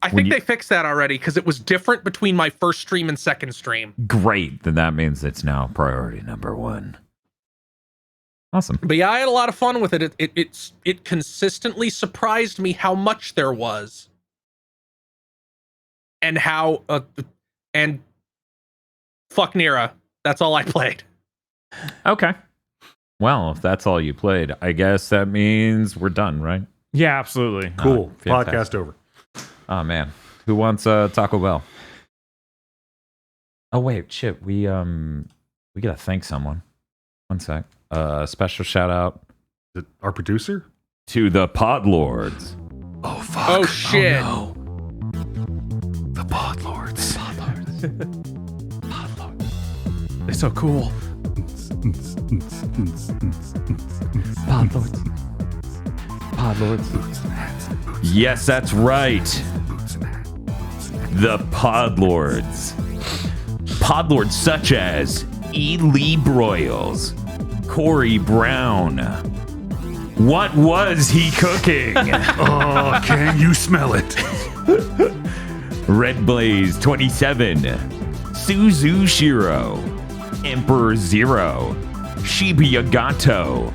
I think they fixed that already, because it was different between my first stream and second stream. Great, then that means it's now priority number 1. Awesome. But yeah, I had a lot of fun with it. It consistently surprised me how much there was. And how and fuck Nira. That's all I played. Okay. Well, if that's all you played, I guess that means we're done, right? Yeah, absolutely. Cool. Fantastic. Podcast over. Oh man, who wants Taco Bell? Oh wait, shit. We gotta thank someone. One sec. Special shout out Is it our producer? to the Podlords. Oh fuck. Oh shit. Oh, no. The Podlords. They're so cool. Podlords. Yes, that's right. The Podlords. Podlords such as E. Lee Broyles, Corey Brown. What was he cooking? Oh, can you smell it? Red Blaze 27, Suzu Shiro, Emperor Zero, Shibuya Gato.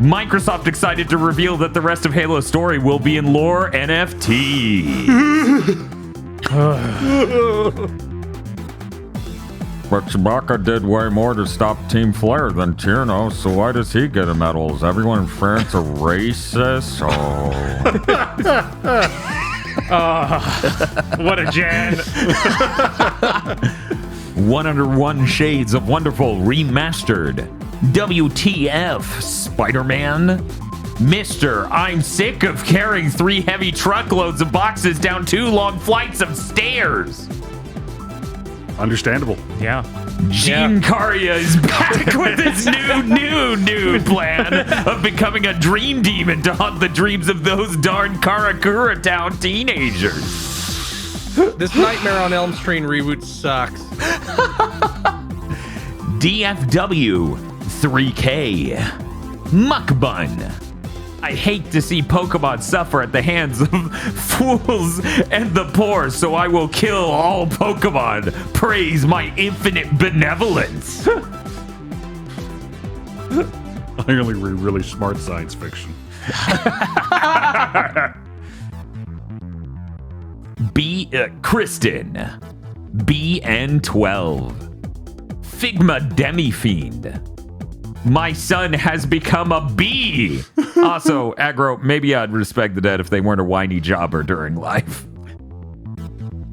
Microsoft excited to reveal that the rest of Halo's story will be in lore NFT. But Chewbacca did way more to stop Team Flare than Tierno, so why does he get a medal? Is everyone in France a racist? What a Jan. 101 Shades of Wonderful Remastered. WTF, Spider-Man. Mister, I'm sick of carrying 3 heavy truckloads of boxes down 2 long flights of stairs. Understandable. Yeah. Gene Caria is back with his new plan of becoming a dream demon to haunt the dreams of those darn Karakura Town teenagers. This Nightmare on Elm Street reboot sucks. DFW 3K Muckbun. I hate to see Pokemon suffer at the hands of fools and the poor, so I will kill all Pokemon. Praise my infinite benevolence. I only read really smart science fiction. Kristen BN12 Figma Demi-Fiend. My son has become a bee. Also, Aggro, maybe I'd respect the dead if they weren't a whiny jobber during life.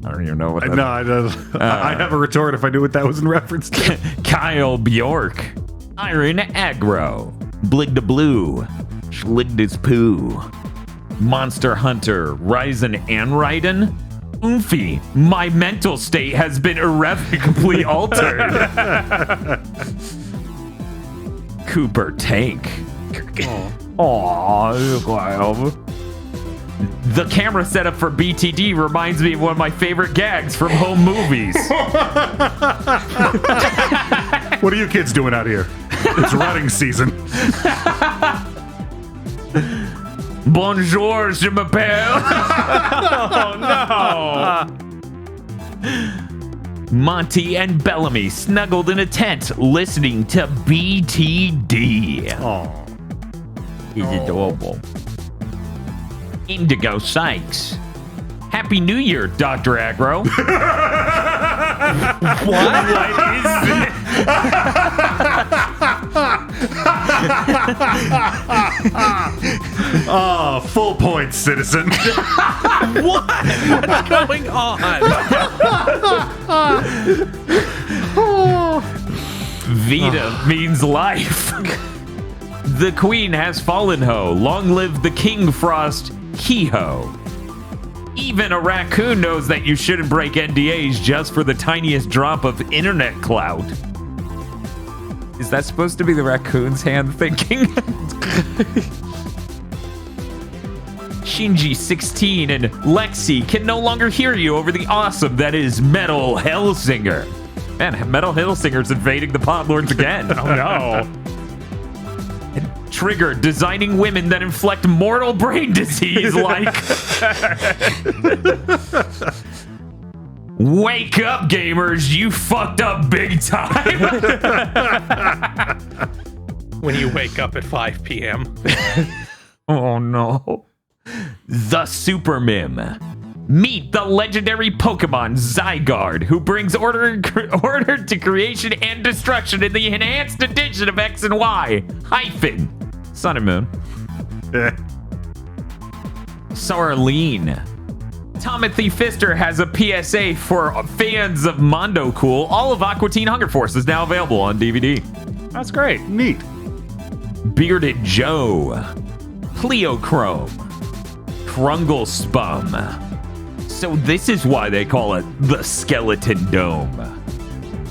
I don't even know what that No, I have a retort if I knew what that was in reference to. Kyle Bjork. Iron Aggro. Bligda Blue. Schligdis Poo. Monster Hunter. Ryzen and Raiden. Oomphy. My mental state has been irrevocably altered. Cooper Tank. Aww. The camera setup for BTD reminds me of one of my favorite gags from home movies. What are you kids doing out here? It's rutting season. Bonjour, je m'appelle. Oh, no. Monty and Bellamy snuggled in a tent listening to BTD. Oh, He's adorable. Indigo Sykes. Happy New Year, Dr. Aggro. What is this? oh, full points, citizen. What's going on? Vita means life. The queen has fallen ho. Long live the King Frost Hee-ho. Even a raccoon knows that you shouldn't break NDAs just for the tiniest drop of internet clout. Is that supposed to be the raccoon's hand thinking? Shinji 16 and Lexi can no longer hear you over the awesome that is Metal Hellsinger. Man, Metal Hellsinger's invading the Podlords again. Oh, no. Trigger designing women that inflict mortal brain disease like wake up gamers, you fucked up big time. When you wake up at 5 p.m. Oh no. The Super Mim. Meet the legendary Pokemon Zygarde, who brings order to creation and destruction in the enhanced edition of X and Y hyphen Sun and Moon. Sarlene. Timothy Pfister has a PSA for fans of Mondo Cool. All of Aqua Teen Hunger Force is now available on DVD. That's great. Neat. Bearded Joe. Pleochrome. Krungle Spum. So this is why they call it the Skeleton Dome.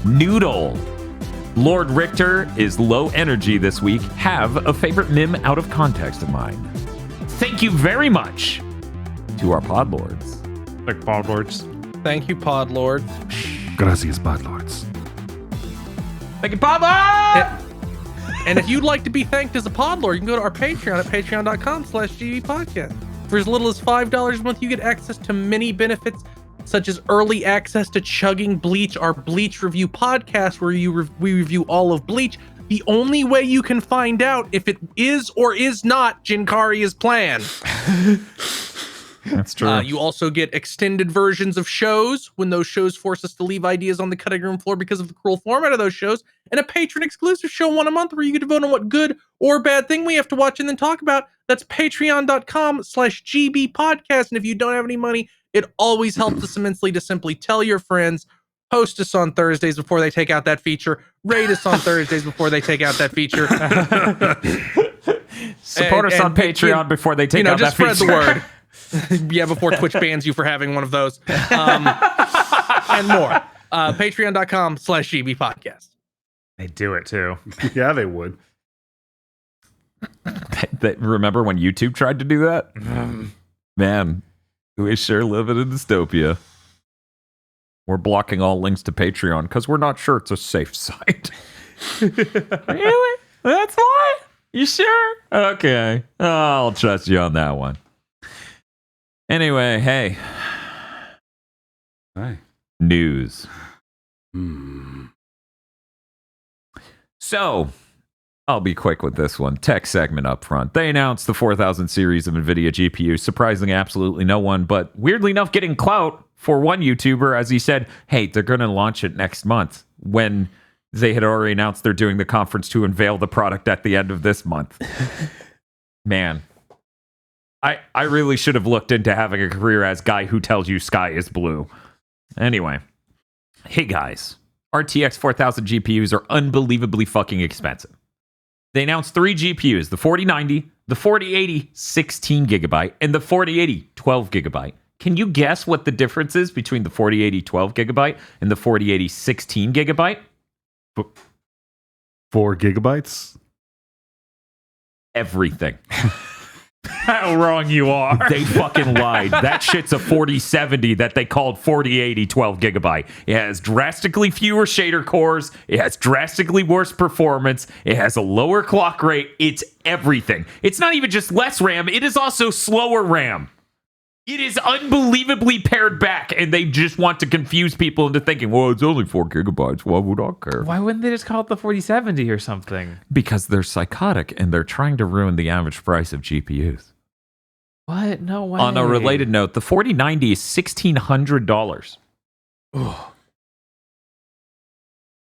Noodle. Lord Richter is low energy this week. Have a favorite meme out of context of mine. Thank you very much to our Podlords. Like Podlords. Thank you, Podlords. Gracias, Podlords. Thank you, Podlords! And if you'd like to be thanked as a Podlord, you can go to our Patreon at patreon.com/gbpodcast. For as little as $5 a month, you get access to many benefits, such as early access to Chugging Bleach, our Bleach review podcast, where we review all of Bleach. The only way you can find out if it is or is not Jinkari's plan. That's true. You also get extended versions of shows when those shows force us to leave ideas on the cutting room floor because of the cruel format of those shows, and a patron exclusive show one a month where you get to vote on what good or bad thing we have to watch and then talk about. That's patreon.com/gbpodcast. And if you don't have any money, it always helps us immensely to simply tell your friends, post us on Thursdays before they take out that feature, rate us on Thursdays before they take out that feature. Support us on Patreon before they take out just that spread the word. Yeah, before Twitch bans you for having one of those. And more. Patreon.com/GB podcast. They do it too. Yeah, they would. Remember when YouTube tried to do that? Man, we sure live in a dystopia. We're blocking all links to Patreon because we're not sure it's a safe site. Really? That's why? You sure? Okay. I'll trust you on that one. Anyway, hey. Hi. News. So, I'll be quick with this one. Tech segment up front. They announced the 4000 series of NVIDIA GPUs, surprising absolutely no one, but weirdly enough, getting clout for one YouTuber as he said, hey, they're going to launch it next month, when they had already announced they're doing the conference to unveil the product at the end of this month. Man, I really should have looked into having a career as guy who tells you sky is blue. Anyway, hey guys, RTX 4000 GPUs are unbelievably fucking expensive. They announced 3 GPUs, the 4090, the 4080 16GB, and the 4080 12GB. Can you guess what the difference is between the 4080 12GB and the 4080 16GB? 4 gigabytes? Everything. How wrong you are. They fucking lied. That shit's a 4070 that they called 4080 12GB. It has drastically fewer shader cores. It has drastically worse performance. It has a lower clock rate. It's everything. It's not even just less RAM. It is also slower RAM. It is unbelievably pared back, and they just want to confuse people into thinking, well, it's only 4 gigabytes. Why would I care? Why wouldn't they just call it the 4070 or something? Because they're psychotic, and they're trying to ruin the average price of GPUs. What? No way. On a related note, the 4090 is $1,600.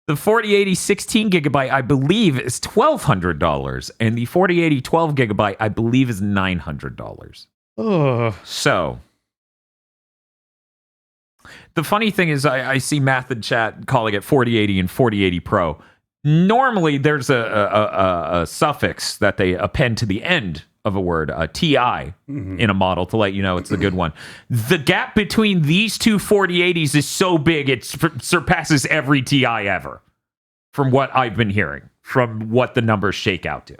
The 4080 16GB, I believe, is $1,200, and the 4080 12GB, I believe, is $900. So, the funny thing is, I see math in chat calling it 4080 and 4080 Pro. Normally, there's a suffix that they append to the end of a word, a TI, in a model to let you know it's the good one. The gap between these two 4080s is so big, it surpasses every TI ever, from what I've been hearing, from what the numbers shake out to.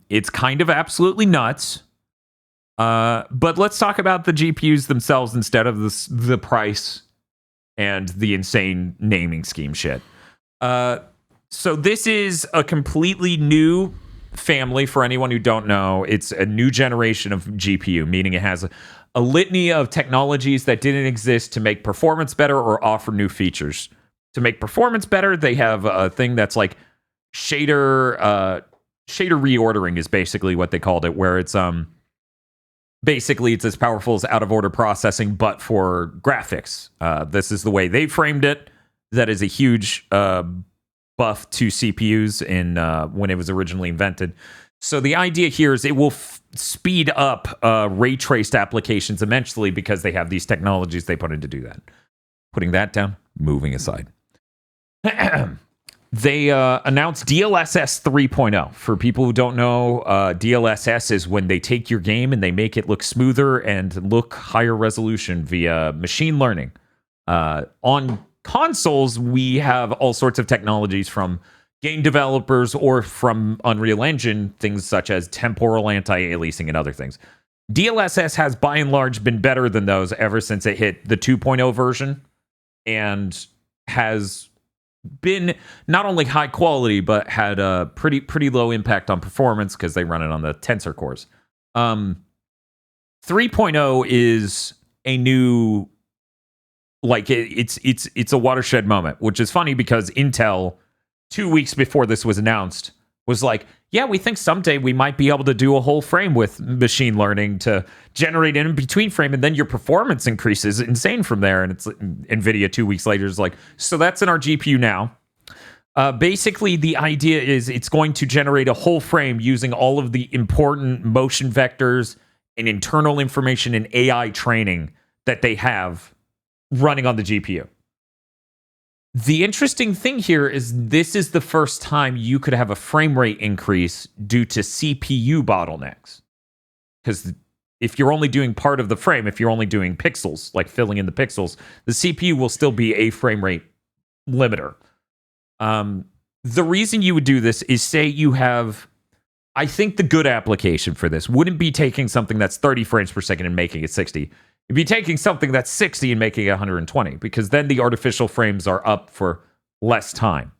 It's kind of absolutely nuts. But let's talk about the GPUs themselves instead of the price and the insane naming scheme shit. So this is a completely new family for anyone who don't know. It's a new generation of GPU, meaning it has a litany of technologies that didn't exist to make performance better or offer new features. To make performance better, they have a thing that's like shader reordering is basically what they called it, where it's basically, it's as powerful as out-of-order processing, but for graphics. This is the way they framed it. That is a huge buff to CPUs in when it was originally invented. So the idea here is it will speed up ray-traced applications immensely because they have these technologies they put in to do that. Putting that down, moving aside. They announced DLSS 3.0. For people who don't know, DLSS is when they take your game and they make it look smoother and look higher resolution via machine learning. On consoles, we have all sorts of technologies from game developers or from Unreal Engine, things such as temporal anti-aliasing and other things. DLSS has by and large been better than those ever since it hit the 2.0 version, and has been not only high quality but had a pretty low impact on performance because they run it on the tensor cores. 3.0 is a new, like, it's a watershed moment, which is funny because Intel 2 weeks before this was announced was like, yeah, we think someday we might be able to do a whole frame with machine learning to generate an in-between frame, and then your performance increases insane from there. And it's NVIDIA 2 weeks later is like, so that's in our GPU now. Basically, the idea is it's going to generate a whole frame using all of the important motion vectors and internal information and AI training that they have running on the GPU. The interesting thing here is this is the first time you could have a frame rate increase due to CPU bottlenecks. Because if you're only doing part of the frame, if you're only doing pixels, like filling in the pixels, the CPU will still be a frame rate limiter. The reason you would do this is, say you have, I think the good application for this wouldn't be taking something that's 30 frames per second and making it 60. It'd be taking something that's 60 and making it 120, because then the artificial frames are up for less time.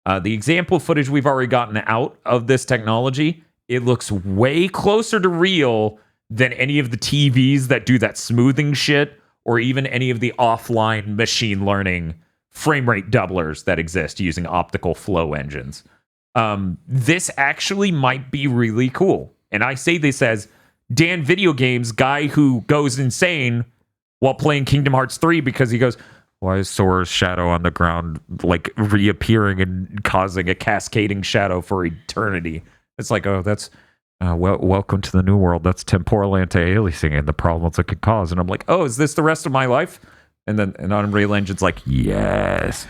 The example footage we've already gotten out of this technology, it looks way closer to real than any of the TVs that do that smoothing shit, or even any of the offline machine learning frame rate doublers that exist using optical flow engines. This actually might be really cool. And I say this as Dan Video Games, guy who goes insane while playing Kingdom Hearts 3 because he goes, why is Sora's shadow on the ground like reappearing and causing a cascading shadow for eternity? It's like, oh, that's welcome to the new world. That's temporal anti-aliasing and the problems it could cause. And I'm like, oh, is this the rest of my life? And then Unreal Engine's like, yes.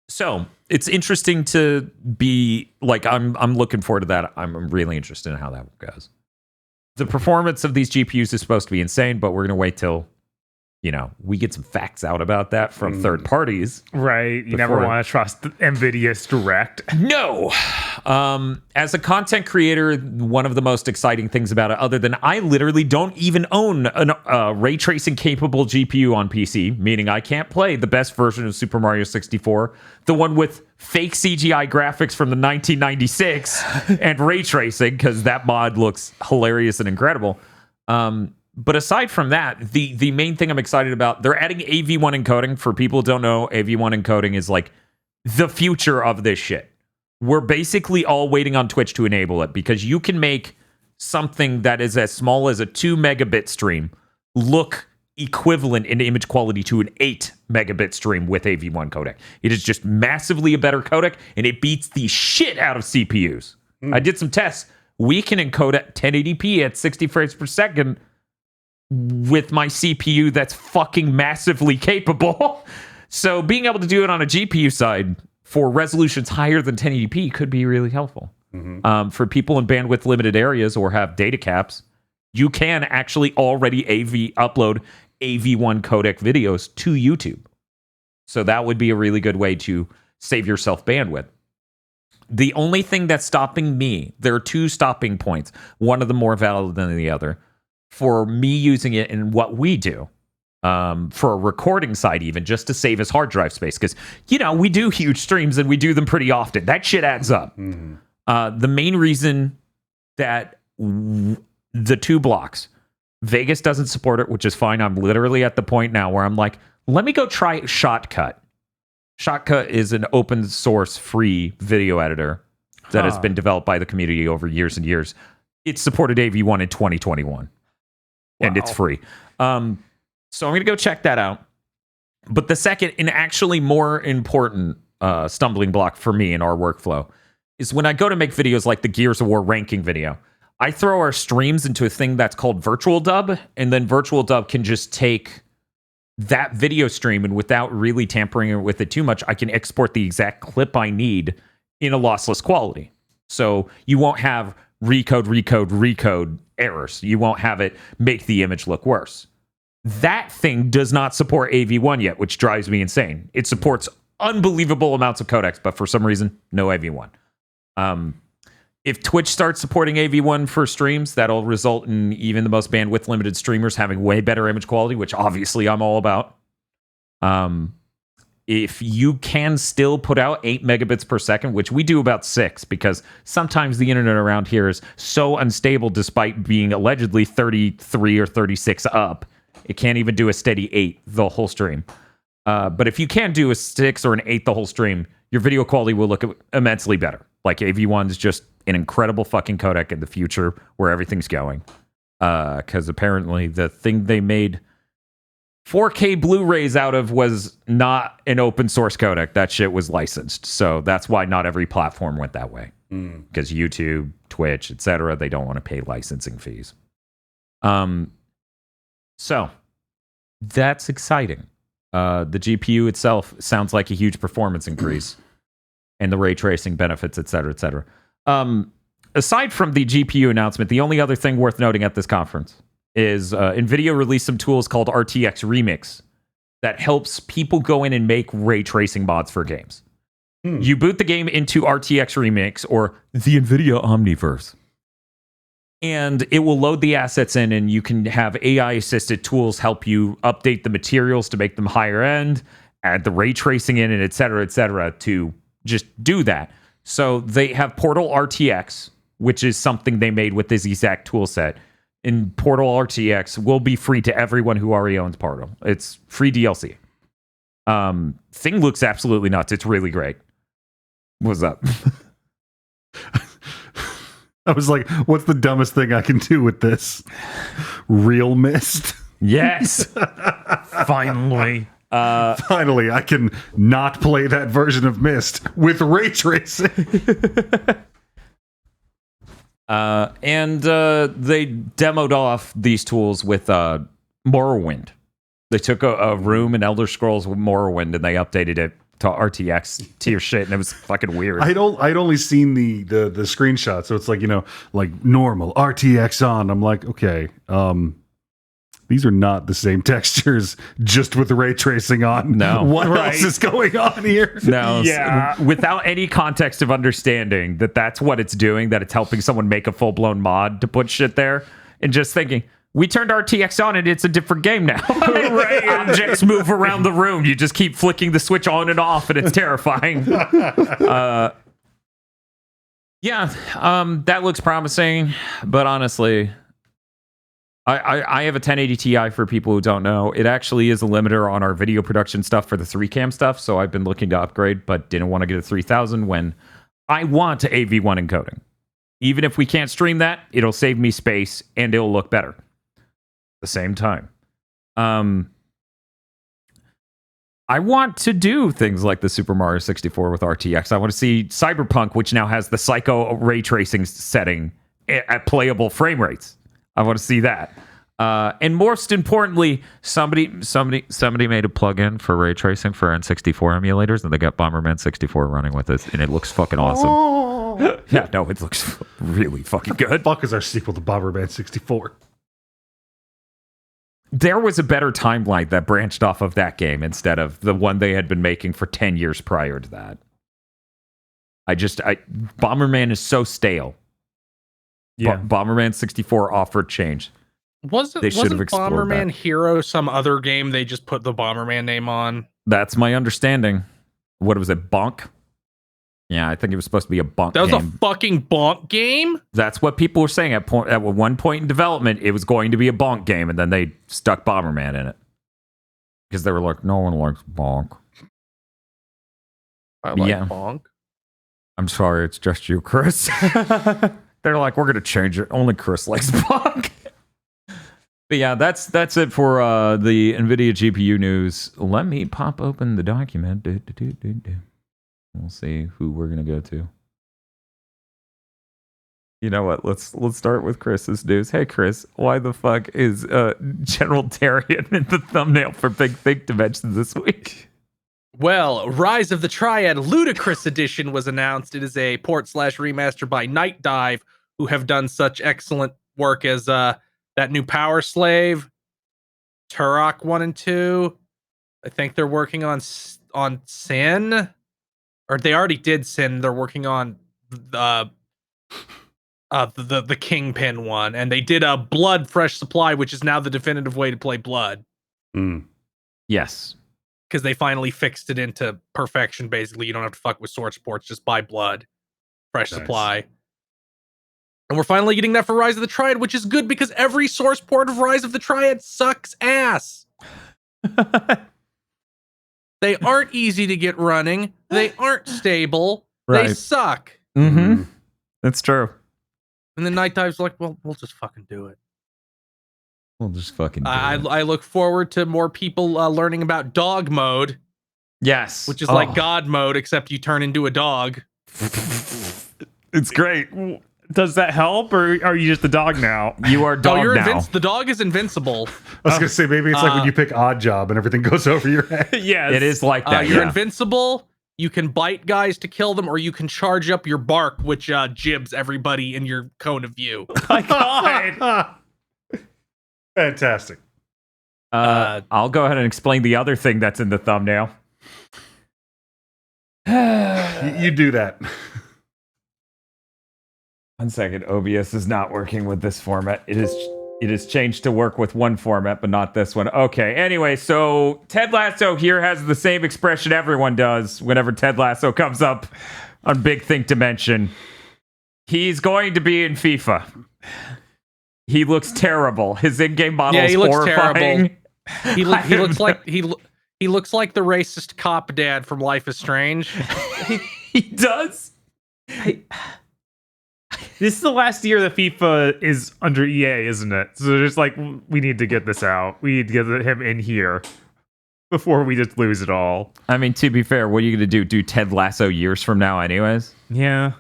So it's interesting to be like, I'm looking forward to that. I'm really interested in how that goes. The performance of these GPUs is supposed to be insane, but we're going to wait till, we get some facts out about that from third parties. Right. You never want to trust Nvidia's direct. No. As a content creator, one of the most exciting things about it, other than I literally don't even own a ray tracing capable GPU on PC, meaning I can't play the best version of Super Mario 64, the one with fake CGI graphics from the 1996 and ray tracing, because that mod looks hilarious and incredible. But aside from that, the main thing I'm excited about, they're adding AV1 encoding. For people who don't know, AV1 encoding is like the future of this shit. We're basically all waiting on Twitch to enable it, because you can make something that is as small as a 2 megabit stream look equivalent in image quality to an 8 megabit stream with AV1 codec. It is just massively a better codec, and it beats the shit out of CPUs. I did some tests. We can encode at 1080p at 60 frames per second with my CPU that's fucking massively capable. So being able to do it on a GPU side for resolutions higher than 1080p could be really helpful. For people in bandwidth limited areas or have data caps, you can actually already upload AV1 codec videos to YouTube. So that would be a really good way to save yourself bandwidth. The only thing that's stopping me, there are two stopping points, one of them more valid than the other, for me using it in what we do, for a recording side even, just to save us hard drive space. Because, we do huge streams and we do them pretty often. That shit adds up. The main reason that the 2 blocks, Vegas doesn't support it, which is fine. I'm literally at the point now where I'm like, let me go try Shotcut. Shotcut is an open source free video editor that has been developed by the community over years and years. It supported AV1 in 2021. And it's free. So I'm going to go check that out. But the second and actually more important stumbling block for me in our workflow is when I go to make videos like the Gears of War ranking video, I throw our streams into a thing that's called Virtual Dub, and then Virtual Dub can just take that video stream, and without really tampering with it too much, I can export the exact clip I need in a lossless quality. So you won't have recode errors. You won't have it make the image look worse. That thing does not support AV1 yet, which drives me insane. It supports unbelievable amounts of codecs, but for some reason, no AV1. If Twitch starts supporting AV1 for streams, that'll result in even the most bandwidth limited streamers having way better image quality, which obviously I'm all about. If you can still put out 8 megabits per second, which we do about 6, because sometimes the internet around here is so unstable despite being allegedly 33 or 36 up, it can't even do a steady 8 the whole stream. But if you can do a 6 or an 8 the whole stream, your video quality will look immensely better. Like AV1 is just an incredible fucking codec in the future where everything's going. Because apparently the thing they made 4K Blu-rays out of was not an open source codec. That shit was licensed. So that's why not every platform went that way. Because YouTube, Twitch, etc., they don't want to pay licensing fees. So that's exciting. The GPU itself sounds like a huge performance increase, and the ray tracing benefits, et cetera, et cetera. Aside from the GPU announcement, the only other thing worth noting at this conference is Nvidia released some tools called RTX Remix that helps people go in and make ray tracing mods for games. You boot the game into RTX Remix or the Nvidia Omniverse, and it will load the assets in, and you can have AI-assisted tools help you update the materials to make them higher end, add the ray tracing in, and et cetera, to just do that. So they have Portal RTX, which is something they made with this exact tool set. And Portal RTX will be free to everyone who already owns Portal. It's free DLC. Thing looks absolutely nuts. It's really great. What's up? I was like, what's the dumbest thing I can do with this? Real mist? Yes. Finally. Finally, I can not play that version of Mist with ray tracing. And they demoed off these tools with Morrowind. They took a room in Elder Scrolls with Morrowind and they updated it to RTX tier shit, and it was fucking weird. I'd only seen the screenshot, so it's like, like normal RTX on. I'm like, okay, these are not the same textures, just with the ray tracing on. No. What else is going on here? No. Yeah. Without any context of understanding that that's what it's doing, that it's helping someone make a full-blown mod to put shit there, and just thinking, we turned RTX on and it's a different game now. Right? Objects move around the room. You just keep flicking the switch on and off, and it's terrifying. That looks promising, but honestly, I have a 1080 Ti for people who don't know. It actually is a limiter on our video production stuff for the 3cam stuff, so I've been looking to upgrade, but didn't want to get a 3000 when I want AV1 encoding. Even if we can't stream that, it'll save me space and it'll look better at the same time. I want to do things like the Super Mario 64 with RTX. I want to see Cyberpunk, which now has the Psycho ray tracing setting at playable frame rates. I want to see that. And most importantly, somebody made a plugin for ray tracing for N64 emulators, and they got Bomberman 64 running with it, and it looks fucking awesome. Yeah, no, it looks really fucking good. Fuck is our sequel to Bomberman 64? There was a better timeline that branched off of that game instead of the one they had been making for 10 years prior to that. Bomberman is so stale. Yeah. Bomberman 64 offered change. Wasn't Bomberman that. Hero some other game they just put the Bomberman name on? That's my understanding. What was it, Bonk? Yeah, I think it was supposed to be a Bonk That was game. a fucking Bonk game? That's what people were saying at one point in development. It was going to be a Bonk game, and then they stuck Bomberman in it. Because they were like, no one likes Bonk. I like Yeah. Bonk. I'm sorry, it's just you, Chris. They're like, we're going to change it. Only Chris likes Bonk. But yeah, that's it for the NVIDIA GPU news. Let me pop open the document. We'll see who we're going to go to. You know what? Let's start with Chris's news. Hey, Chris, why the fuck is General Tarian in the thumbnail for Big Think Dimensions this week? Well, Rise of the Triad Ludicrous Edition was announced. It is a port/remaster by Night Dive, who have done such excellent work as that new Power Slave, Turok 1 and 2. I think they're working on Sin, or they already did Sin. They're working on the Kingpin one, and they did a Blood Fresh Supply, which is now the definitive way to play Blood. Yes. Because they finally fixed it into perfection. Basically, you don't have to fuck with source ports, just buy Blood Fresh Supply. And we're finally getting that for Rise of the Triad, which is good because every source port of Rise of the Triad sucks ass. They aren't easy to get running. They aren't stable. Right. They suck. Mm-hmm. That's true. And then Night Dive's like, well, we'll just fucking do it. We'll just fucking do it. I look forward to more people learning about dog mode. Yes. Which is like God mode, except you turn into a dog. It's great. Does that help, or are you just the dog now? You are dog now. The dog is invincible. I was gonna say maybe it's like when you pick Odd Job and everything goes over your head. Yes. It is like that. You're invincible. You can bite guys to kill them, or you can charge up your bark, which jibs everybody in your cone of view. My God. Fantastic. I'll go ahead and explain the other thing that's in the thumbnail. You do that. 1 second. OBS is not working with this format. It is changed to work with one format, but not this one. Okay. Anyway, so Ted Lasso here has the same expression everyone does whenever Ted Lasso comes up on Big Think Dimension. He's going to be in FIFA. He looks terrible. His in-game model is horrifying. He looks like he looks like the racist cop dad from Life is Strange. He does. This is the last year that FIFA is under EA, isn't it? So just like, we need to get this out. We need to get him in here before we just lose it all. I mean, to be fair, what are you going to do? Do Ted Lasso years from now anyways? Yeah.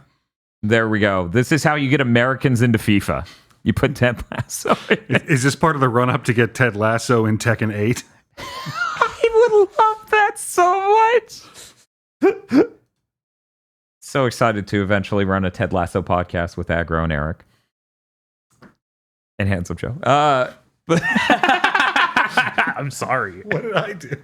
There we go. This is how you get Americans into FIFA. You put Ted Lasso in it. Is this part of the run-up to get Ted Lasso in Tekken 8? I would love that so much. So excited to eventually run a Ted Lasso podcast with Aggro and Eric. And Handsome Joe. But I'm sorry. What did I do?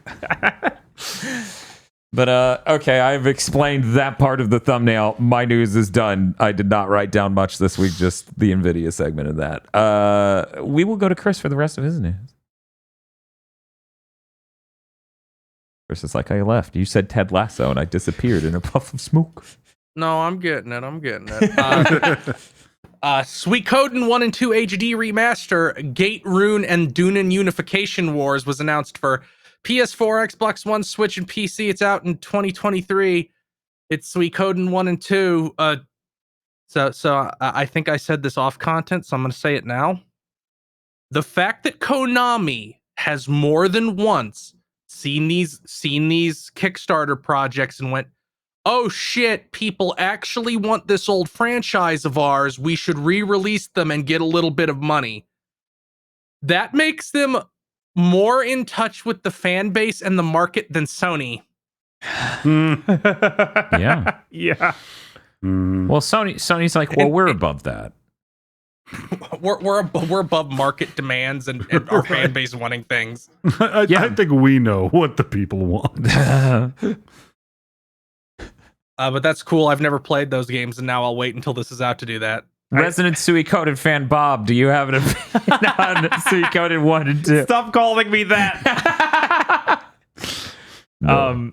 But okay, I've explained that part of the thumbnail. My news is done. I did not write down much this week, just the Nvidia segment of that. We will go to Chris for the rest of his news. Chris is like, I left. You said Ted Lasso, and I disappeared in a puff of smoke. No, I'm getting it. Suikoden 1 and 2 HD remaster, Gate Rune and Dunin Unification Wars was announced for PS4, Xbox One, Switch, and PC. It's out in 2023. It's Suikoden 1 and 2. So I think I said this off content, so I'm going to say it now. The fact that Konami has more than once seen these Kickstarter projects and went, oh shit, people actually want this old franchise of ours. We should re-release them and get a little bit of money. That makes them more in touch with the fan base and the market than Sony. Yeah. Yeah. Well, Sony's like, well, we're above that. We're above market demands and our fan base wanting things. I think we know what the people want. But that's cool. I've never played those games, and now I'll wait until this is out to do that. Resident Suikoden fan Bob, do you have an opinion on Suikoden 1 and 2? Stop calling me that. No.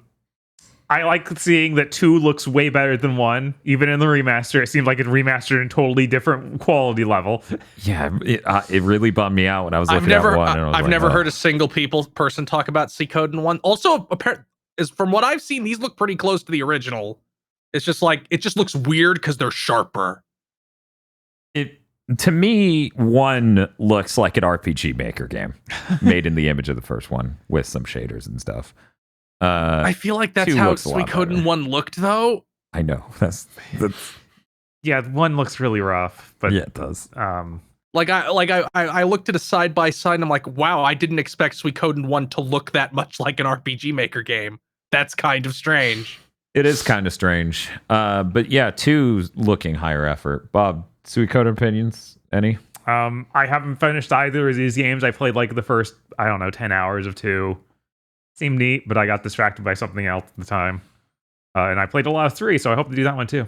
I like seeing that 2 looks way better than 1. Even in the remaster, it seemed like it remastered in totally different quality level. Yeah, it really bummed me out when I was looking at 1. I've never heard a single person talk about Suikoden 1. Also, is from what I've seen, these look pretty close to the original. It's just like, it just looks weird because they're sharper. To me, 1 looks like an RPG Maker game made in the image of the first one with some shaders and stuff. I feel like that's how Suikoden 1 looked, though. I know. That's Yeah, 1 looks really rough, but yeah, it does. I looked at a side by side and I'm like, wow, I didn't expect Suikoden 1 to look that much like an RPG Maker game. That's kind of strange. It is kind of strange. But yeah, 2's looking higher effort. Bob, Suikoden opinions? Any? I haven't finished either of these games. I played like the first, 10 hours of 2. Seemed neat, but I got distracted by something else at the time. And I played a lot of 3, so I hope to do that one too.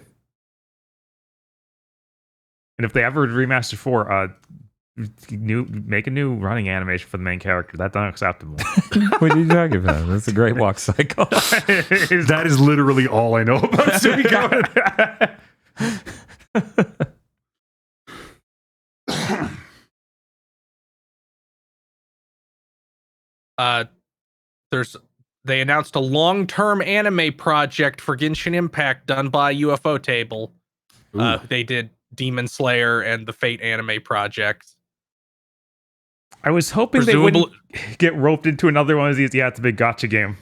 And if they ever remaster 4, make a new running animation for the main character. That's unacceptable. What are you talking about? That's a great walk cycle. That is literally all I know about Suikoden. They announced a long-term anime project for Genshin Impact done by UFO Table. They did Demon Slayer and the Fate anime projects. I was hoping they wouldn't get roped into another one of these. Yeah, it's a big gacha game.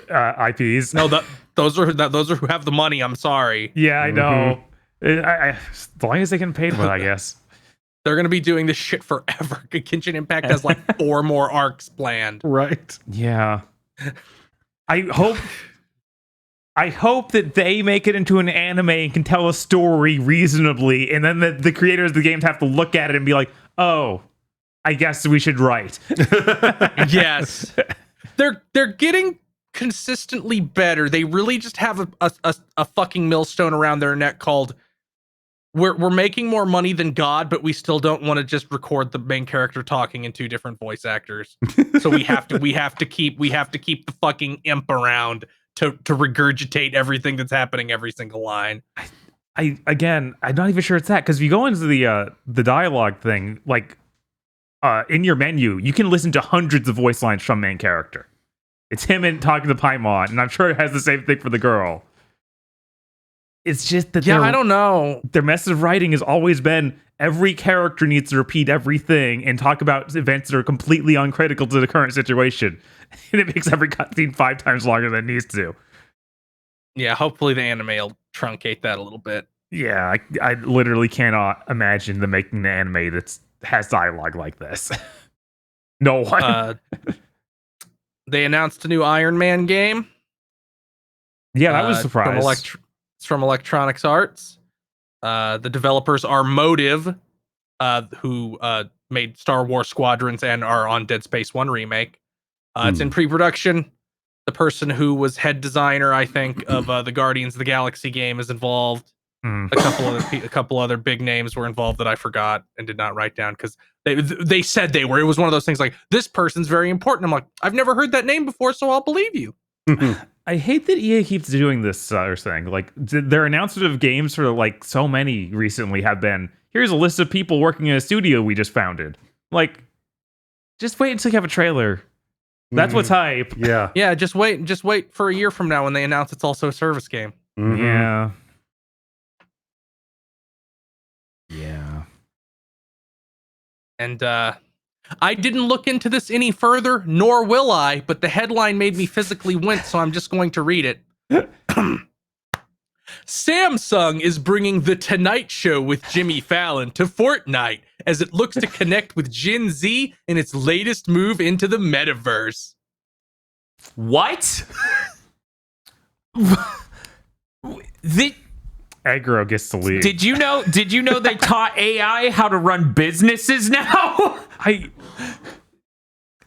IPs. No, those are who have the money. I'm sorry. Yeah, I know. As long as they get paid well, I guess. They're going to be doing this shit forever. Genshin Impact has like 4 more arcs planned. Right. Yeah. I hope that they make it into an anime and can tell a story reasonably, and then the creators of the games have to look at it and be like, oh, I guess we should write. Yes. They're getting consistently better. They really just have a fucking millstone around their neck called we're making more money than God, but we still don't want to just record the main character talking in 2 different voice actors. So we have to keep the fucking imp around to regurgitate everything that's happening every single line. I'm not even sure it's that, because if you go into the dialogue thing, like in your menu, you can listen to hundreds of voice lines from main character. It's him and talking to Paimon, and I'm sure it has the same thing for the girl. It's just that I don't know. Their method of writing has always been every character needs to repeat everything and talk about events that are completely uncritical to the current situation. And it makes every cutscene 5 times longer than it needs to. Yeah, hopefully the anime will truncate that a little bit. Yeah, I literally cannot imagine them making an anime that has dialogue like this. No one. They announced a new Iron Man game. Yeah, that was a surprise. It's from Electronics Arts. The developers are Motive, who made Star Wars Squadrons and are on Dead Space 1 remake. It's in pre-production. The person who was head designer, I think, of the Guardians of the Galaxy game is involved. A couple other big names were involved that I forgot and did not write down because they said they were. It was one of those things like, this person's very important. I'm like, I've never heard that name before, so I'll believe you. I hate that EA keeps doing this thing. Like their announcement of games for like so many recently have been, here's a list of people working in a studio we just founded. Like, just wait until you have a trailer. That's what's hype. Yeah. Yeah, just wait for a year from now when they announce it's also a service game. Mm-hmm. Yeah. Yeah. And I didn't look into this any further, nor will I, but the headline made me physically wince, so I'm just going to read it. Samsung is bringing The Tonight Show with Jimmy Fallon to Fortnite as it looks to connect with Gen Z in its latest move into the metaverse. What? Aggro gets the lead. Did you know they taught AI how to run businesses now?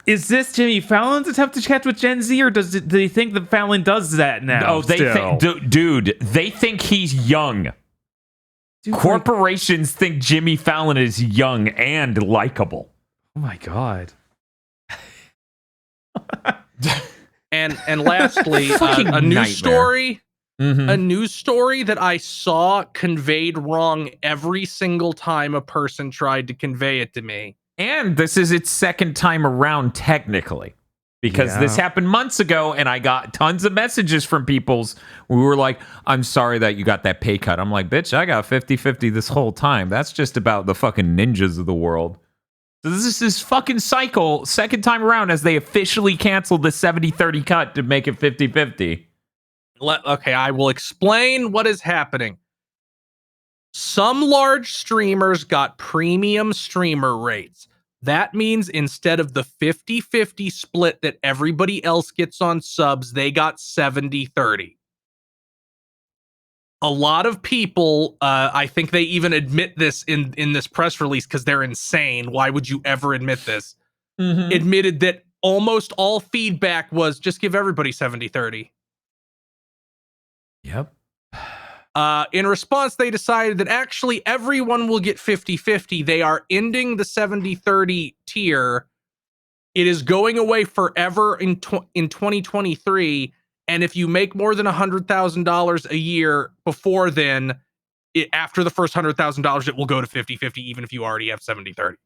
Is this Jimmy Fallon's attempt to catch with Gen Z, or do they think that Fallon does that now? Oh, they think, dude, they think he's young. Dude, corporations think Jimmy Fallon is young and likable. Oh my god. And lastly, a news story. Mm-hmm. A news story that I saw conveyed wrong every single time a person tried to convey it to me. And this is its second time around, technically, because this happened months ago, and I got tons of messages from people's who were like, I'm sorry that you got that pay cut. I'm like, bitch, I got 50-50 this whole time. That's just about the fucking ninjas of the world. So this is this fucking cycle, second time around, as they officially canceled the 70-30 cut to make it 50-50. Okay, I will explain what is happening. Some large streamers got premium streamer rates. That means instead of the 50-50 split that everybody else gets on subs, they got 70-30. A lot of people, I think they even admit this in this press release because they're insane. Why would you ever admit this? Mm-hmm. Admitted that almost all feedback was just give everybody 70-30. Yep. In response, they decided that actually everyone will get 50-50. They are ending the 70-30 tier. It is going away forever in 2023. And if you make more than $100,000 a year before then, after the first $100,000, it will go to 50-50, even if you already have 70-30.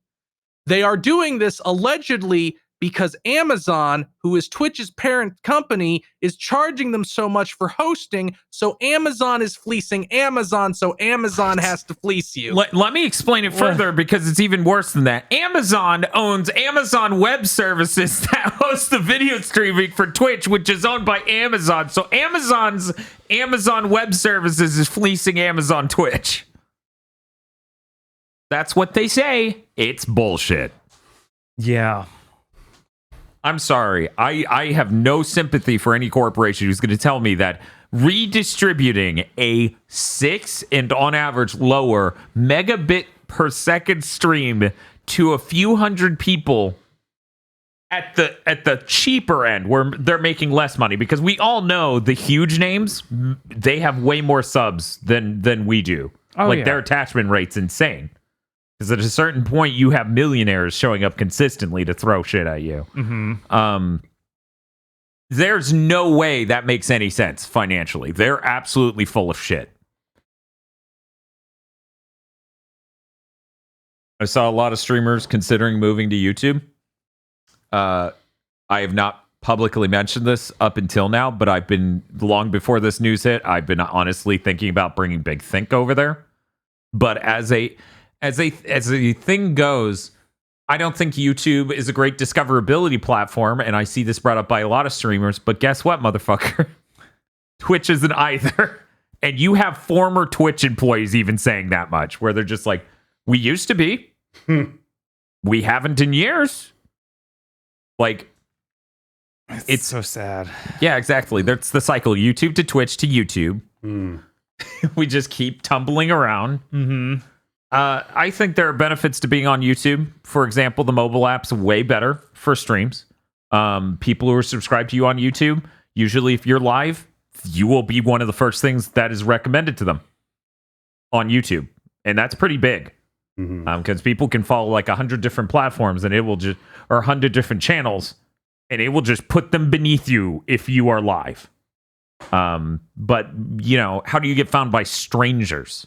They are doing this allegedly because Amazon, who is Twitch's parent company, is charging them so much for hosting. So Amazon is fleecing Amazon. So Amazon has to fleece you. Let me explain it further because it's even worse than that. Amazon owns Amazon Web Services that hosts the video streaming for Twitch, which is owned by Amazon. So Amazon's Amazon Web Services is fleecing Amazon Twitch. That's what they say. It's bullshit. Yeah. I'm sorry. I have no sympathy for any corporation who's going to tell me that redistributing a 6 and on average lower megabit per second stream to a few hundred people at the cheaper end where they're making less money, because we all know the huge names, they have way more subs than we do. Their attachment rate's insane. Because at a certain point, you have millionaires showing up consistently to throw shit at you. Mm-hmm. There's no way that makes any sense financially. They're absolutely full of shit. I saw a lot of streamers considering moving to YouTube. I have not publicly mentioned this up until now, but I've been, long before this news hit, I've been honestly thinking about bringing Big Think over there. But as a thing goes, I don't think YouTube is a great discoverability platform, and I see this brought up by a lot of streamers, but guess what, motherfucker? Twitch isn't either. And you have former Twitch employees even saying that much, where they're just like, we used to be. We haven't in years. Like, it's so sad. Yeah, exactly. That's the cycle. YouTube to Twitch to YouTube. We just keep tumbling around. Mm-hmm. I think there are benefits to being on YouTube. For example, the mobile app's way better for streams. People who are subscribed to you on YouTube, usually if you're live, you will be one of the first things that is recommended to them on YouTube. And that's pretty big. Because people can follow like 100 different platforms and it will just, or 100 different channels, and it will just put them beneath you if you are live. But, you know, how do you get found by strangers?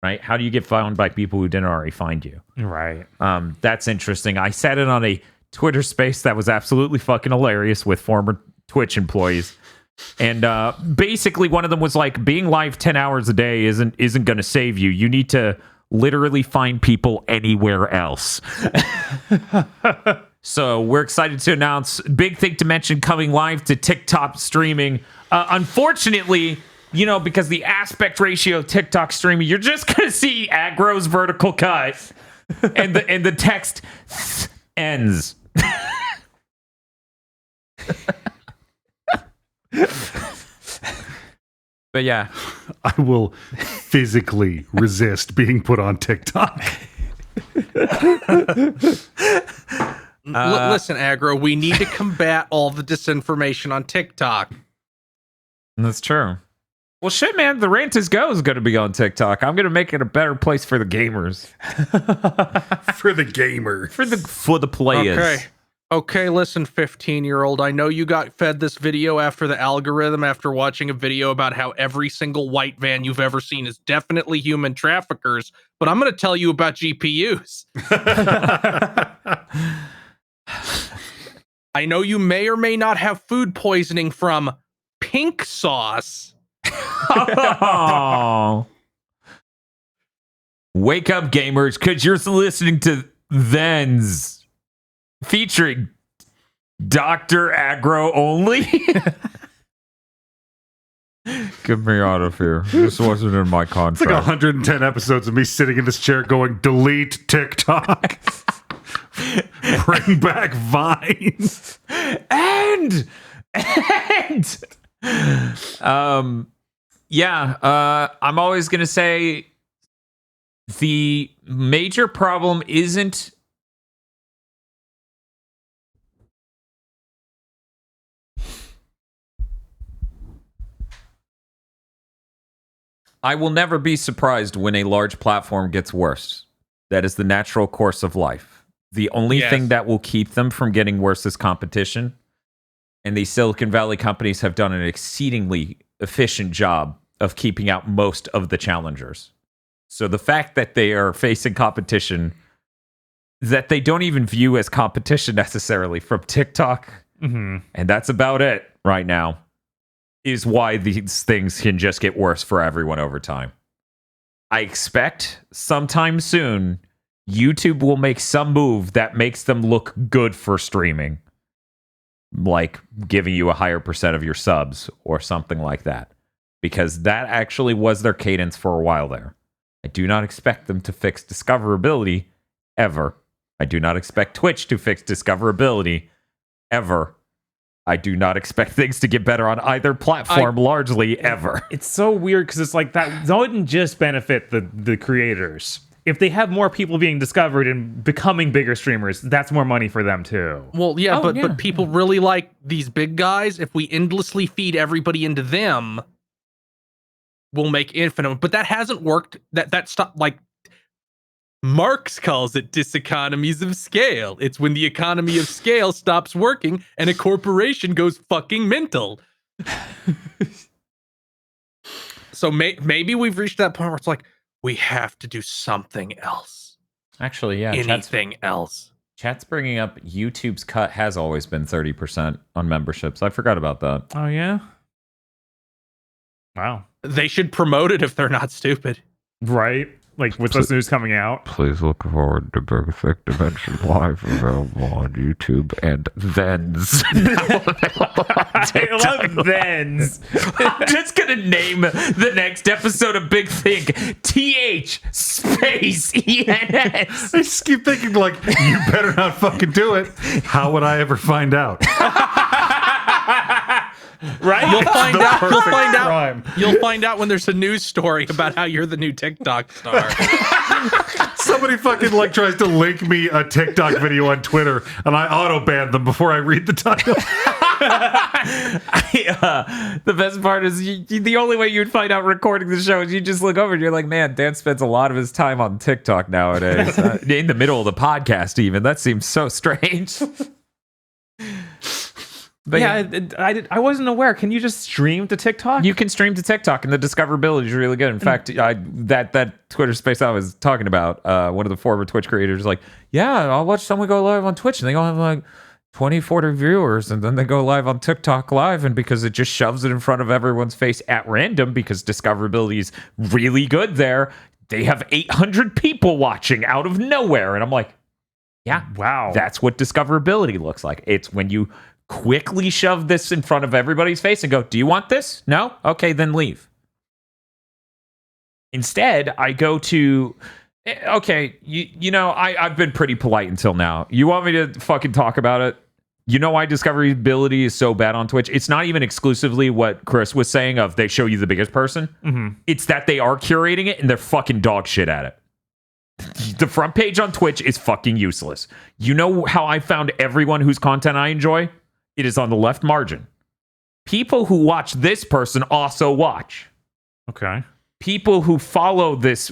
Right? How do you get found by people who didn't already find you? Right. That's interesting. I sat in on a Twitter space that was absolutely fucking hilarious with former Twitch employees. And basically one of them was like, being live 10 hours a day isn't going to save you. You need to literally find people anywhere else. So we're excited to announce Big Think Dimension coming live to TikTok streaming. Unfortunately, you know, because the aspect ratio of TikTok streaming, you're just gonna see Aggro's vertical cut, and the text ends. But yeah, I will physically resist being put on TikTok. Listen, Aggro, we need to combat all the disinformation on TikTok. That's true. Well, shit, man, the Rant is Go is going to be on TikTok. I'm going to make it a better place for the gamers. For the gamer. For the players. Okay, listen, 15-year-old, I know you got fed this video after the algorithm after watching a video about how every single white van you've ever seen is definitely human traffickers, but I'm going to tell you about GPUs. I know you may or may not have food poisoning from pink sauce. Oh. Wake up, gamers, because you're listening to Thens featuring Dr. Aggro only. Get me out of here. This wasn't in my contract. It's like 110 episodes of me sitting in this chair going, delete TikTok. Bring back Vine. And I'm always going to say the major problem isn't I will never be surprised when a large platform gets worse. That is the natural course of life. The only thing that will keep them from getting worse is competition. And these Silicon Valley companies have done an exceedingly efficient job of keeping out most of the challengers. So the fact that they are facing competition that they don't even view as competition necessarily from TikTok. And that's about it right now, is why these things can just get worse for everyone over time. I expect sometime soon YouTube will make some move that makes them look good for streaming, like giving you a higher percent of your subs or something like that, because that actually was their cadence for a while there. I do not expect them to fix discoverability ever. I do not expect Twitch to fix discoverability ever. I do not expect things to get better on either platform largely ever. It's so weird because it's like that wouldn't just benefit the creators. If they have more people being discovered and becoming bigger streamers, that's more money for them too. Well, but people really like these big guys. If we endlessly feed everybody into them, we'll make infinite. But that hasn't worked. That stopped. Like Marx calls it diseconomies of scale. It's when the economy of scale stops working and a corporation goes fucking mental. So maybe we've reached that point where it's like, we have to do something else. Actually, yeah. Anything else. Chat's bringing up YouTube's cut has always been 30% on memberships. I forgot about that. Oh, yeah? Wow. They should promote it if they're not stupid. Right? Like, with this news coming out. Please look forward to Big Thick Dimension Live available on YouTube and Thens. I love Thens. I'm just going to name the next episode of Big Think TH space ENS. I just keep thinking, like, you better not fucking do it. How would I ever find out? Right? You'll find out. You'll find out. Crime. You'll find out when there's a news story about how you're the new TikTok star. Somebody fucking like tries to link me a TikTok video on Twitter, and I auto ban them before I read the title. The best part is the only way you'd find out recording the show is you just look over and you're like, man, Dan spends a lot of his time on TikTok nowadays. In the middle of the podcast, even. That seems so strange. But yeah, I wasn't aware. Can you just stream to TikTok? You can stream to TikTok, and the discoverability is really good. In fact, that Twitter space I was talking about, one of the former Twitch creators, like, yeah, I'll watch someone go live on Twitch, and they go have like 20, 40 viewers, and then they go live on TikTok live, and because it just shoves it in front of everyone's face at random, because discoverability is really good there, they have 800 people watching out of nowhere, and I'm like, yeah, wow, that's what discoverability looks like. It's when you quickly shove this in front of everybody's face and go, do you want this? No? Okay, then leave. Instead, I go to, okay, you know, I've been pretty polite until now. You want me to fucking talk about it? You know why discoverability is so bad on Twitch? It's not even exclusively what Chris was saying of they show you the biggest person. It's that they are curating it and they're fucking dog shit at it. The front page on Twitch is fucking useless. You know how I found everyone whose content I enjoy? It is on the left margin. People who watch this person also watch. Okay. People who follow this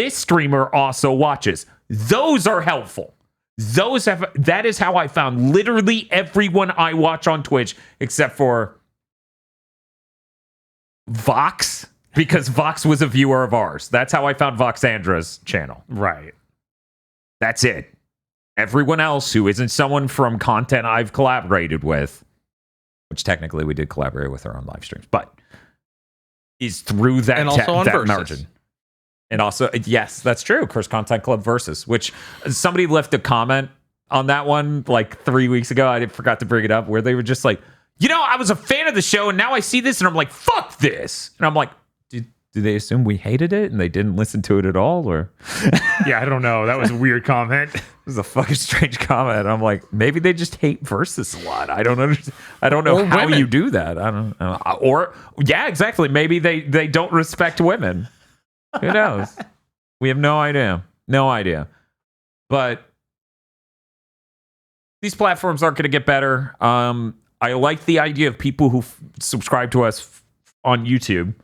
streamer also watches. Those are helpful. That is how I found literally everyone I watch on Twitch, except for Vox, because Vox was a viewer of ours. That's how I found Voxandra's channel. Right. That's it. Everyone else who isn't someone from content I've collaborated with, which technically we did collaborate with her on live streams, but is through that, and also on that Versus. margin. And also, yes, that's true. Curse Content Club Versus, which somebody left a comment on that one like 3 weeks ago. I forgot to bring it up, where they were just like, you know, I was a fan of the show and now I see this and I'm like, fuck this. And I'm like, do they assume we hated it and they didn't listen to it at all? Or yeah, I don't know. That was a weird comment. It was a fucking strange comment. I'm like, maybe they just hate Versus a lot. I don't understand. I don't know how you do that. I don't know. Or yeah, exactly. Maybe they don't respect women. Who knows? We have no idea. No idea. But these platforms aren't going to get better. I like the idea of people who subscribe to us on YouTube.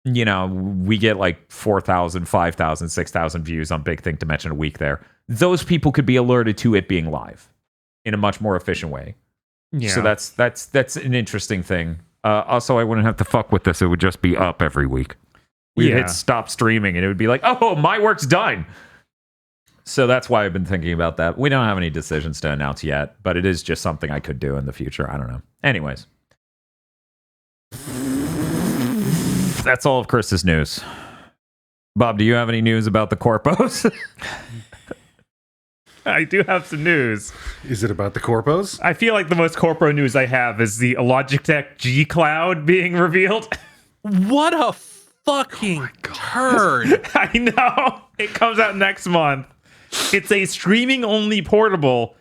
You know, we get like 4,000, 5,000, 6,000 views on Big Think Dimension a week there. Those people could be alerted to it being live in a much more efficient way. Yeah. So that's an interesting thing. Also, I wouldn't have to fuck with this. It would just be up every week. We'd hit stop streaming and it would be like, oh, my work's done. So that's why I've been thinking about that. We don't have any decisions to announce yet, but it is just something I could do in the future. I don't know. Anyways. That's all of Chris's news. Bob, do you have any news about the corpos? I do have some news. Is it about the corpos? I feel like the most corpo news I have is the Logitech G Cloud being revealed. What a fucking turd. I know. It comes out next month. It's a streaming-only portable.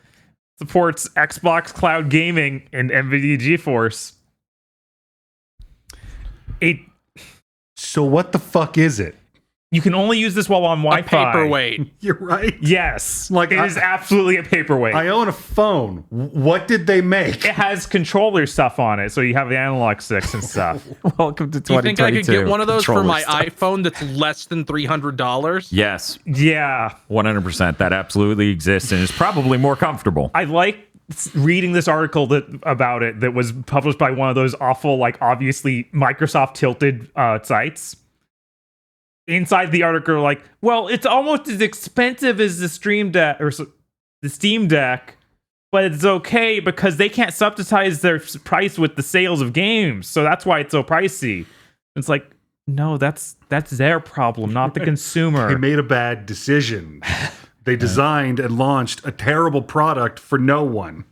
Supports Xbox Cloud Gaming and Nvidia GeForce. So what the fuck is it? You can only use this while on Wi-Fi. A paperweight. You're right. Yes. Like, it is absolutely a paperweight. I own a phone. What did they make? It has controller stuff on it, so you have the analog sticks and stuff. Welcome to 2022. Do you think I could get one of those for my Controller stuff. iPhone that's less than $300? Yes, Yeah. 100%. That absolutely exists and is probably more comfortable. I like reading this article about it that was published by one of those awful, like, obviously Microsoft tilted sites. Inside the article, like, well, it's almost as expensive as the Stream Deck or the Steam Deck, but it's okay because they can't subsidize their price with the sales of games, so that's why it's so pricey. It's like, no, that's their problem, not the consumer. They made a bad decision. They designed and launched a terrible product for no one.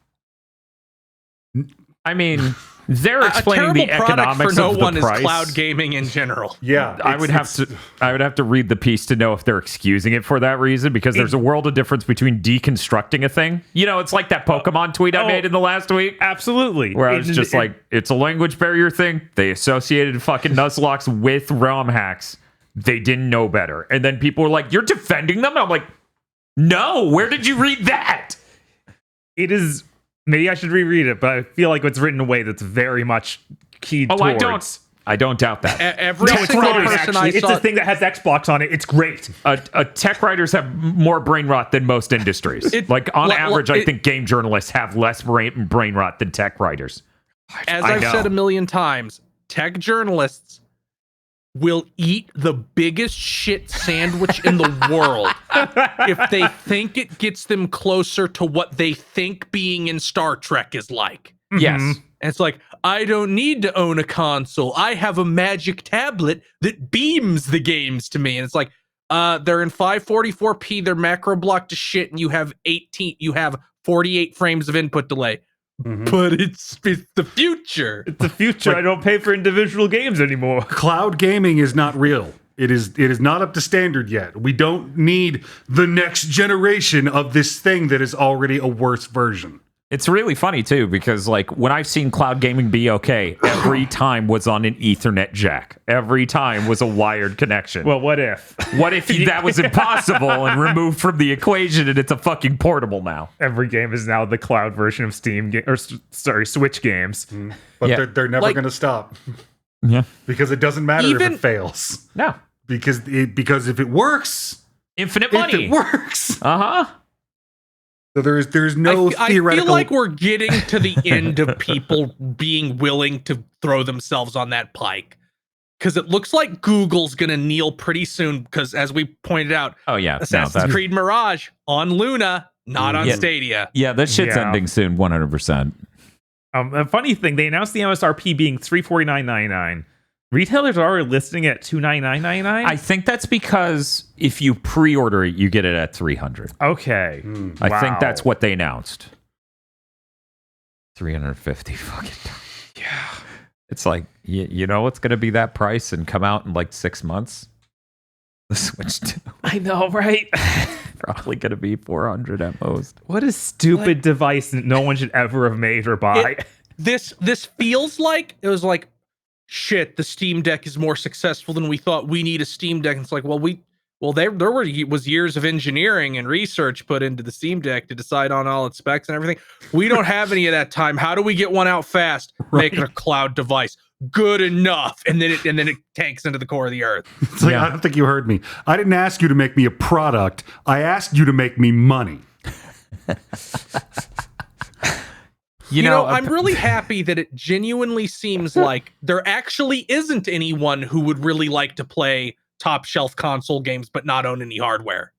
I mean, they're explaining the economics for no of the one price. is cloud gaming in general. Yeah, I would have to read the piece to know if they're excusing it for that reason, because there's a world of difference between deconstructing a thing. You know, it's like that Pokemon tweet I made in the last week. Absolutely. Where I was just like, it's a language barrier thing. They associated fucking Nuzlocke with ROM hacks. They didn't know better. And then people were like, you're defending them? And I'm like, no, where did you read that? It is... Maybe I should reread it, but I feel like it's written in a way that's very much keyed towards... I don't doubt that. Every No, it's single not person actually. I It's saw... a thing that has Xbox on it. It's great. Tech writers have more brain rot than most industries. On average, I think game journalists have less brain rot than tech writers. As I've said a million times, tech journalists will eat the biggest shit sandwich in the world if they think it gets them closer to what they think being in Star Trek is like. Yes. And it's like, I don't need to own a console. I have a magic tablet that beams the games to me. And it's like, they're in 544p, they're macro blocked to shit, and you have 48 frames of input delay. But it's the future. It's the future. I don't pay for individual games anymore. Cloud gaming is not real. It is not up to standard yet. We don't need the next generation of this thing that is already a worse version. It's really funny, too, because, like, when I've seen cloud gaming be okay, every time was on an Ethernet jack. Every time was a wired connection. Well, what if? What if that was impossible and removed from the equation and it's a fucking portable now? Every game is now the cloud version of Switch games. But Yeah. they're never going to stop. Yeah. Because it doesn't matter if Even- it fails. No. Because if it works, Infinite if money. it works. Uh-huh. So there's no I theoretical... feel like we're getting to the end of people being willing to throw themselves on that pike. Because it looks like Google's going to kneel pretty soon. Because as we pointed out, Oh, yeah. Assassin's Creed Mirage on Luna, not on Yeah. Stadia. Yeah, that shit's Yeah. ending soon, 100%. A funny thing, they announced the MSRP being $349.99. Retailers are already listing it at $299.99. I think that's because if you pre-order it, you get it at $300. Okay. I think that's what they announced. $350 fucking. Yeah. It's like, you know what's going to be that price and come out in like 6 months? The Switch 2. I know, right? Probably going to be $400 at most. What a stupid device that no one should ever have made or buy. This feels like it was like, shit, the Steam Deck is more successful than we thought. We need a Steam Deck. And it's like, there was years of engineering and research put into the Steam Deck to decide on all its specs and everything. We don't have any of that time. How do we get one out fast? Make it a cloud device. Good enough. And then it tanks into the core of the earth. It's like, I don't think you heard me. I didn't ask you to make me a product. I asked you to make me money. You know, I'm really happy that it genuinely seems like there actually isn't anyone who would really like to play top shelf console games but not own any hardware.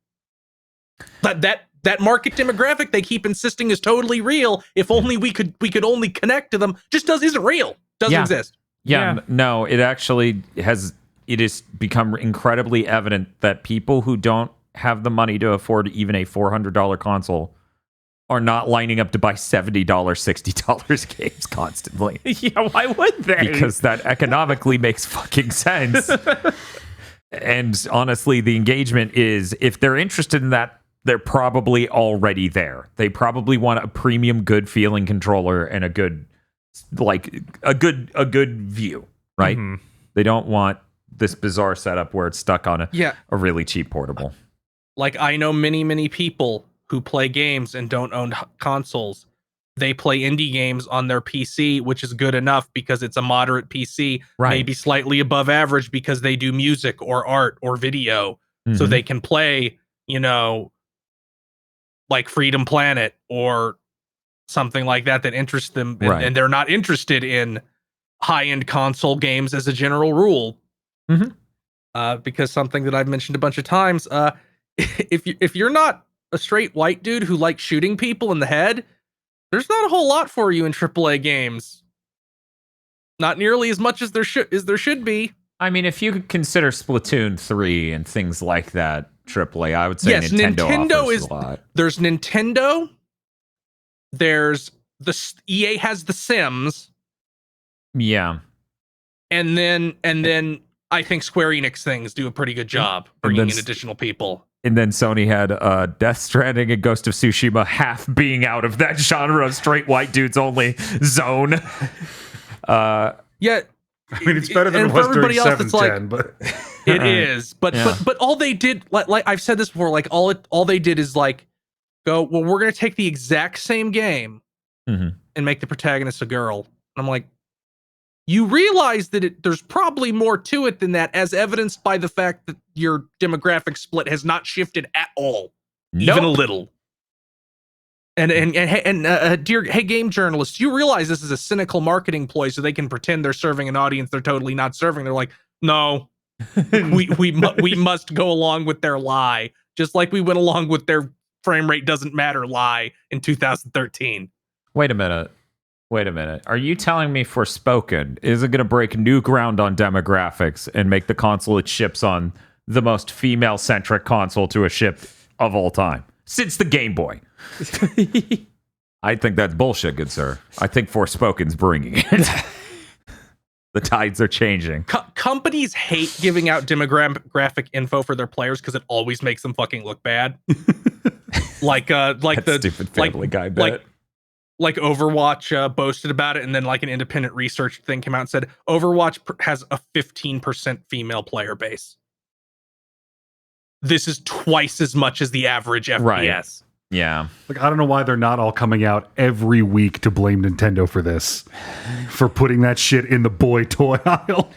That market demographic they keep insisting is totally real. If only we could only connect to them. Just isn't real. Doesn't exist. Yeah, no, it actually has. It has become incredibly evident that people who don't have the money to afford even a $400 console are not lining up to buy $70, $60 games constantly. Yeah, why would they? Because that economically makes fucking sense. And honestly, the engagement is, if they're interested in that, they're probably already there. They probably want a premium, good feeling controller and a good view, right? Mm-hmm. They don't want this bizarre setup where it's stuck on a really cheap portable. Like, I know many people who play games and don't own consoles. They play indie games on their PC, which is good enough because it's a moderate PC, maybe slightly above average because they do music or art or video. So they can play, like Freedom Planet or something like that interests them. And they're not interested in high-end console games as a general rule. Because something that I've mentioned a bunch of times, if you're not a straight white dude who likes shooting people in the head, there's not a whole lot for you in AAA games. Not nearly as much as there should be. I mean, if you could consider Splatoon 3 and things like that AAA, I would say Nintendo offers a lot. There's Nintendo. There's EA has The Sims. Yeah. And then I think Square Enix things do a pretty good job bringing in additional people. And then Sony had Death Stranding and Ghost of Tsushima half being out of that genre of straight white dudes only zone. I mean, it's better than it was during 7-10, but it is. But all they did, like I've said this before, like all they did is like go, well, we're gonna take the exact same game and make the protagonist a girl. And I'm like, you realize that there's probably more to it than that, as evidenced by the fact that your demographic split has not shifted at all, even a little. And dear, hey, game journalists, you realize this is a cynical marketing ploy so they can pretend they're serving an audience they're totally not serving. They're like, no, we must go along with their lie, just like we went along with their frame rate doesn't matter lie in 2013. Wait a minute. Are you telling me Forspoken is it going to break new ground on demographics and make the console it ships on the most female-centric console to a ship of all time since the Game Boy? I think that's bullshit, good sir. I think Forspoken's bringing it. The tides are changing. Companies hate giving out demographic info for their players because it always makes them fucking look bad. like that the stupid Family Guy bit. Like Overwatch boasted about it, and then like an independent research thing came out and said Overwatch has a 15% female player base. This is twice as much as the average FPS. Right. Yeah. Like, I don't know why they're not all coming out every week to blame Nintendo for this, for putting that shit in the boy toy aisle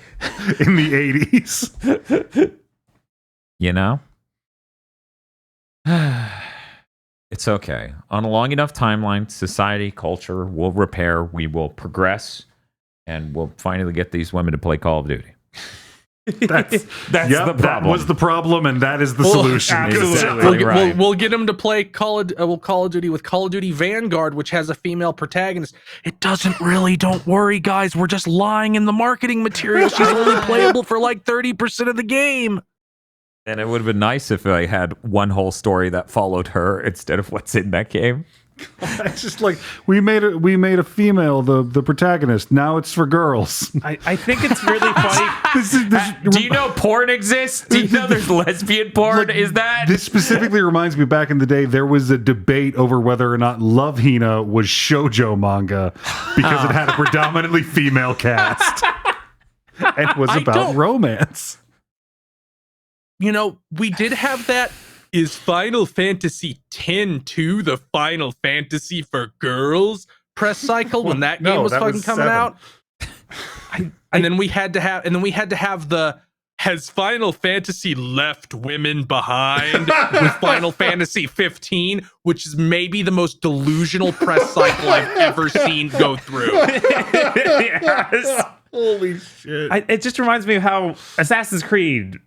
in the 80s. It's okay. On a long enough timeline, society, culture will repair. We will progress, and we'll finally get these women to play Call of Duty. That's the problem. That was the problem, and that is the solution. Absolutely. We'll get them to play Call of Duty with Call of Duty Vanguard, which has a female protagonist. It doesn't really. Don't worry, guys. We're just lying in the marketing material. She's only playable for like 30% of the game. And it would have been nice if I had one whole story that followed her instead of what's in that game. It's just like we made a female the protagonist. Now it's for girls. I think it's really funny. Do you know porn exists? Do you know there's lesbian porn? Like, is that this specifically reminds me? Back in the day, there was a debate over whether or not Love Hina was shoujo manga because it had a predominantly female cast and was about romance. We did have that. Is Final Fantasy X to the Final Fantasy for girls press cycle when that game was fucking coming 7. out? And then we had to have the has Final Fantasy left women behind with Final Fantasy 15, which is maybe the most delusional press cycle I've ever seen go through. Yes. Holy shit. It just reminds me of how Assassin's Creed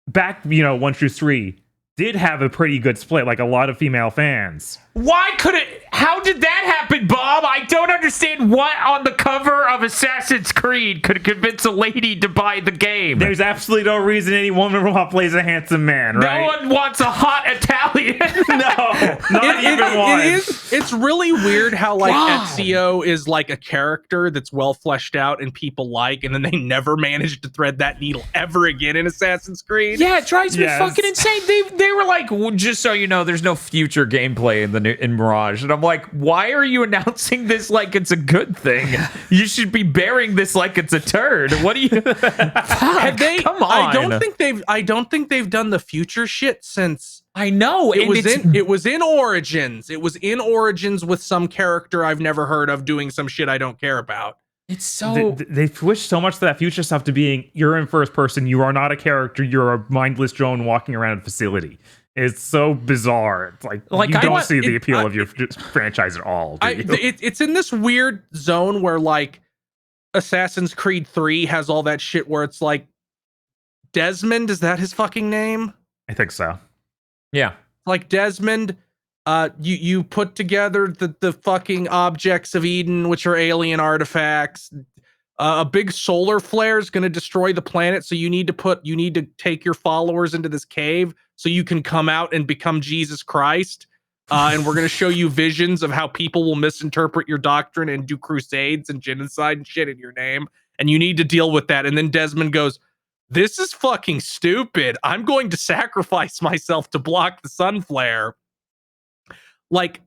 back, 1 through 3, did have a pretty good split, like a lot of female fans. How did that happen, Bob? I don't understand what on the cover of Assassin's Creed could convince a lady to buy the game. There's absolutely no reason any woman plays a handsome man, right? No one wants a hot Italian. No, not even one. It's really weird how like Ezio is like a character that's well fleshed out and people like, and then they never managed to thread that needle ever again in Assassin's Creed. Yeah, it drives me fucking insane. They were like, well, just so you know, there's no future gameplay in Mirage, and I'm like, why are you announcing this like it's a good thing? You should be bearing this like it's a turd. What do you? Have they? Come on. I don't think they've done the future shit since. I know it was in Origins. It was in Origins with some character I've never heard of doing some shit I don't care about. It's so they switched so much to that future stuff to being you're in first person. You are not a character. You're a mindless drone walking around a facility. It's so bizarre. It's like you don't see the appeal of your franchise at all. It's in this weird zone where like Assassin's Creed 3 has all that shit where it's like Desmond, is that his fucking name? I think so. Yeah. Like Desmond, you put together the fucking objects of Eden, which are alien artifacts. A big solar flare is going to destroy the planet, so you need to take your followers into this cave so you can come out and become Jesus Christ. And we're going to show you visions of how people will misinterpret your doctrine and do crusades and genocide and shit in your name. And you need to deal with that. And then Desmond goes, this is fucking stupid. I'm going to sacrifice myself to block the sun flare. Like,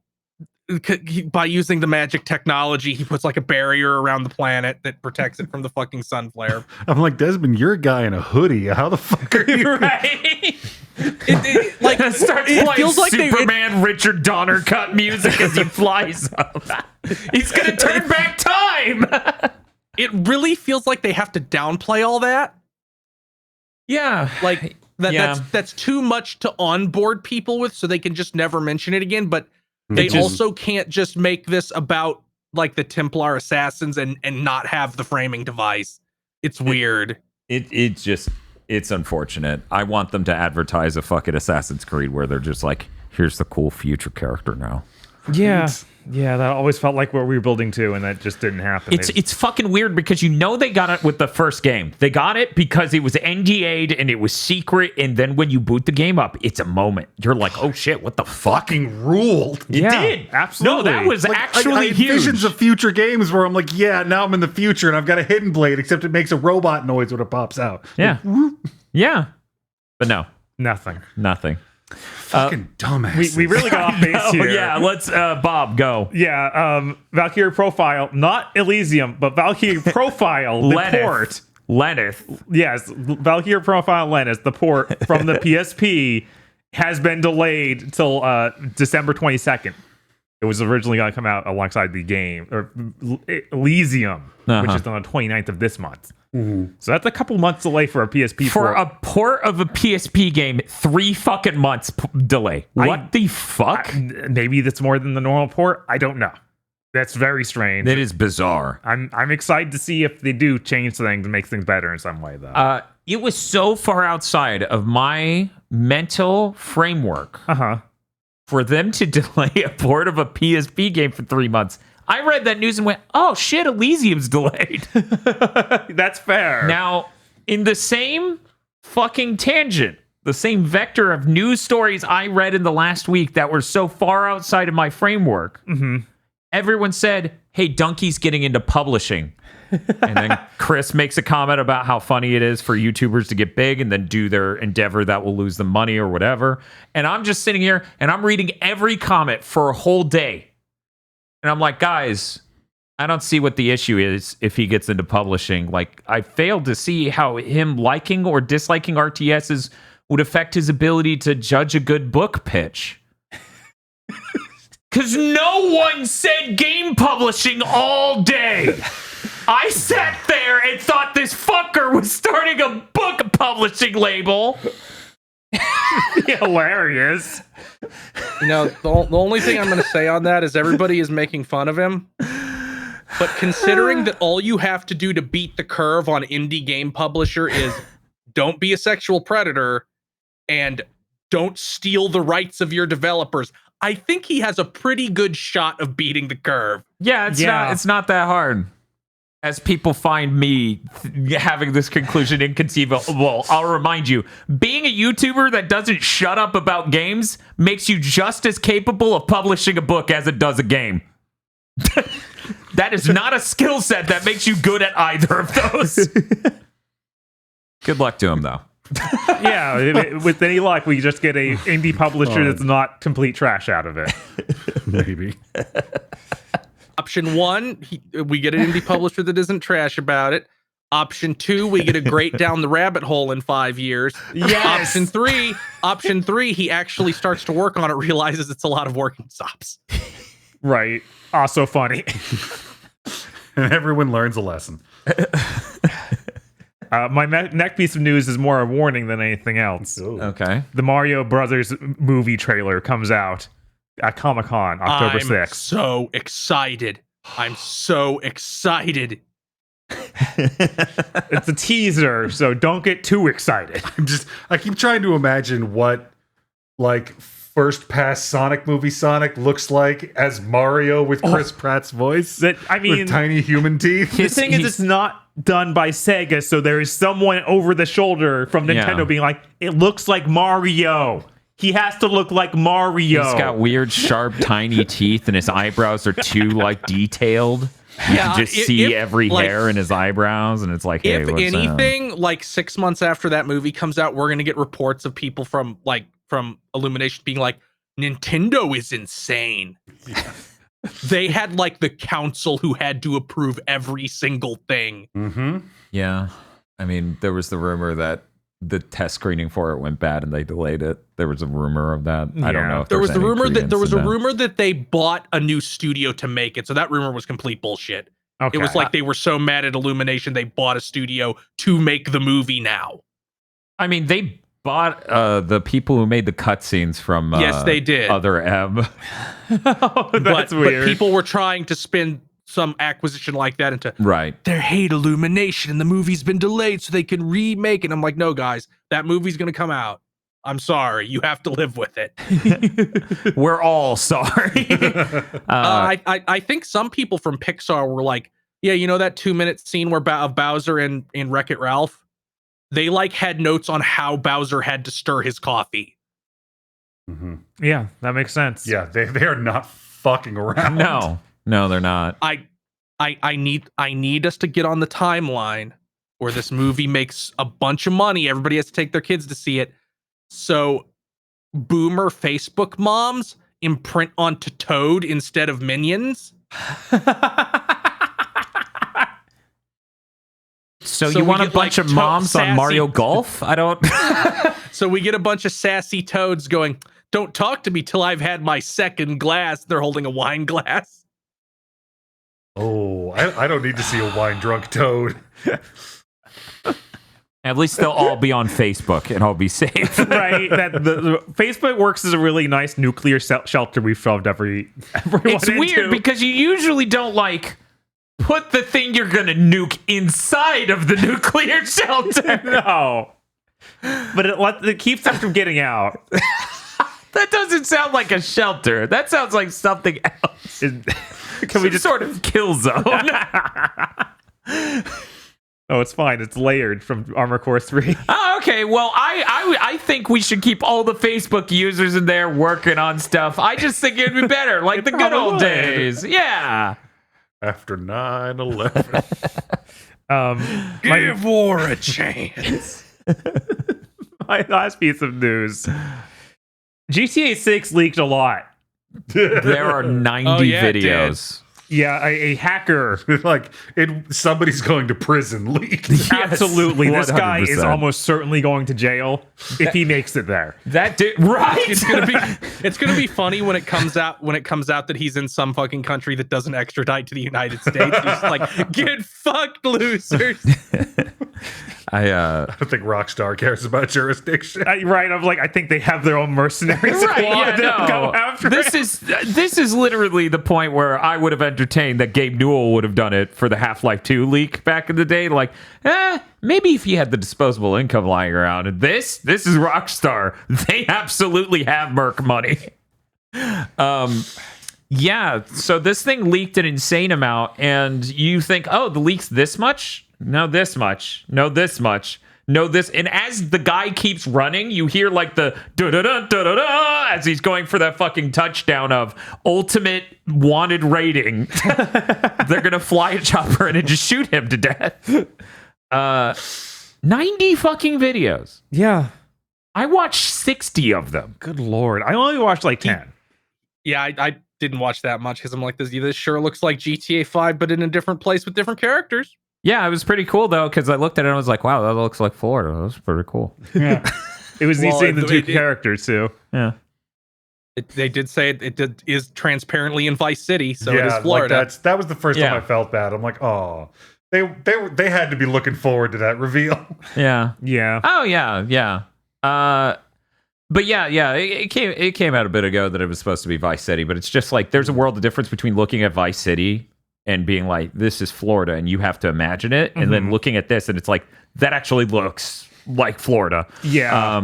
by using the magic technology, he puts like a barrier around the planet that protects it from the fucking sun flare. I'm like, Desmond, you're a guy in a hoodie. How the fuck are you? Right? it feels like Superman Richard Donner cut music as he flies up. He's gonna turn back time. It really feels like they have to downplay all that. Yeah, like that's too much to onboard people with, so they can just never mention it again. But they also can't just make this about like the Templar assassins and not have the framing device. It's weird. It's unfortunate. I want them to advertise a fucking Assassin's Creed where they're just like, here's the cool future character now. Yeah. Yeah, that always felt like what we were building to, and that just didn't happen. It's fucking weird because you know they got it with the first game. They got it because it was NDA'd and it was secret, and then when you boot the game up, it's a moment. You're like, oh shit, what the fuck? Fucking ruled. It did. Absolutely. No, that was actually huge. Visions of future games where I'm like, yeah, now I'm in the future and I've got a hidden blade, except it makes a robot noise when it pops out. Yeah. Like, yeah. But no. Nothing. Fucking dumbass. We really got off base here. Yeah, let's Bob go. Yeah, Valkyrie Profile, not Elysium, but Valkyrie Profile, the port. Lenneth. Yes, Valkyrie Profile Lenneth, the port from the PSP has been delayed till December 22nd. It was originally going to come out alongside the game, or Elysium, which is on the 29th of this month. Mm-hmm. So that's a couple months delay for a PSP for a port of a PSP game. 3 fucking months delay. What the fuck? Maybe that's more than the normal port. I don't know. That's very strange. It is bizarre. I'm excited to see if they do change things and make things better in some way, though. It was so far outside of my mental framework for them to delay a port of a PSP game for 3 months. I read that news and went, oh shit, Elysium's delayed. That's fair. Now, in the same fucking tangent, the same vector of news stories I read in the last week that were so far outside of my framework, everyone said, hey, Donkey's getting into publishing. And then Chris makes a comment about how funny it is for YouTubers to get big and then do their endeavor that will lose them money or whatever. And I'm just sitting here and I'm reading every comment for a whole day. And I'm like, guys, I don't see what the issue is if he gets into publishing. Like, I failed to see how him liking or disliking RTSs would affect his ability to judge a good book pitch. Because no one said game publishing all day. I sat there and thought this fucker was starting a book publishing label. Hilarious. You know, the only thing I'm going to say on that is everybody is making fun of him. But considering that all you have to do to beat the curve on indie game publisher is don't be a sexual predator and don't steal the rights of your developers. I think he has a pretty good shot of beating the curve. Yeah, it's not that hard. As people find me having this conclusion inconceivable, I'll remind you, being a YouTuber that doesn't shut up about games makes you just as capable of publishing a book as it does a game. That is not a skill set that makes you good at either of those. Good luck to him, though. Yeah, with any luck, we just get a indie publisher that's not complete trash out of it. Maybe. Option 1, we get an indie publisher that isn't trash about it. Option 2, we get a great down the rabbit hole in 5 years. Yes. Option 3, he actually starts to work on it, realizes it's a lot of work and stops. Right. Also funny. And everyone learns a lesson. My next piece of news is more a warning than anything else. Ooh. Okay. The Mario Brothers movie trailer comes out at Comic-Con October 6th. I'm so excited. It's a teaser, so don't get too excited. I keep trying to imagine what like first pass Sonic movie Sonic looks like as Mario with Chris Pratt's voice. With tiny human teeth. The thing is, it's not done by Sega, so there is someone over the shoulder from Nintendo being like, it looks like Mario. He has to look like Mario. He's got weird, sharp, tiny teeth, and his eyebrows are too like detailed. You can just see every hair in his eyebrows, and it's like, hey, if anything, like 6 months after that movie comes out, we're gonna get reports of people from Illumination being like, Nintendo is insane. Yeah. They had like the council who had to approve every single thing. Mm-hmm. Yeah, I mean, there was the rumor that the test screening for it went bad and they delayed it. There was a rumor of that. I don't know if there was a rumor that they bought a new studio to make it. So that rumor was complete bullshit. Okay. It was like they were so mad at Illumination they bought a studio to make the movie now. I mean, they bought the people who made the cutscenes from yes, they did. Other M. That's weird. But people were trying to spin some acquisition like that into they hate Illumination and the movie's been delayed so they can remake it. I'm like, no, guys, that movie's gonna come out. I'm sorry, you have to live with it. We're all sorry. I think some people from Pixar were like, yeah, you know that 2-minute scene where of Bowser in Wreck-It Ralph? They like had notes on how Bowser had to stir his coffee. Mm-hmm. Yeah, that makes sense. Yeah, they are not fucking around. No, they're not. I need us to get on the timeline where this movie makes a bunch of money. Everybody has to take their kids to see it. So boomer Facebook moms imprint onto Toad instead of Minions. So you want a bunch of moms on Mario Golf? I don't. So we get a bunch of sassy Toads going, don't talk to me till I've had my second glass. They're holding a wine glass. Oh, I don't need to see a wine-drunk Toad. At least they'll all be on Facebook and I'll be safe. Right? The Facebook works as a really nice nuclear shelter we've shoved everyone It's weird into. because you usually don't like put the thing you're gonna nuke inside of the nuclear shelter. No. But it keeps them from getting out. That doesn't sound like a shelter. That sounds like something else. Can we just sort of kill zone? Oh, it's fine. It's layered from Armor Core 3. Oh, okay. Well, I think we should keep all the Facebook users in there working on stuff. I just think it'd be better, like the good old days. Yeah. After 9/11. Give war a chance. My last piece of news. GTA 6 leaked a lot. There are 90 videos. Yeah, a hacker. Like, somebody's going to prison leaked. Yes, absolutely. This guy is 100%. almost certainly going to jail if he makes it there. Right. It's gonna be funny when it comes out that he's in some fucking country that doesn't extradite to the United States. He's like, get fucked, losers. I don't think Rockstar cares about jurisdiction. Right, I'm like, I think they have their own mercenary squad to go after this is literally the point where I would have entertained that Gabe Newell would have done it for the Half-Life 2 leak back in the day. Like, maybe if he had the disposable income lying around. And this is Rockstar. They absolutely have merc money. Yeah, so this thing leaked an insane amount, and you think, oh, the leak's this much? No, this much. No, this much. No, this. And as the guy keeps running, you hear like the da-da-da-da-da-da as he's going for that fucking touchdown of ultimate wanted rating. They're going to fly a chopper in and just shoot him to death. 90 fucking videos. Yeah. I watched 60 of them. Good Lord. I only watched like 10. Yeah, I didn't watch that much because I'm like, this sure looks like GTA 5, but in a different place with different characters. Yeah, it was pretty cool, though, because I looked at it and I was like, wow, that looks like Florida. That was pretty cool. Yeah. It was neat seeing the two characters, too. Yeah. They did say it is transparently in Vice City, so yeah, it is Florida. Like that was the first time I felt bad. I'm like, oh, they had to be looking forward to that reveal. Yeah. Yeah. Oh, yeah. But yeah, it came out a bit ago that it was supposed to be Vice City, but it's just like there's a world of difference between looking at Vice City and being like, this is Florida, and you have to imagine it, and then looking at this, and it's like, that actually looks like Florida. Yeah.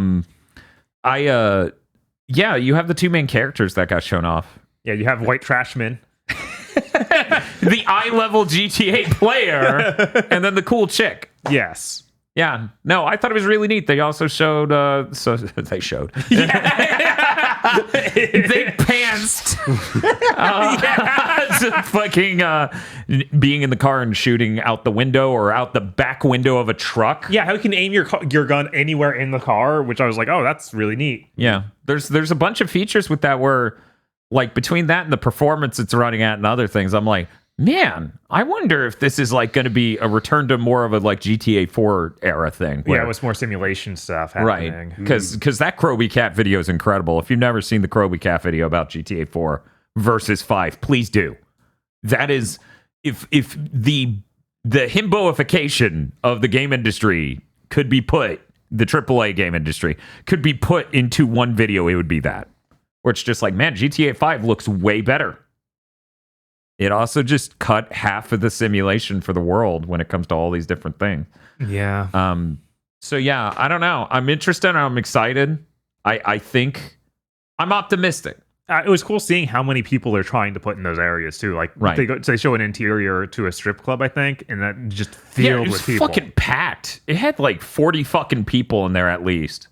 You have the two main characters that got shown off. Yeah, you have White Trashman. The eye-level GTA player, and then the cool chick. Yes. Yeah, no, I thought it was really neat. They also showed, they pantsed to fucking being in the car and shooting out the window or out the back window of a truck. Yeah, how you can aim your gun anywhere in the car, which I was like, oh, that's really neat. Yeah, there's a bunch of features with that where, like, between that and the performance it's running at and other things, I'm like, man, I wonder if this is like going to be a return to more of a like GTA 4 era thing. Where, yeah, it was more simulation stuff happening. Right, because that Croby Cat video is incredible. If you've never seen the Croby Cat video about GTA 4 versus 5, please do. That is, if the himboification of the game industry could be put, the AAA game industry could be put into one video, it would be that. Where it's just like, man, GTA 5 looks way better. It also just cut half of the simulation for the world when it comes to all these different things. Yeah. So yeah, I don't know. I'm interested. I'm excited. I think I'm optimistic. It was cool seeing how many people they're trying to put in those areas too. Like they show an interior to a strip club, I think, and that just filled with people. Fucking packed. It had like 40 fucking people in there at least.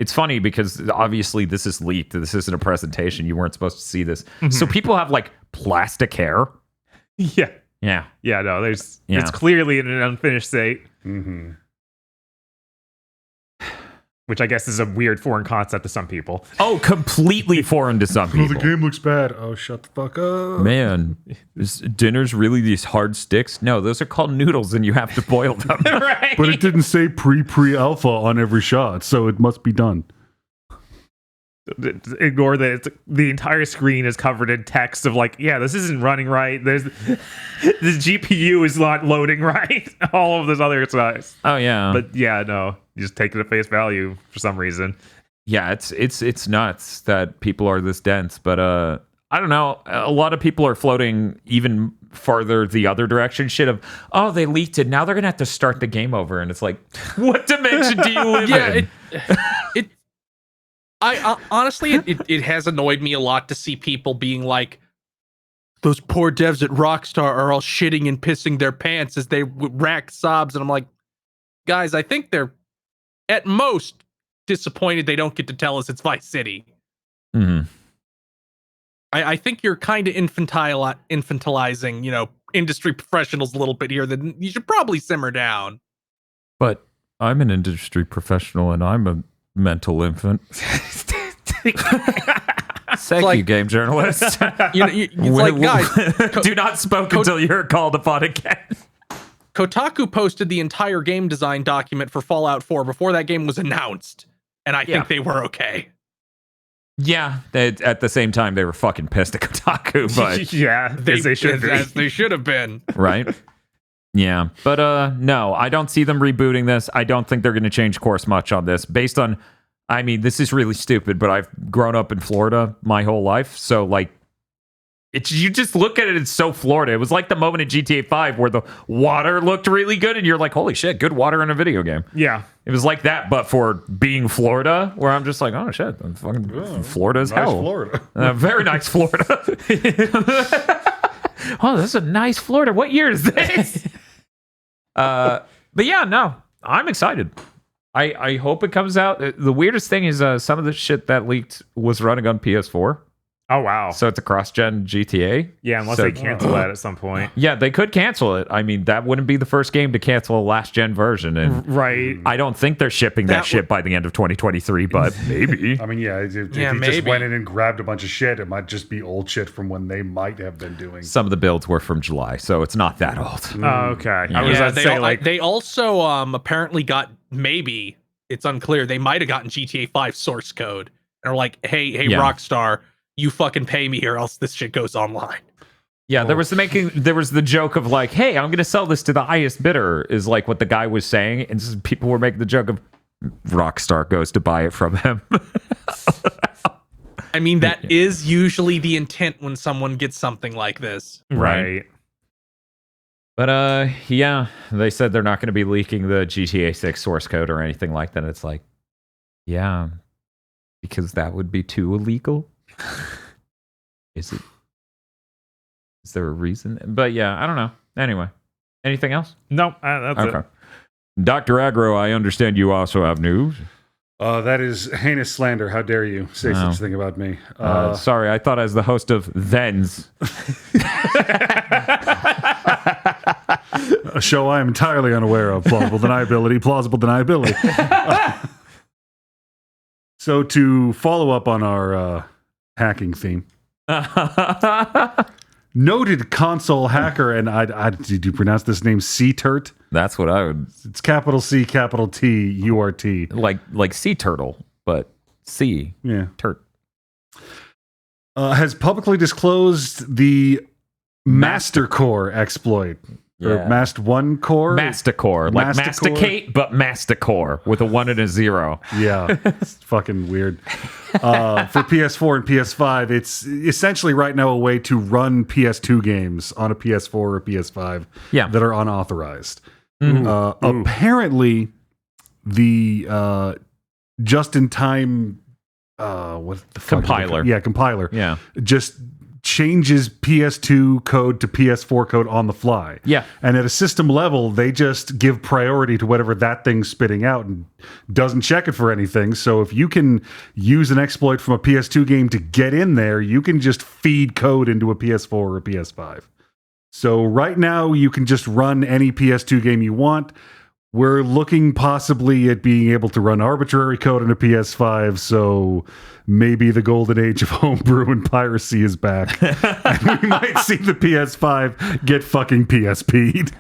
It's funny because obviously this is leaked. This isn't a presentation. You weren't supposed to see this. So people have like plastic hair. Yeah. Yeah. Yeah, no, it's clearly in an unfinished state. Mm-hmm. Which I guess is a weird foreign concept to some people. Oh, completely foreign to some people. The game looks bad. Oh, shut the fuck up. Man, is dinner's really these hard sticks? No, those are called noodles and you have to boil them. Right. But it didn't say pre-alpha on every shot, so it must be done. Ignore that the entire screen is covered in text of like, yeah, this isn't running right. This GPU is not loading right. All of this other stuff. Oh yeah. But yeah, no. You just take it at face value for some reason. Yeah, it's nuts that people are this dense, but I don't know. A lot of people are floating even farther the other direction. Shit of, oh, they leaked it. Now they're gonna have to start the game over, and it's like, what dimension do you live in? I honestly, it has annoyed me a lot to see people being like, those poor devs at Rockstar are all shitting and pissing their pants as they rack sobs, and I'm like, guys, I think they're at most disappointed they don't get to tell us it's Vice City. Mm-hmm. I think you're kind of infantilizing, industry professionals a little bit here. That you should probably simmer down. But I'm an industry professional and I'm a mental infant. Thank you, game journalist. It's like, guys, do not spoke until you're called upon again. Kotaku posted the entire game design document for Fallout 4 before that game was announced, and I think they were okay. Yeah, at the same time they were fucking pissed at Kotaku, but yeah, they should be. As they should have been. Right. Yeah, but no, I don't see them rebooting this. I don't think they're going to change course much on this. Based on, I mean, this is really stupid, but I've grown up in Florida my whole life, so like, it's you just look at it, it's so Florida. It was like the moment in GTA 5 where the water looked really good, and you're like, holy shit, good water in a video game. Yeah. It was like that, but for being Florida, where I'm just like, oh shit, fucking Florida as Nice hell. Florida. Very nice Florida. Oh, this is a nice Florida. What year is this? But yeah, no, I'm excited. I hope it comes out. The weirdest thing is some of the shit that leaked was running on PS4. Oh, wow. So it's a cross-gen GTA. Yeah, unless So- they cancel that at some point. Yeah, they could cancel it. I mean, that wouldn't be the first game to cancel a last-gen version. And Right. I don't think they're shipping that shit by the end of 2023, but maybe. I mean, yeah, if he Yeah, just maybe. went in and grabbed a bunch of shit, it might just be old shit from when they might have been doing. Some of the builds were from July, so it's not that old. Oh, okay. I was Yeah, about to say, like, they also apparently got, maybe it's unclear, they might have gotten GTA 5 source code and are like, hey Yeah. Rockstar, you fucking pay me or else this shit goes online. Yeah, there was the joke of like, hey, I'm gonna sell this to the highest bidder, is like what the guy was saying, and people were making the joke of Rockstar goes to buy it from him. I mean, that is usually the intent when someone gets something like this. right. But yeah, they said they're not going to be leaking the GTA 6 source code or anything like that. It's like, yeah, because that would be too illegal. Is it? Is there a reason? But yeah, I don't know. Anyway, anything else? No, that's Okay. it. Dr. Agro, I understand you also have news. That is heinous slander. How dare you say Oh. such a thing about me? Sorry, I thought as the host of Thens. A show I am entirely unaware of. Plausible deniability. Plausible deniability. So to follow up on our hacking theme, noted console hacker, and did you pronounce this name C-Turt? That's what I would It's capital C, capital T, U-R-T. like sea turtle, but sea Yeah. turt. Has publicly disclosed the Master Core exploit. Or Yeah. Mast 1 core? Masticore, like Masticore? masticate, but Masticore with a 1 and a 0. Yeah, it's fucking weird. For PS4 and PS5, it's essentially right now a way to run PS2 games on a PS4 or PS5 Yeah. that are unauthorized. Apparently, the just-in-time what the fuck is it Compiler. called? Yeah, compiler. Yeah. Just changes PS2 code to PS4 code on the fly. Yeah. And at a system level, they just give priority to whatever that thing's spitting out and doesn't check it for anything. So if you can use an exploit from a PS2 game to get in there, you can just feed code into a PS4 or a PS5. So right now, you can just run any PS2 game you want. We're looking possibly at being able to run arbitrary code in a PS5, so maybe the golden age of homebrew and piracy is back. And we might see the PS5 get fucking PSP'd.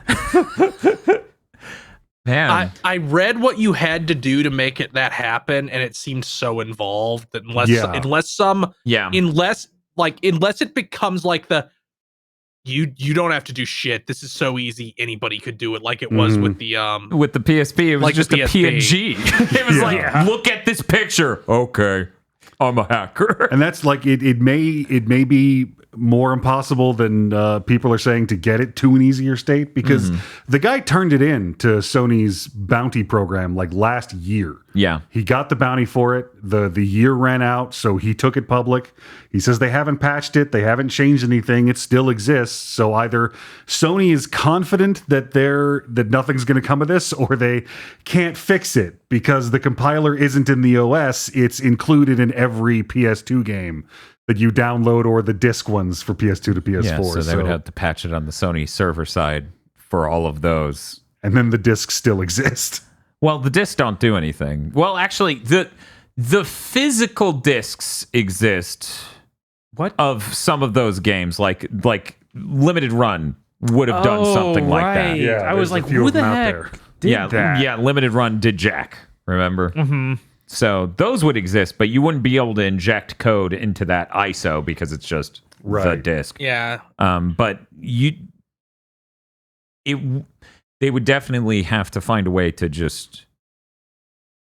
Man. I read what you had to do to make that happen, and it seemed so involved that unless Yeah. unless it becomes like the you don't have to do shit. This is so easy. Anybody could do it, like it was with the with the PSP, it was like just the a PSP. PNG. It was like, Yeah. look at this picture. Okay, I'm a hacker. And that's like it may be more impossible than people are saying to get it to an easier state, because the guy turned it in to Sony's bounty program like last year. Yeah. He got the bounty for it. The year ran out, so he took it public. He says they haven't patched it, they haven't changed anything, it still exists. So either Sony is confident that nothing's going to come of this, or they can't fix it because the compiler isn't in the OS, it's included in every PS2 game that you download, or the disc ones for PS2 to PS4. Yeah, so they would have to patch it on the Sony server side for all of those. And then the discs still exist. Well, the discs don't do anything. Well, actually, the physical discs exist. What? Of some of those games, like Limited Run would have done something like that. Yeah, I was there's a like, few who of the them out heck there. did that? Yeah, Limited Run did Jack, remember? Mm-hmm. So those would exist, but you wouldn't be able to inject code into that ISO because it's just the Right. disk. yeah. But they would definitely have to find a way to just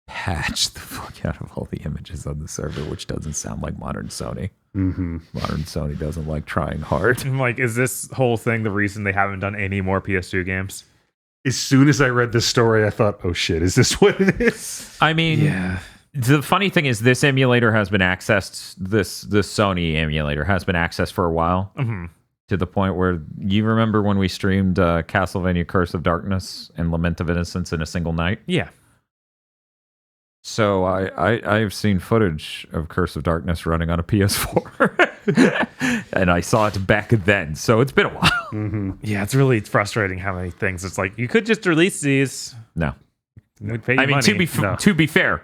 patch the fuck out of all the images on the server, which doesn't sound like modern Sony. Mm-hmm. Modern Sony doesn't like trying hard. I'm like, is this whole thing the reason they haven't done any more PS2 games? As soon as I read this story, I thought, oh shit, is this what it is? I mean, the funny thing is this emulator has been accessed, this Sony emulator has been accessed for a while. Mm-hmm. To the point where, you remember when we streamed Castlevania Curse of Darkness and Lament of Innocence in a single night? Yeah. So I've seen footage of Curse of Darkness running on a PS4. And I saw it back then. So it's been a while. Mm-hmm. Yeah, it's really frustrating how many things. It's like, you could just release these. No. We'd pay you I mean, money. to be fair,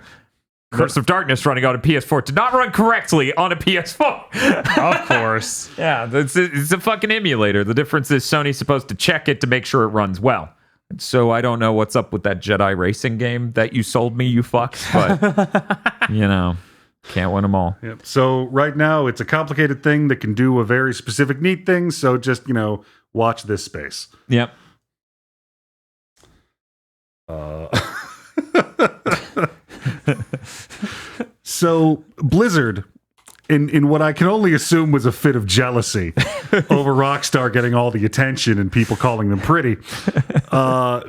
Curse of Darkness running on a PS4 did not run correctly on a PS4. Of course. Yeah, it's a fucking emulator. The difference is Sony's supposed to check it to make sure it runs well. So I don't know what's up with that Jedi racing game that you sold me, you fucks. But, you know, can't win them all. Yep. So right now, it's a complicated thing that can do a very specific neat thing. So just, watch this space. Yep. So Blizzard, in what I can only assume was a fit of jealousy over Rockstar getting all the attention and people calling them pretty,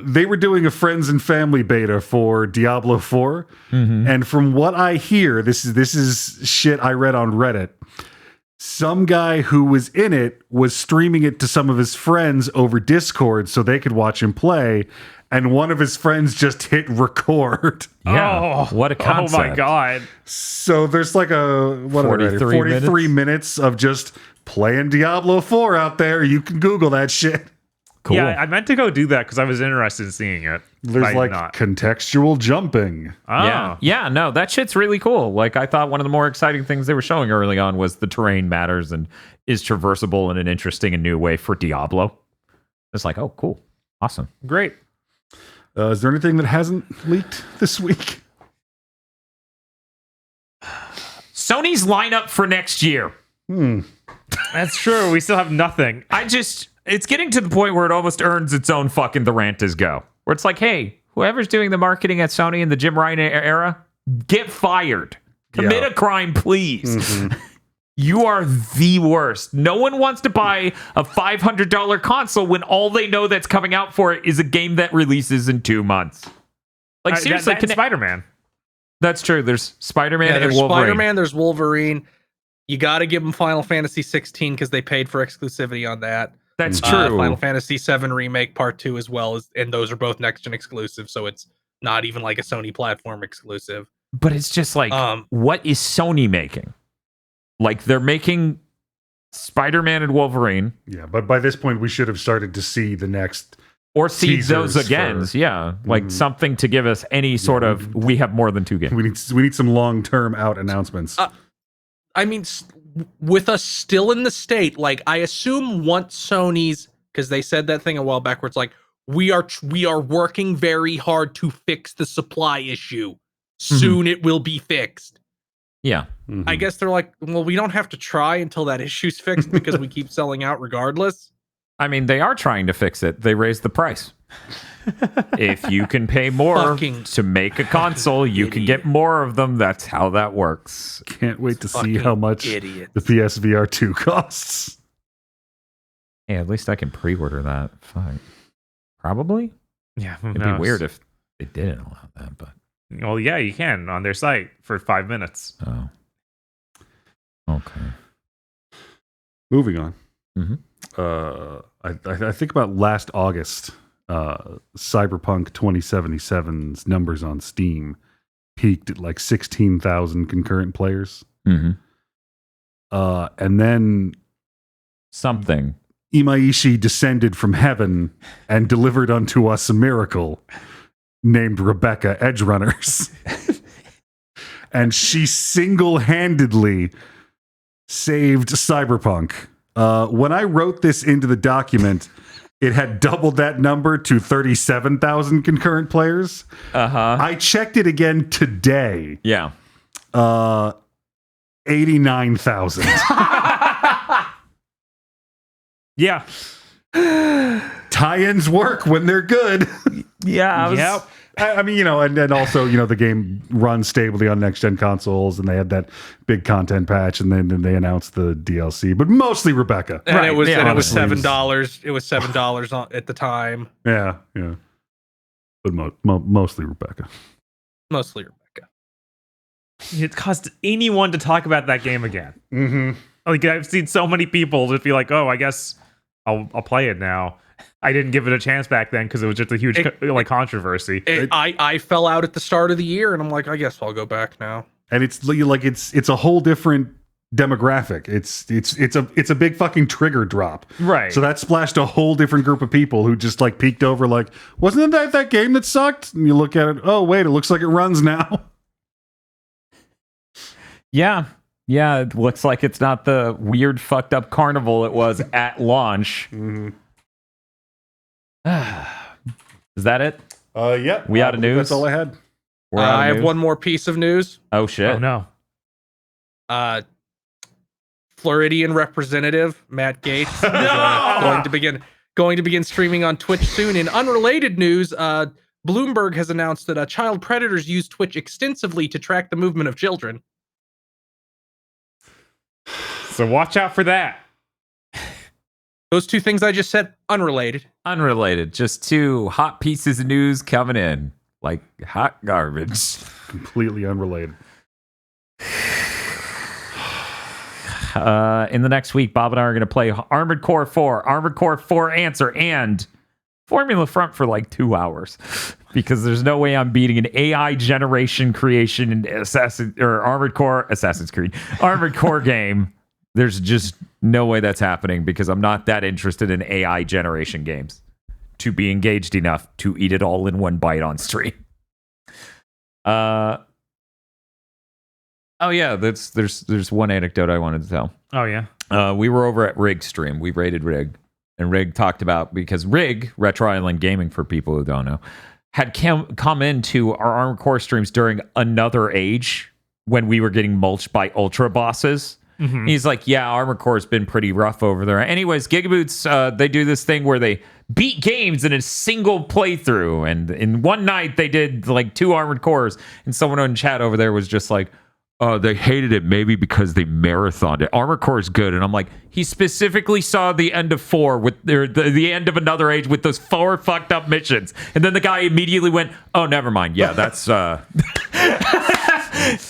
they were doing a friends and family beta for Diablo 4. Mm-hmm. And from what I hear, this is shit I read on Reddit. Some guy who was in it was streaming it to some of his friends over Discord so they could watch him play. And one of his friends just hit record. Yeah. What a concept. Oh my God. So there's like a 43 minutes of just playing Diablo 4 out there. You can Google that shit. Cool. Yeah, I meant to go do that because I was interested in seeing it. There's like contextual jumping. Oh. Yeah, no, that shit's really cool. Like, I thought one of the more exciting things they were showing early on was the terrain matters and is traversable in an interesting and new way for Diablo. It's like, oh, cool. Awesome. Great. Is there anything that hasn't leaked this week? Sony's lineup for next year. That's true. We still have nothing. It's getting to the point where it almost earns its own fucking The Rant Is Go. Where it's like, hey, whoever's doing the marketing at Sony in the Jim Ryan era, get fired. Commit a crime, please. Mm-hmm. You are the worst. No one wants to buy a $500 console when all they know that's coming out for it is a game that releases in 2 months. Like, seriously. Spider-Man. That's true. There's Spider-Man and there's Wolverine. Spider-Man, there's Wolverine. You got to give them Final Fantasy 16 because they paid for exclusivity on that. That's true. Final Fantasy 7 Remake Part 2 as well, and those are both next-gen exclusive, so it's not even like a Sony platform exclusive. But it's just like, what is Sony making? Like, they're making Spider-Man and Wolverine. Yeah, but by this point, we should have started to see the next... Or see those again. Like something to give us any sort of, we have more than 2 games. We need some long-term out announcements. I mean, with us still in the state, like, I assume once Sony's, because they said that thing a while back where it's like, we are working very hard to fix the supply issue. Soon it will be fixed. Yeah. Mm-hmm. I guess they're like, well, we don't have to try until that issue's fixed because we keep selling out regardless. I mean, they are trying to fix it. They raised the price. If you can pay more to make a console, you can get more of them. That's how that works. Can't wait to see how much the PSVR 2 costs. Yeah, at least I can pre-order that. Fine. Probably. Yeah, it'd be weird if they didn't allow that, but... Well, yeah, you can on their site for 5 minutes. Oh. Okay. Moving on. Mm-hmm. I think about last August, Cyberpunk 2077's numbers on Steam peaked at like 16,000 concurrent players. Mm-hmm. And then something. Imaishi descended from heaven and delivered unto us a miracle named Rebecca Edgerunners. And she single-handedly saved Cyberpunk. When I wrote this into the document, it had doubled that number to 37,000 concurrent players. I checked it again today. Yeah. 89,000. Yeah. tie-ins work when they're good. Yeah. Yep. I mean, and also, the game runs stably on next-gen consoles, and they had that big content patch, and then they announced the DLC. But mostly Rebecca. And it was honestly, $7. It was $7 at the time. Yeah. But mostly Rebecca. Mostly Rebecca. It caused anyone to talk about that game again. Mm-hmm. Like, I've seen so many people just be like, "Oh, I guess I'll play it now." I didn't give it a chance back then because it was just a huge controversy. I fell out at the start of the year, and I'm like, I guess I'll go back now. And it's like it's a whole different demographic. It's a big fucking trigger drop. Right. So that splashed a whole different group of people who just like peeked over like, wasn't that game that sucked? And you look at it, oh wait, it looks like it runs now. Yeah. Yeah, it looks like it's not the weird fucked up carnival it was at launch. Mm-hmm. Is that it? Yeah. We out of news? That's all I had. We're out of I have news? one more piece of news. Oh shit. Oh no. Floridian representative Matt Gaetz is going to begin streaming on Twitch soon. In unrelated news, Bloomberg has announced that child predators use Twitch extensively to track the movement of children. So watch out for that. Those two things I just said, unrelated. Unrelated. Just two hot pieces of news coming in like hot garbage. Completely unrelated. In the next week, Bob and I are going to play Armored Core 4, Armored Core 4 Answer, and Formula Front for like 2 hours because there's no way I'm beating an AI generation creation in Armored Core Assassin's Creed Armored Core game. There's just no way that's happening because I'm not that interested in AI generation games to be engaged enough to eat it all in one bite on stream. Oh yeah, there's one anecdote I wanted to tell. Oh yeah. We were over at Rig stream. We rated Rig, and Rig talked about because Rig, Retro Island Gaming for people who don't know, had come into our Armored Core streams during Another Age when we were getting mulched by Ultra bosses. Mm-hmm. He's like, yeah, Armored Core has been pretty rough over there. Anyways, GigaBoots, they do this thing where they beat games in a single playthrough, and in one night they did like 2 Armored Cores, and someone in chat over there was just like, they hated it maybe because they marathoned it. Armored Core is good. And I'm like, he specifically saw the end of 4 with the end of Another Age with those 4 fucked up missions. And then the guy immediately went, oh, never mind. Yeah, that's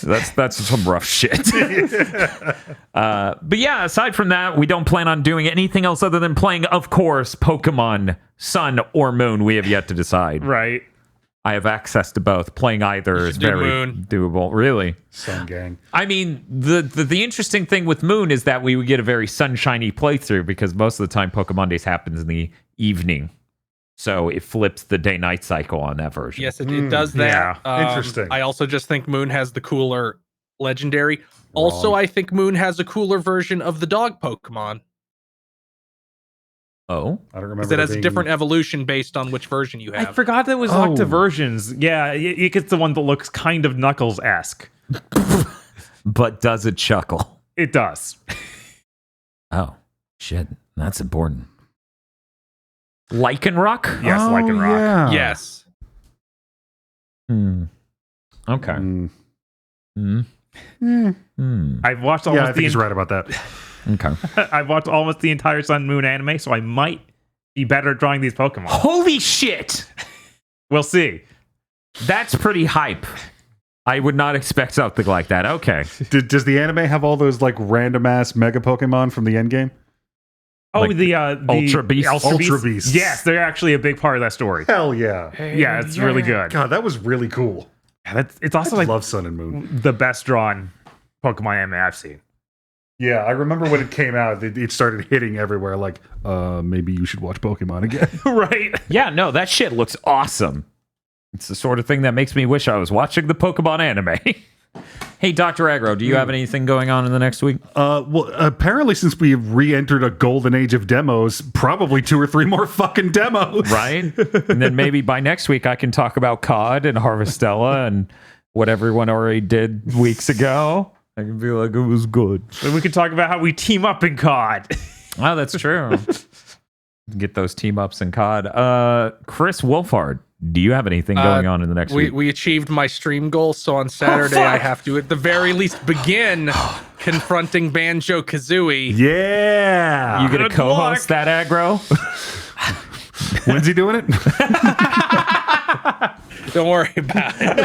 that's some rough shit. But yeah, aside from that, we don't plan on doing anything else other than playing, of course, Pokemon Sun or Moon. We have yet to decide. Right. I have access to both. Playing either is very doable. Really? Sun Gang. I mean, the interesting thing with Moon is that we would get a very sunshiny playthrough because most of the time Pokemon Days happens in the evening. So it flips the day-night cycle on that version. Yes, it does that. Yeah. Interesting. I also just think Moon has the cooler legendary. Also, I think Moon has a cooler version of the dog Pokemon. Oh? I don't remember. Because it has a different evolution based on which version you have. I forgot there was Octoversions. Yeah, it gets the one that looks kind of Knuckles-esque. But does it chuckle? It does. Oh, shit. That's important. Lycanroc? Yes, Lycanroc. Yeah. Yes. Okay. I've watched Yeah, I almost think he's right about that. Okay. I've watched almost the entire Sun Moon anime, so I might be better at drawing these Pokemon. Holy shit! We'll see. That's pretty hype. I would not expect something like that. Okay. Does the anime have all those like random ass mega Pokemon from the end game? Oh, Like the Ultra Beasts? Ultra Beasts. Yes, they're actually a big part of that story. Hell yeah. Yeah, it's really good. God, that was really cool. Yeah, it's also I like love Sun and Moon. the best drawn Pokemon anime I've seen. Yeah, I remember when it came out, it started hitting everywhere. Like, maybe you should watch Pokemon again. Right? Yeah, no, that shit looks awesome. It's the sort of thing that makes me wish I was watching the Pokemon anime. Hey, Dr. Aggro, do you have anything going on in the next week? Well, apparently, since we've re-entered a golden age of demos, probably 2 or 3 more fucking demos. Right? And then maybe by next week I can talk about COD and Harvestella and what everyone already did weeks ago. I can be like, it was good. And we could talk about how we team up in COD. Oh, that's true. Get those team ups in COD. Chris Wolfhard, do you have anything going on in the next week? We achieved my stream goal, so on Saturday I have to, at the very least, begin confronting Banjo-Kazooie. Yeah. You gonna co-host that aggro? When's he doing it? Don't worry about it.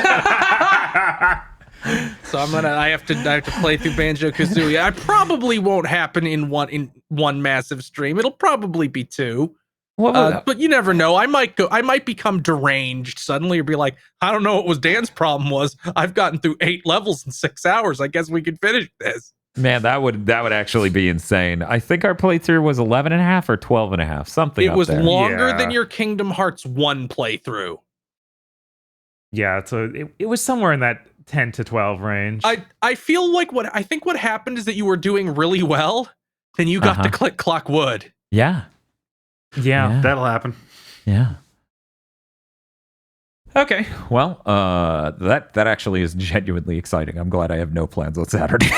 So I have to play through Banjo-Kazooie. I probably won't happen in one massive stream. It'll probably be 2. But you never know. I might become deranged suddenly, or be like, I don't know what Dan's problem was. I've gotten through 8 levels in 6 hours. I guess we can finish this. Man, that would actually be insane. I think our playthrough was 11 and a half or 12 and a half, something. It was there. longer than your Kingdom Hearts 1 playthrough. Yeah, so it was somewhere in that 10 to 12 range. I feel like what happened is that you were doing really well, then you got to click clock wood. Yeah. That'll happen. Yeah. Okay. Well, that actually is genuinely exciting. I'm glad I have no plans on Saturday.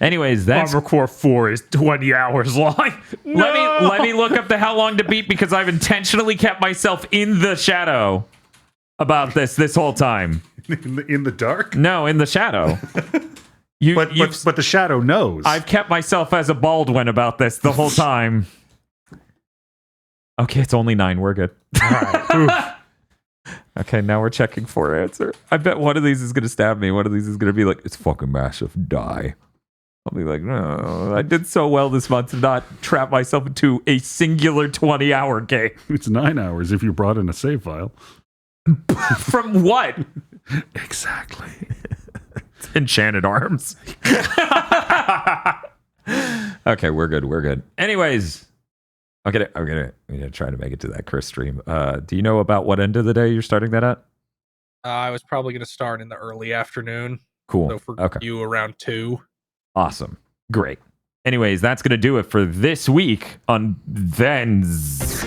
Anyways, that's Armor Core 4 is 20 hours long. No! Let me look up the how long to beat, because I've intentionally kept myself in the shadow about this whole time. In the dark? No, in the shadow. But the shadow knows. I've kept myself as a Baldwin about this the whole time. Okay, it's only 9. We're good. All right. Okay, now we're checking for answer. I bet one of these is going to stab me. One of these is going to be like, it's fucking massive. Die. I'll be like, no, I did so well this month to not trap myself into a singular 20-hour game. It's 9 hours if you brought in a save file. From what? Exactly. Enchanted Arms. Okay, we're good. Anyways, I'm gonna try to make it to that Chris stream. Do you know about what end of the day you're starting that at? I was probably going to start in the early afternoon. Cool. So for you around 2. Awesome. Great. Anyways, that's gonna do it for this week on Thens.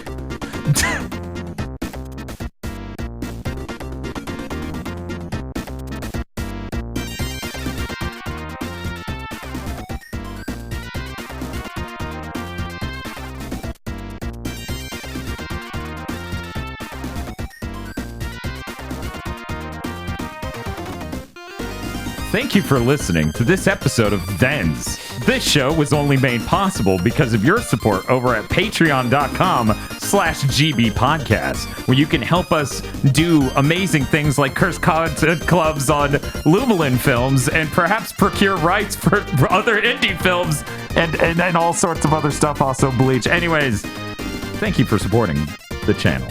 Thank you for listening to this episode of Thens. This show was only made possible because of your support over at patreon.com/GB podcast, where you can help us do amazing things like curse content clubs on Lumelin films and perhaps procure rights for other indie films and all sorts of other stuff, also Bleach. Anyways, thank you for supporting the channel.